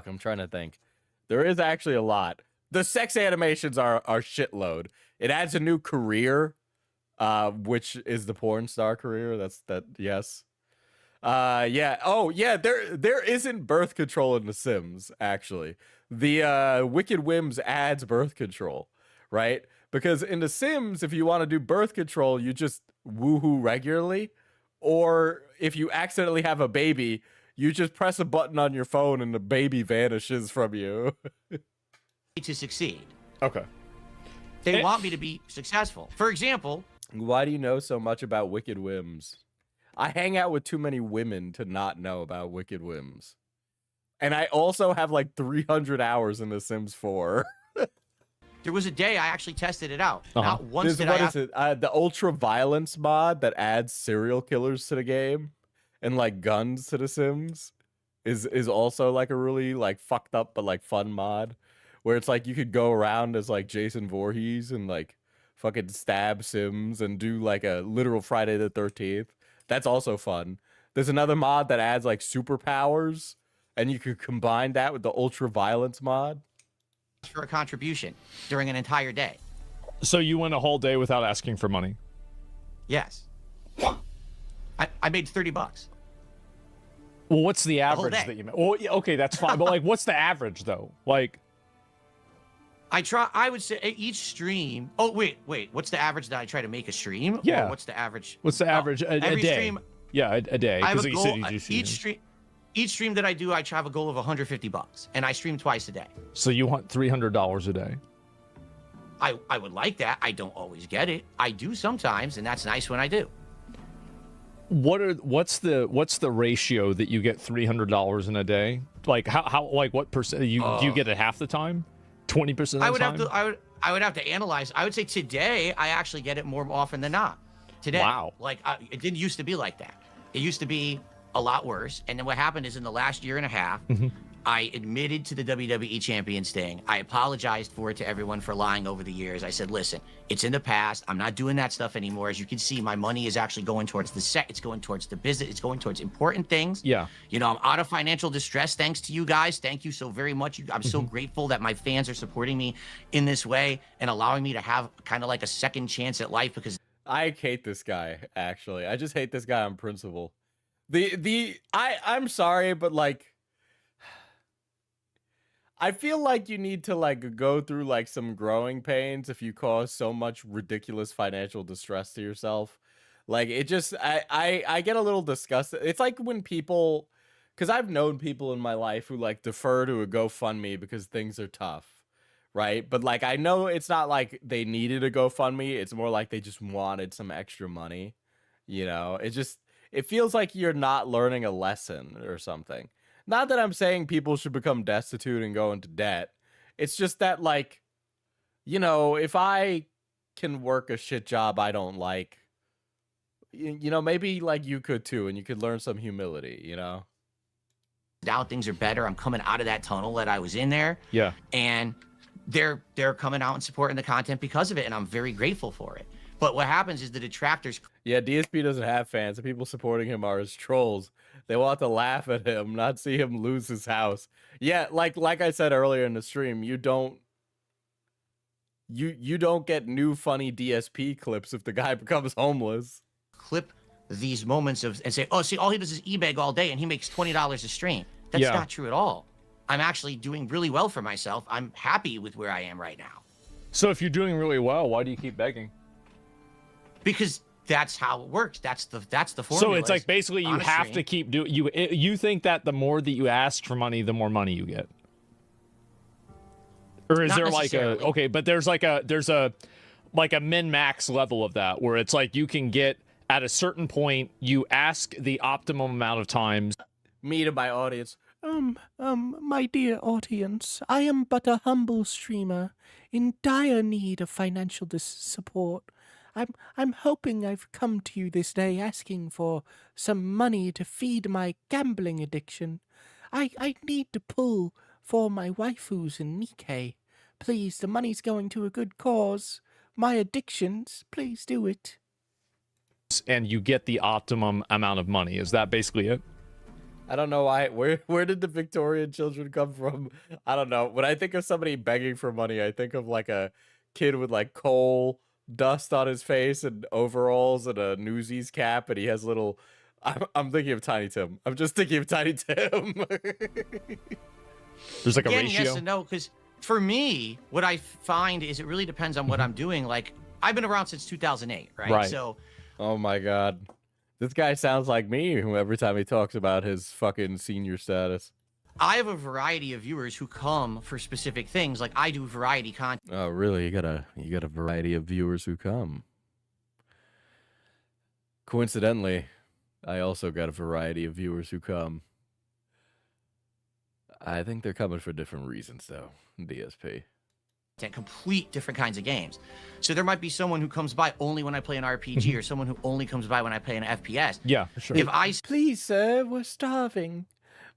I'm trying to think. There is actually a lot. The sex animations are shitload. It adds a new career, which is the porn star career. Yes. Yeah. Oh, yeah. There isn't birth control in The Sims, actually. The Wicked Whims adds birth control, right? Because in The Sims, if you want to do birth control, you just woohoo regularly. Or if you accidentally have a baby, you just press a button on your phone and the baby vanishes from you. To succeed. Okay. They want me to be successful. For example. Why do you know so much about Wicked Whims? I hang out with too many women to not know about Wicked Whims. And I also have like 300 hours in The Sims 4. There was a day I actually tested it out. Not once did what I. is it? The ultra violence mod that adds serial killers to the game and like guns to The Sims is also like a really like fucked up but like fun mod where it's like you could go around as like Jason Voorhees and like fucking stab Sims and do like a literal Friday the 13th. That's also fun. There's another mod that adds like superpowers and you could combine that with the ultra violence mod. For a contribution during an entire day. So you went a whole day without asking for money? Yes. I made $30. Well, what's the whole average day. that you made? Well, yeah, okay, that's fine. But like, what's the average though? Like, I would say each stream. Oh, wait. What's the average that I try to make a stream? Yeah. Or what's the average? what's the average a every day? stream. Yeah, a day. I have 'cause a you goal. said you do stream. Each stream that I do, I have a goal of $150, and I stream twice a day. So you want $300 a day? I would like that. I don't always get it. I do sometimes, and that's nice when I do. What's the ratio that you get $300 in a day? Like how like what percent do you get it half the time? 20% of the time? I would have to analyze. I would say today I actually get it more often than not. Today. Wow. Like it didn't used to be like that. It used to be a lot worse. And then what happened is in the last year and a half, I admitted to the WWE Champions thing. I apologized for it to everyone for lying over the years. I said, listen, it's in the past. I'm not doing that stuff anymore. As you can see, my money is actually going towards the set. It's going towards the business. It's going towards important things. Yeah. You know, I'm out of financial distress thanks to you guys. Thank you so very much. I'm so grateful that my fans are supporting me in this way and allowing me to have kind of like a second chance at life because I hate this guy, actually. I just hate this guy on principle. I'm sorry, but like I feel like you need to like go through like some growing pains if you cause so much ridiculous financial distress to yourself. Like it just I get a little disgusted. It's like when people, because I've known people in my life who like defer to a GoFundMe because things are tough, right? But like I know it's not like they needed a GoFundMe. It's more like they just wanted some extra money. You know, it feels like you're not learning a lesson or something. Not that I'm saying people should become destitute and go into debt. It's just that, like, you know, if I can work a shit job I don't like, you know, maybe like you could too, and you could learn some humility, you know? now things are better. I'm coming out of that tunnel that I was in there. Yeah. And they're coming out and supporting the content because of it, and I'm very grateful for it. But what happens is the detractors Yeah, DSP doesn't have fans. The people supporting him are his trolls. They want to laugh at him, not see him lose his house. Yeah, like I said earlier in the stream, you don't get new funny DSP clips if the guy becomes homeless. clip these moments of and say, oh, see, all he does is e-beg all day and he makes $20 a stream. That's Yeah. not true at all. I'm actually doing really well for myself. I'm happy with where I am right now. So if you're doing really well, why do you keep begging? Because that's how it works. That's the formula. So it's like basically you have to keep doing. You think that the more that you ask for money, the more money you get, or is Not there like a necessarily. okay? But there's a min max level of that where it's like you can get at a certain point. You ask the optimum amount of times. Me to my audience. My dear audience, I am but a humble streamer in dire need of financial support. I'm hoping I've come to you this day asking for some money to feed my gambling addiction. I need to pull for my waifus in Nikkei. Please, the money's going to a good cause. My addictions, please do it. And you get the optimum amount of money. Is that basically it? I don't know why. Where did the Victorian children come from? I don't know. When I think of somebody begging for money, I think of like a kid with like coal dust on his face and overalls and a Newsies cap, and he has little. I'm thinking of Tiny Tim. I'm just thinking of Tiny Tim. There's like a Again, ratio. yes and no, because for me, what I find is it really depends on what I'm doing. Like, I've been around since 2008, right? Right. So, Oh my god. This guy sounds like me every time he talks about his fucking senior status. I have a variety of viewers who come for specific things. Like, I do variety content. Oh, really? You got a variety of viewers who come. Coincidentally, I also got a variety of viewers who come. I think they're coming for different reasons, though. DSP. Complete different kinds of games. So there might be someone who comes by only when I play an RPG, or someone who only comes by when I play an FPS. Yeah, for sure. If I Please, sir, we're starving.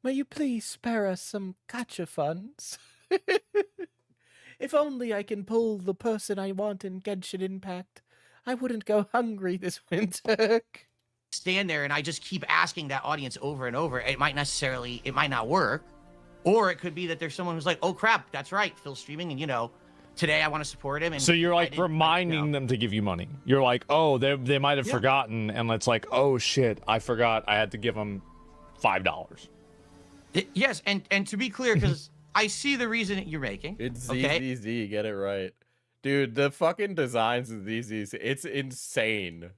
May you please spare us some gacha funds? If only I can pull the person I want in Genshin Impact, I wouldn't go hungry this winter. stand there and I just keep asking that audience over and over, it might not work. Or it could be that there's someone who's like, oh crap, that's right, Phil's streaming, and today I want to support him. And So you're like reminding them to give you money. You're like, oh, they might have forgotten, and it's like, oh shit, I forgot I had to give them $5. Yes, and to be clear, because I see the reason that you're making. It's okay? ZZZ, get it right. Dude, the fucking designs of these, it's insane.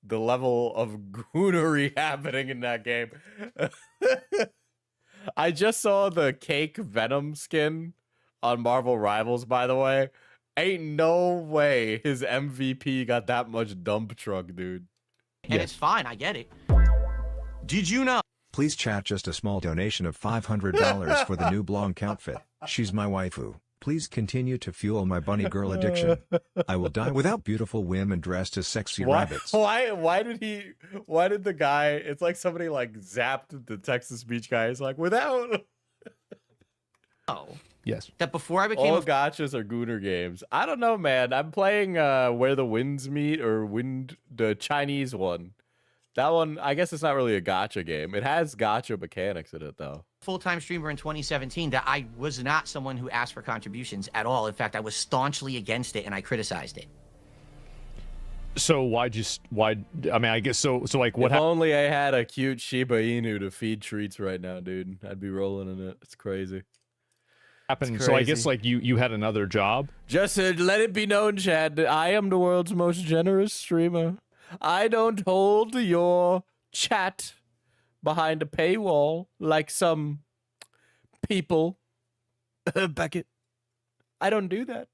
The level of goonery happening in that game. I just saw the Cake Venom skin on Marvel Rivals, by the way. Ain't no way his MVP got that much dump truck, dude. And it's fine, I get it. Did you know? Please chat just a small donation of $500 for the new Blanc outfit. She's my waifu. Please continue to fuel my bunny girl addiction. I will die without beautiful women dressed as sexy rabbits. Why did the guy, it's like somebody like zapped the Texas Beach guy. It's like, without. Oh. Yes. That before I became All gotchas are gooner games. I don't know, man. I'm playing Where the Winds Meet, or the Chinese one. That one, I guess it's not really a gotcha game. It has gotcha mechanics in it, though. full-time streamer in 2017 that I was not someone who asked for contributions at all. In fact, I was staunchly against it and I criticized it. So why? I mean, I guess so. So like, what? If only I had a cute Shiba Inu to feed treats right now, dude. I'd be rolling in it. It's crazy. Happened? So I guess like you had another job. Just let it be known, Chad, that I am the world's most generous streamer. I don't hold your chat behind a paywall like some people. Beckett. I don't do that.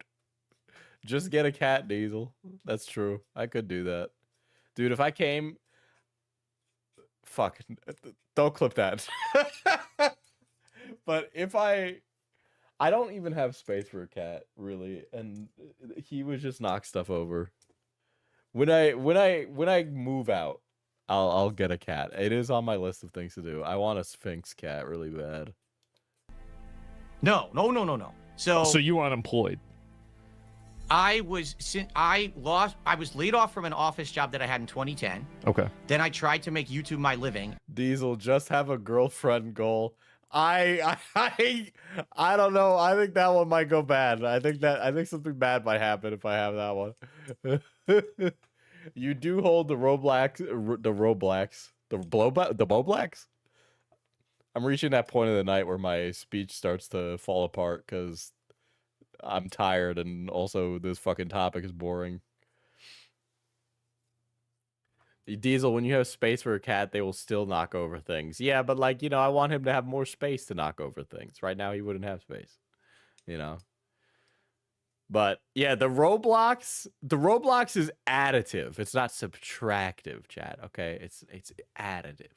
Just get a cat, Diesel. That's true. I could do that. Dude, if I came... Fuck. Don't clip that. But if I don't even have space for a cat, really. And he would just knock stuff over. When I move out, I'll get a cat. It is on my list of things to do. I want a Sphinx cat really bad. No. So you were unemployed. I was laid off from an office job that I had in 2010. Okay. Then I tried to make YouTube my living. Diesel, just have a girlfriend goal. I don't know. I think that one might go bad. I think something bad might happen if I have that one. You do hold the Bowblacks? I'm reaching that point of the night where my speech starts to fall apart because I'm tired and also this fucking topic is boring. Diesel, when you have space for a cat, they will still knock over things. Yeah, but like, you know, I want him to have more space to knock over things. Right now, he wouldn't have space, you know? But yeah, the Roblox is additive. It's not subtractive, chat, okay? It's additive.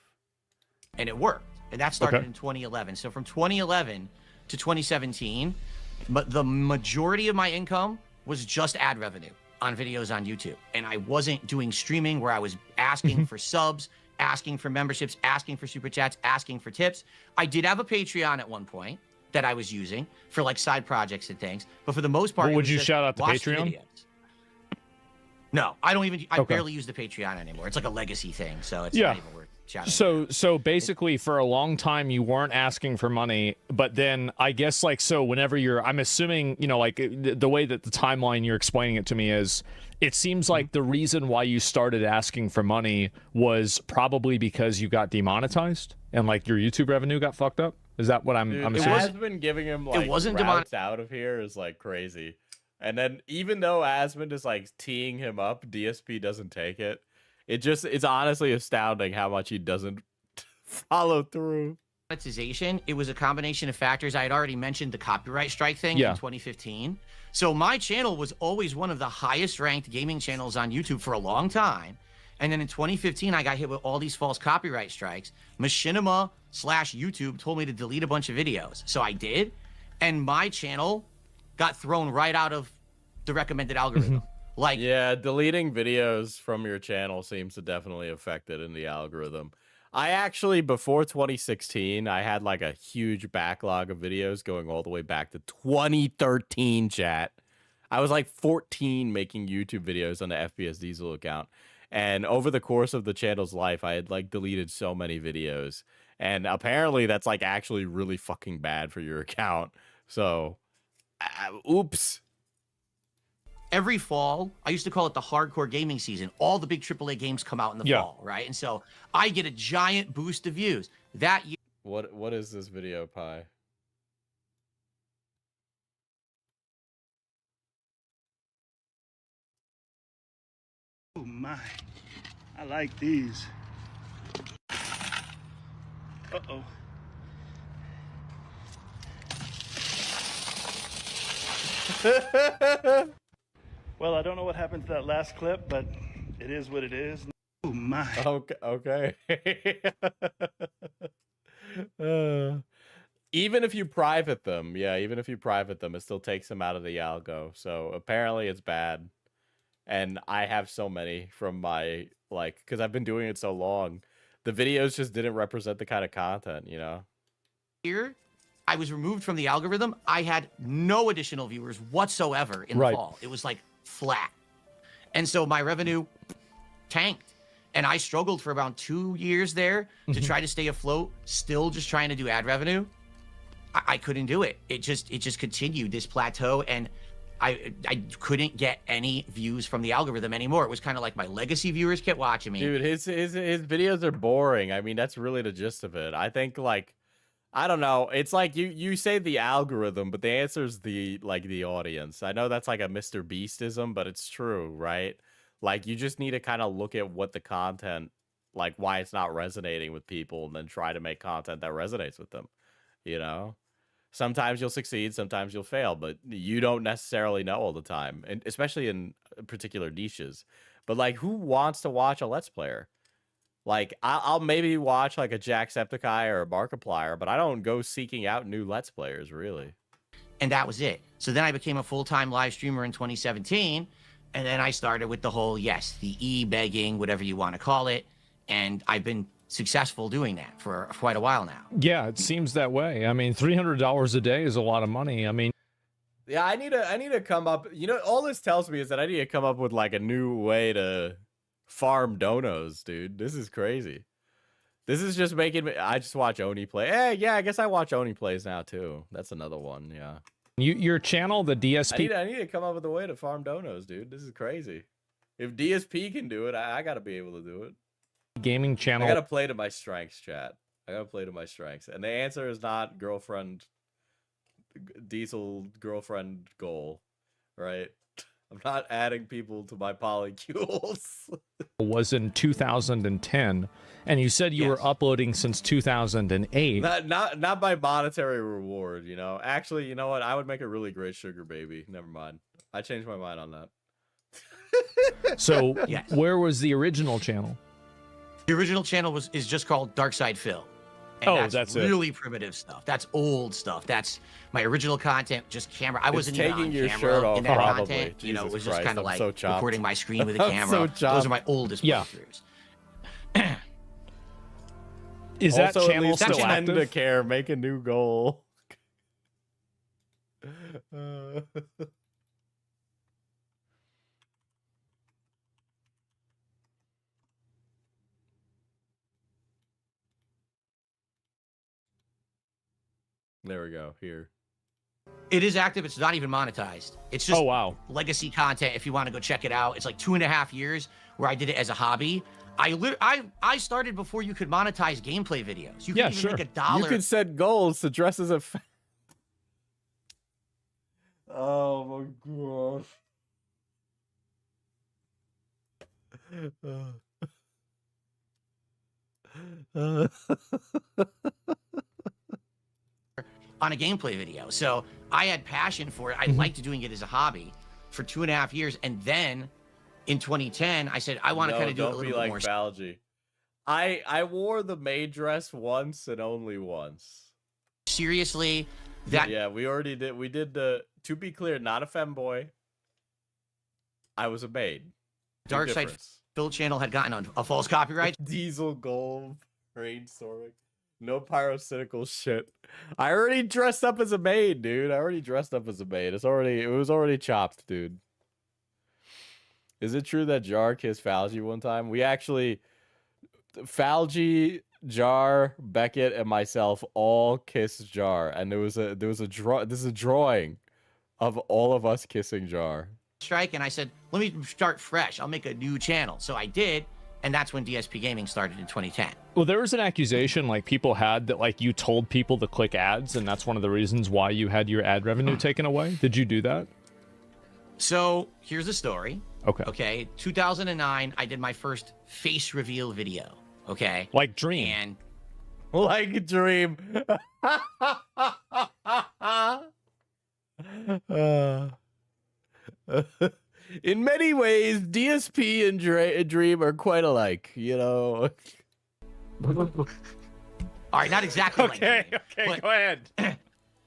And it worked. And that started in 2011. So from 2011 to 2017, but the majority of my income was just ad revenue on videos on YouTube. And I wasn't doing streaming where I was asking for subs, asking for memberships, asking for super chats, asking for tips. I did have a Patreon at one point that I was using for like side projects and things. But for the most part, would you shout out the Patreon? No, I don't even, I barely use the Patreon anymore. It's like a legacy thing. So it's not even worth shouting. So basically for a long time you weren't asking for money, but then I guess like, so whenever I'm assuming, you know, like the way that the timeline you're explaining it to me is, it seems like the reason why you started asking for money was probably because you got demonetized and like your YouTube revenue got fucked up. Is that what I'm assuming? Asmond giving him like routes out of here is like crazy. And then even though Asmond is like teeing him up, DSP doesn't take it. It's honestly astounding how much he doesn't follow through. Monetization, it was a combination of factors. I had already mentioned the copyright strike thing in 2015. So my channel was always one of the highest ranked gaming channels on YouTube for a long time. And then in 2015, I got hit with all these false copyright strikes. Machinima/YouTube told me to delete a bunch of videos. So I did. And my channel got thrown right out of the recommended algorithm. Like, yeah, deleting videos from your channel seems to definitely affect it in the algorithm. I actually, before 2016, I had like a huge backlog of videos going all the way back to 2013, chat. I was like 14 making YouTube videos on the FPS Diesel account. And over the course of the channel's life, I had like deleted so many videos. And apparently that's like actually really fucking bad for your account. So, oops. Every fall, I used to call it the hardcore gaming season. All the big AAA games come out in the fall, right? And so I get a giant boost of views. That year. What is this video, Pi? Oh my, I like these. Uh-oh. Well, I don't know what happened to that last clip, but it is what it is. Oh my. Okay. Even if you private them, it still takes them out of the algo. So apparently it's bad. And I have so many from my, like, because I've been doing it so long. The videos just didn't represent the kind of content, you know? Here, I was removed from the algorithm. I had no additional viewers whatsoever in the fall. It was like flat. And so my revenue tanked. And I struggled for about 2 years there to try to stay afloat, still just trying to do ad revenue. I couldn't do it. It just continued this plateau, and I couldn't get any views from the algorithm anymore. It was kind of like my legacy viewers kept watching me. Dude, his videos are boring. I mean, that's really the gist of it. I think, like, I don't know. It's like you say the algorithm, but the answer is the audience. I know that's like a Mr. Beastism, but it's true, right? Like, you just need to kind of look at what the content, like, why it's not resonating with people, and then try to make content that resonates with them, you know? Sometimes you'll succeed, sometimes you'll fail, but you don't necessarily know all the time, and especially in particular niches. But, like, who wants to watch a Let's Player? Like, I'll maybe watch, like, a Jacksepticeye or a Markiplier, but I don't go seeking out new Let's Players, really. And that was it. So then I became a full-time live streamer in 2017, and then I started with the whole, the e-begging, whatever you want to call it, and I've been successful doing that for quite a while now. Yeah, it seems that way. I mean, $300 a day is a lot of money. I mean, Yeah, I need to come up. You know, all this tells me is that I need to come up with like a new way to farm donos, dude. This is crazy. This is just making me. I just watch Oni play. Hey, yeah, I guess I watch Oni plays now too. That's another one. Yeah. Your channel, the DSP. I need to come up with a way to farm donos, dude. This is crazy. If DSP can do it, I gotta be able to do it. Gaming channel. I gotta play to my strengths, chat. I gotta play to my strengths, and the answer is not girlfriend. Diesel girlfriend goal, right? I'm not adding people to my polycules. Was in 2010, and you said you were uploading since 2008. Not by monetary reward, you know. Actually, you know what? I would make a really great sugar baby. Never mind. I changed my mind on that. So, where was the original channel? The original channel is just called Darksydephil. And that's really primitive stuff. That's old stuff. That's my original content, just camera. I wasn't even on camera in that content. You know, it was just kind of like recording my screen with a camera. Those are my oldest playthroughs. Is that also, channel still active? To care, make a new goal. There we go. Here. It is active. It's not even monetized. It's just legacy content. If you want to go check it out, it's like 2.5 years where I did it as a hobby. I started before you could monetize gameplay videos. You could even make $1. You could set goals to dress as a. Oh my god. On a gameplay video. So I had passion for it. I liked doing it as a hobby for 2.5 years. And then in 2010, I said, I want to kind of do it a little bit more. Valgy. I wore the maid dress once and only once. Seriously? That we already did. We did the, to be clear, not a femboy. I was a maid. Darksydephil channel had gotten a false copyright. Diesel gold, brainstorming. No pyrocynical shit. I already dressed up as a maid, dude. It was already chopped, dude. Is it true that Jar kissed Falgy one time? We actually, Falgy, Jar, Beckett, and myself all kissed Jar, and this is a drawing of all of us kissing Jar. Strike, and I said, let me start fresh. I'll make a new channel. So I did. And that's when DSP Gaming started in 2010. Well, there was an accusation like people had that like you told people to click ads, and that's one of the reasons why you had your ad revenue taken away. Did you do that? So here's the story. Okay. 2009, I did my first face reveal video. Okay. Like Dream. And like Dream. In many ways, DSP and Dream are quite alike, you know. All right, not exactly like Dream, but, go ahead.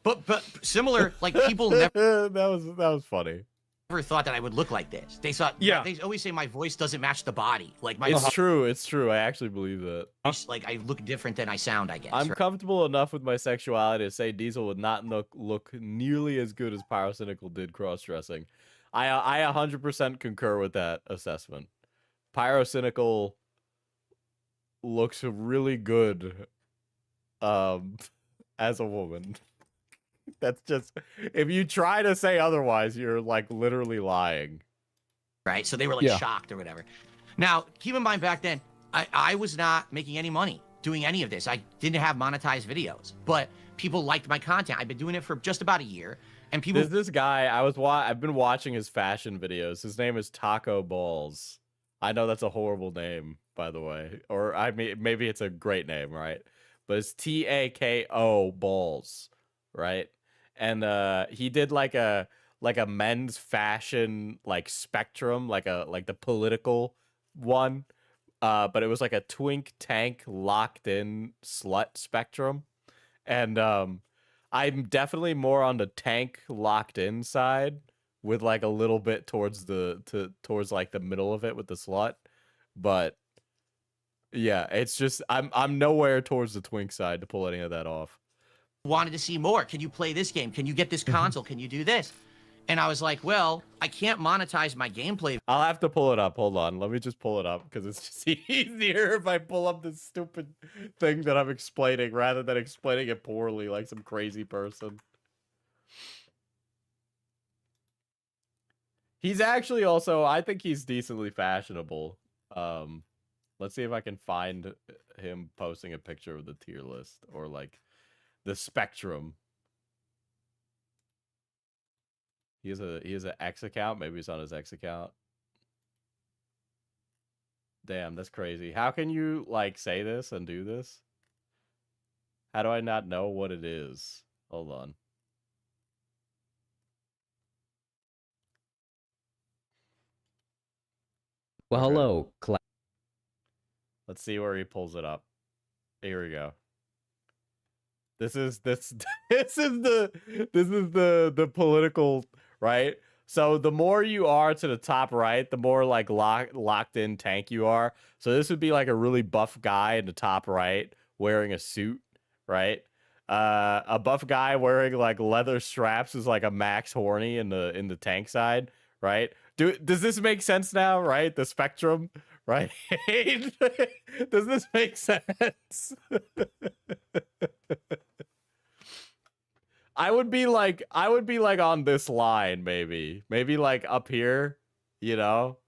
But similar, like people never that was funny. Never thought that I would look like this. They thought they always say my voice doesn't match the body. Like my It's true. I actually believe that. Like I look different than I sound, I guess. I'm comfortable enough with my sexuality to say Diesel would not look nearly as good as Pyrocynical did cross-dressing. I 100% concur with that assessment. Pyrocynical looks really good as a woman. That's just, if you try to say otherwise, you're like literally lying. Right? So they were like shocked or whatever. Now, keep in mind back then, I was not making any money doing any of this. I didn't have monetized videos, but people liked my content. I've been doing it for just about a year. And people, there's this guy I've been watching his fashion videos. His name is Taco Balls. I know that's a horrible name, by the way, or I mean maybe it's a great name, right? But it's Tako Balls, right? And he did like a men's fashion like spectrum, like the political one, but it was like a twink tank locked in slut spectrum, and I'm definitely more on the tank locked in side, with like a little bit towards like the middle of it with the slut, but yeah, it's just I'm nowhere towards the twink side to pull any of that off. Wanted to see more. Can you play this game? Can you get this console? Can you do this? And I was like, well, I can't monetize my gameplay. I'll have to pull it up. Hold on. Let me just pull it up because it's just easier if I pull up this stupid thing that I'm explaining rather than explaining it poorly like some crazy person. He's actually also, I think he's decently fashionable. Let's see if I can find him posting a picture of the tier list or like the spectrum. He has an X account. Maybe it's on his X account. Damn, that's crazy. How can you like say this and do this? How do I not know what it is? Hold on. Well, Okay. hello, Let's see where he pulls it up. Here we go. This is the political, right? So the more you are to the top right, the more like locked in tank you are. So this would be like a really buff guy in the top right wearing a suit, right? A buff guy wearing like leather straps is like a max horny in the tank side, right? Does this make sense now, right? The spectrum, right? Does this make sense? I would be like on this line, maybe like up here, you know,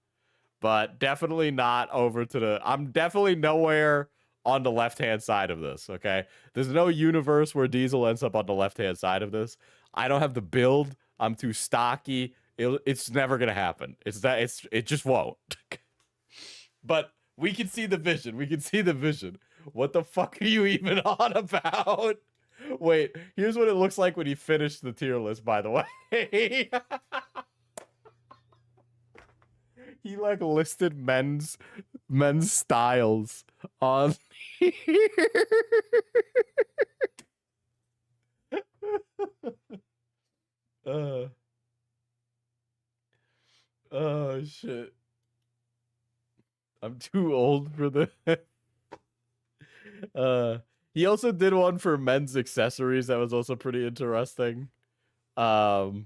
but definitely not over to the, I'm definitely nowhere on the left-hand side of this. Okay. There's no universe where Diesel ends up on the left-hand side of this. I don't have the build. I'm too stocky. It's never going to happen. It just won't. But we can see the vision. We can see the vision. What the fuck are you even on about? Wait, here's what it looks like when he finished the tier list, by the way. He like listed men's styles on here. Oh shit. I'm too old for this. He also did one for men's accessories that was also pretty interesting. Let's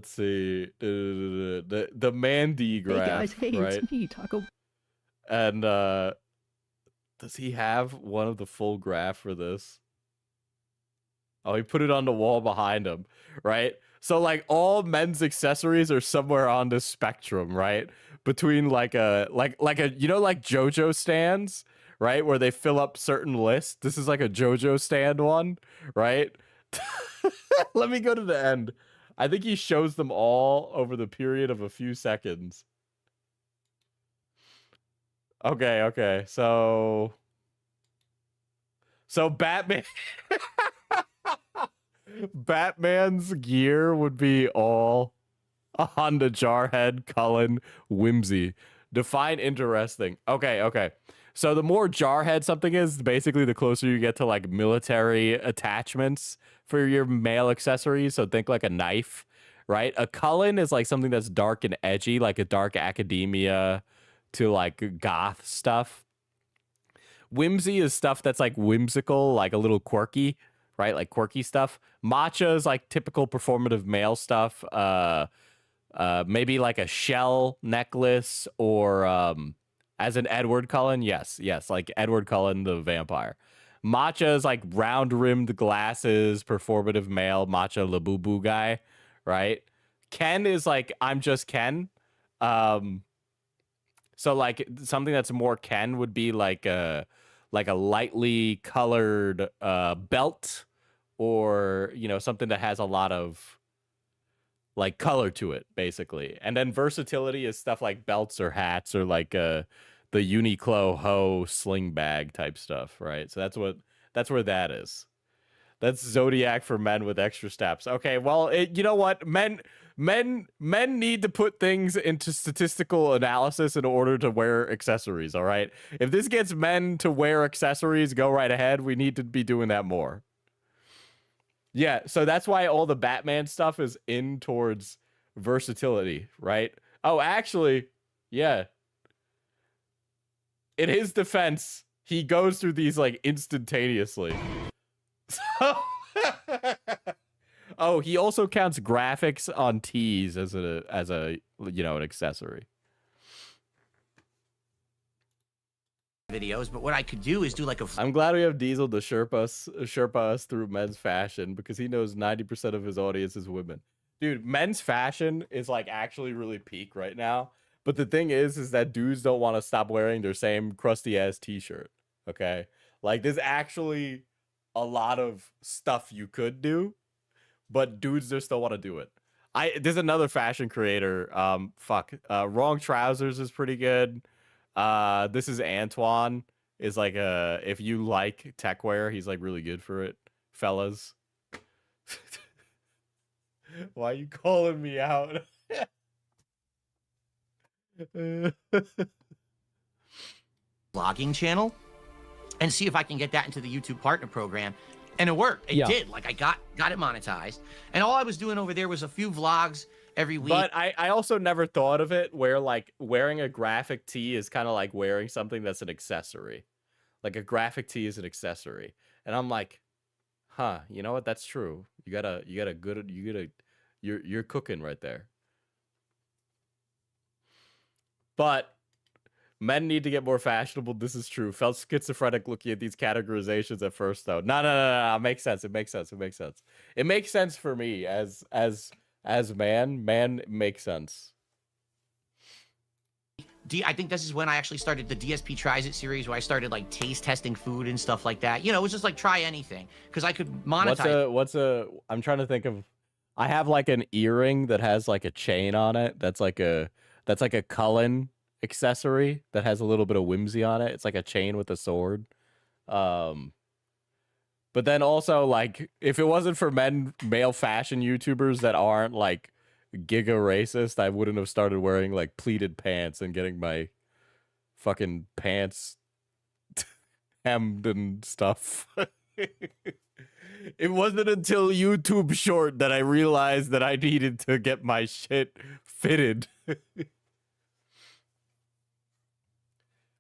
see. The Mandy graph, Hey guys, hey, right? it's me, Taco. And does he have one of the full graph for this? Oh, he put it on the wall behind him, right? So like all men's accessories are somewhere on this spectrum, right? Between like a you know, like JoJo stands, right? Where they fill up certain lists. This is like a JoJo stand one, right? Let me go to the end. I think he shows them all over the period of a few seconds. Okay. So Batman Batman's gear would be all on the Jarhead, Cullen, Whimsy. Define interesting. Okay. So the more Jarhead something is, basically the closer you get to like military attachments for your male accessories. So think like a knife, right? A Cullen is like something that's dark and edgy, like a dark academia to like goth stuff. Whimsy is stuff that's like whimsical, like a little quirky, right? Like quirky stuff. Matcha is like typical performative male stuff. Maybe like a shell necklace or as an Edward Cullen. Yes, like Edward Cullen the vampire. Matcha is like round-rimmed glasses, performative male, Matcha Labubu guy, right? Ken is like I'm just Ken. So like something that's more Ken would be like a lightly colored belt, or you know, something that has a lot of like color to it, basically. And then versatility is stuff like belts or hats or like the Uniqlo Ho sling bag type stuff, right? So that's where that is. That's Zodiac for men with extra steps. Okay, well, you know what? Men need to put things into statistical analysis in order to wear accessories, all right? If this gets men to wear accessories, go right ahead. We need to be doing that more. Yeah, so that's why all the Batman stuff is in towards versatility, right? Oh, actually, yeah. In his defense, he goes through these like instantaneously. So Oh, he also counts graphics on tees as a you know, an accessory. Videos, but what I could do is do like a. I'm glad we have Diesel to Sherpa us through men's fashion, because he knows 90% of his audience is women. Dude, men's fashion is like actually really peak right now. But the thing is that dudes don't want to stop wearing their same crusty ass t-shirt. Okay? Like, there's actually a lot of stuff you could do, but dudes just don't want to do it. There's another fashion creator. Wrong Trousers is pretty good. This is Antoine. Is like if you like tech wear, he's like really good for it, fellas. Why are you calling me out? Vlogging channel and see if I can get that into the YouTube partner program. And it worked. It did. Like, I got it monetized. And all I was doing over there was a few vlogs every week. But I also never thought of it where, like, wearing a graphic tee is kind of like wearing something that's an accessory. Like, a graphic tee is an accessory. And I'm like, huh, you know what? That's true. You're cooking right there. But men need to get more fashionable. This is true. Felt schizophrenic looking at these categorizations at first, though. No. It makes sense. It makes sense. It makes sense for me as man. Man makes sense. I think this is when I actually started the DSP Tries It series, where I started like taste testing food and stuff like that. You know, it was just like try anything because I could monetize. I'm trying to think of. I have like an earring that has like a chain on it. That's like a Cullen accessory that has a little bit of whimsy on it. It's like a chain with a sword. But then also, like, if it wasn't for male fashion YouTubers that aren't like giga racist, I wouldn't have started wearing like pleated pants and getting my fucking pants hemmed and stuff. It wasn't until YouTube Short that I realized that I needed to get my shit fitted.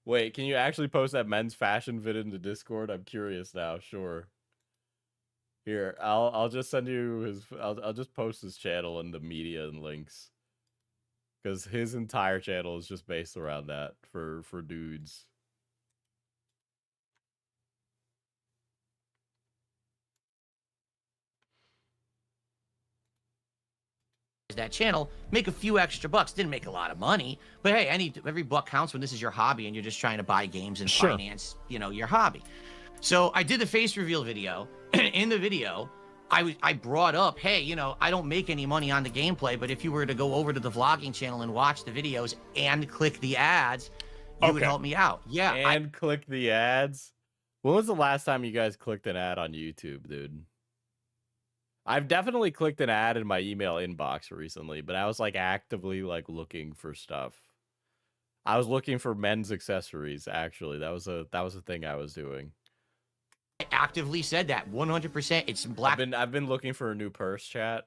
Wait, can you actually post that men's fashion vid into Discord? I'm curious now. Sure. Here, I'll just send you his. I'll just post his channel in the media and links, because his entire channel is just based around that for dudes. That channel, make a few extra bucks. Didn't make a lot of money, but hey, every buck counts when this is your hobby and you're just trying to buy games and finance, you know, your hobby. So I did the face reveal video. In the video, I brought up, hey, you know, I don't make any money on the gameplay, but if you were to go over to the vlogging channel and watch the videos and click the ads, you would help me out. Yeah, and click the ads. When was the last time you guys clicked an ad on YouTube, dude? I've definitely clicked an ad in my email inbox recently, but I was like actively like looking for stuff. I was looking for men's accessories, actually. That was a thing I was doing. I actively said that 100%. It's black. I've been looking for a new purse, chat.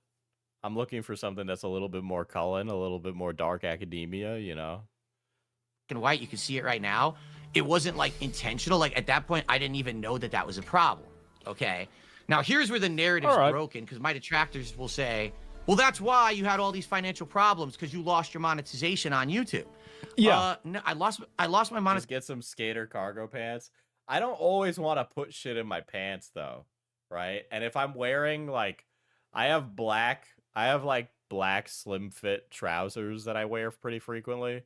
I'm looking for something that's a little bit more Cullen, a little bit more dark academia, you know. And white, you can see it right now. It wasn't like intentional. Like at that point, I didn't even know that was a problem. Okay. Now, here's where the narrative's broken, because my detractors will say, well, that's why you had all these financial problems, because you lost your monetization on YouTube. Yeah. No, I lost my monetization. Just get some skater cargo pants. I don't always want to put shit in my pants, though, right? And if I'm wearing, like, I have like black slim fit trousers that I wear pretty frequently,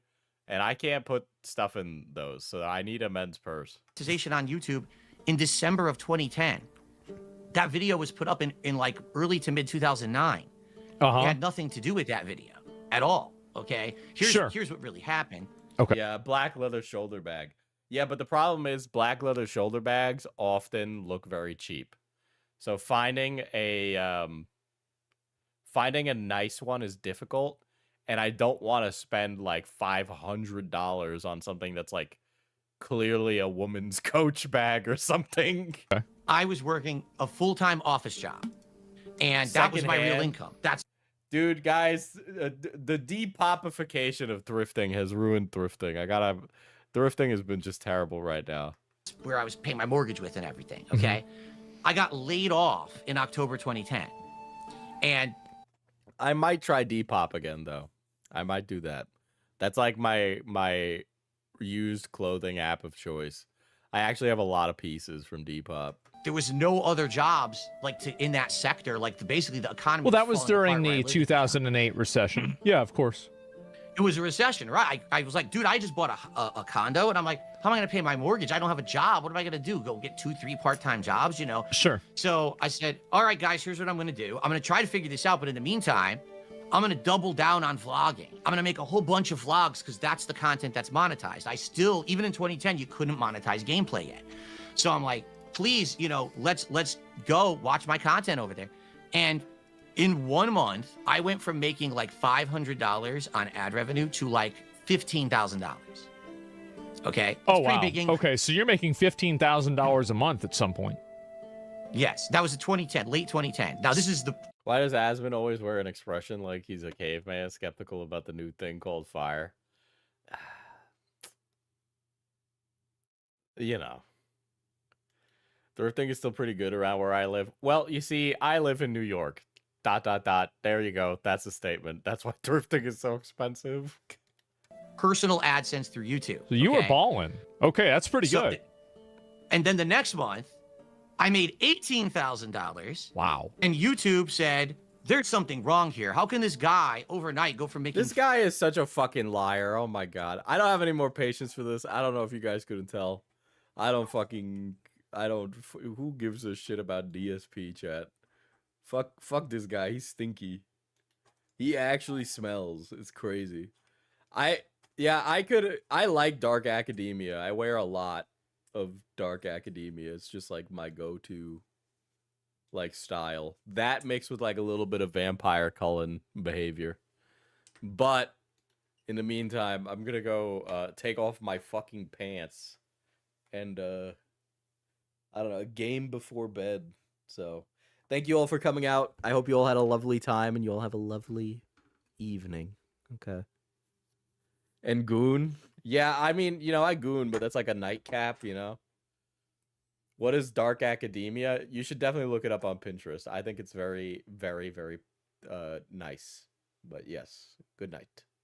and I can't put stuff in those, so I need a men's purse. Monetization on YouTube in December of 2010. That video was put up in like early to mid 2009. It had nothing to do with that video at all. Okay. Here's what really happened. Okay. Yeah, black leather shoulder bag. Yeah, but the problem is black leather shoulder bags often look very cheap. So finding a nice one is difficult, and I don't want to spend like $500 on something that's like clearly a woman's Coach bag or something. Okay. I was working a full-time office job, and that was my real income. Dude, guys, the depopification of thrifting has ruined thrifting. Thrifting has been just terrible right now. Where I was paying my mortgage with and everything, okay? I got laid off in October 2010. And I might try Depop again though. I might do that. That's like my used clothing app of choice. I actually have a lot of pieces from Depop. there was no other jobs like in that sector. Like basically the economy. Well, that was falling during apart where I the lived. 2008 recession. Yeah, of course. It was a recession, right? I was like, dude, I just bought a condo, and I'm like, how am I gonna pay my mortgage? I don't have a job. What am I gonna do? Go get 2-3 part-time jobs, you know? Sure. So I said, all right, guys, here's what I'm gonna do. I'm gonna try to figure this out, but in the meantime, I'm gonna double down on vlogging. I'm gonna make a whole bunch of vlogs because that's the content that's monetized. I still, even in 2010, you couldn't monetize gameplay yet. So I'm like, please, you know, let's go watch my content over there. And in 1 month, I went from making like $500 on ad revenue to like $15,000. Okay. Oh, It's pretty wow. big increase. Okay, so you're making $15,000 a month at some point. Yes, that was in 2010, late 2010. Now this is the Why does Asmon always wear an expression like he's a caveman, skeptical about the new thing called fire? You know. Thrifting is still pretty good around where I live. Well, you see, I live in New York. ... There you go. That's a statement. That's why thrifting is so expensive. personal AdSense through YouTube. So you were okay? balling. Okay, that's pretty good. And then the next month, I made $18,000. Wow. And YouTube said, there's something wrong here. How can this guy overnight go from making... This guy is such a fucking liar. Oh my god. I don't have any more patience for this. I don't know if you guys couldn't tell. Who gives a shit about DSP, chat? Fuck this guy. He's stinky. He actually smells. It's crazy. I like Dark Academia. I wear a lot of Dark Academia. It's just like my go-to like style. That mixed with like a little bit of Vampire Cullen behavior. But in the meantime, I'm gonna go take off my fucking pants and I don't know, game before bed. So thank you all for coming out. I hope you all had a lovely time and you all have a lovely evening. Okay. And goon? Yeah, I mean, you know, I goon, but that's like a nightcap, you know? What is Dark Academia? You should definitely look it up on Pinterest. I think it's very, very, very nice. But yes, good night.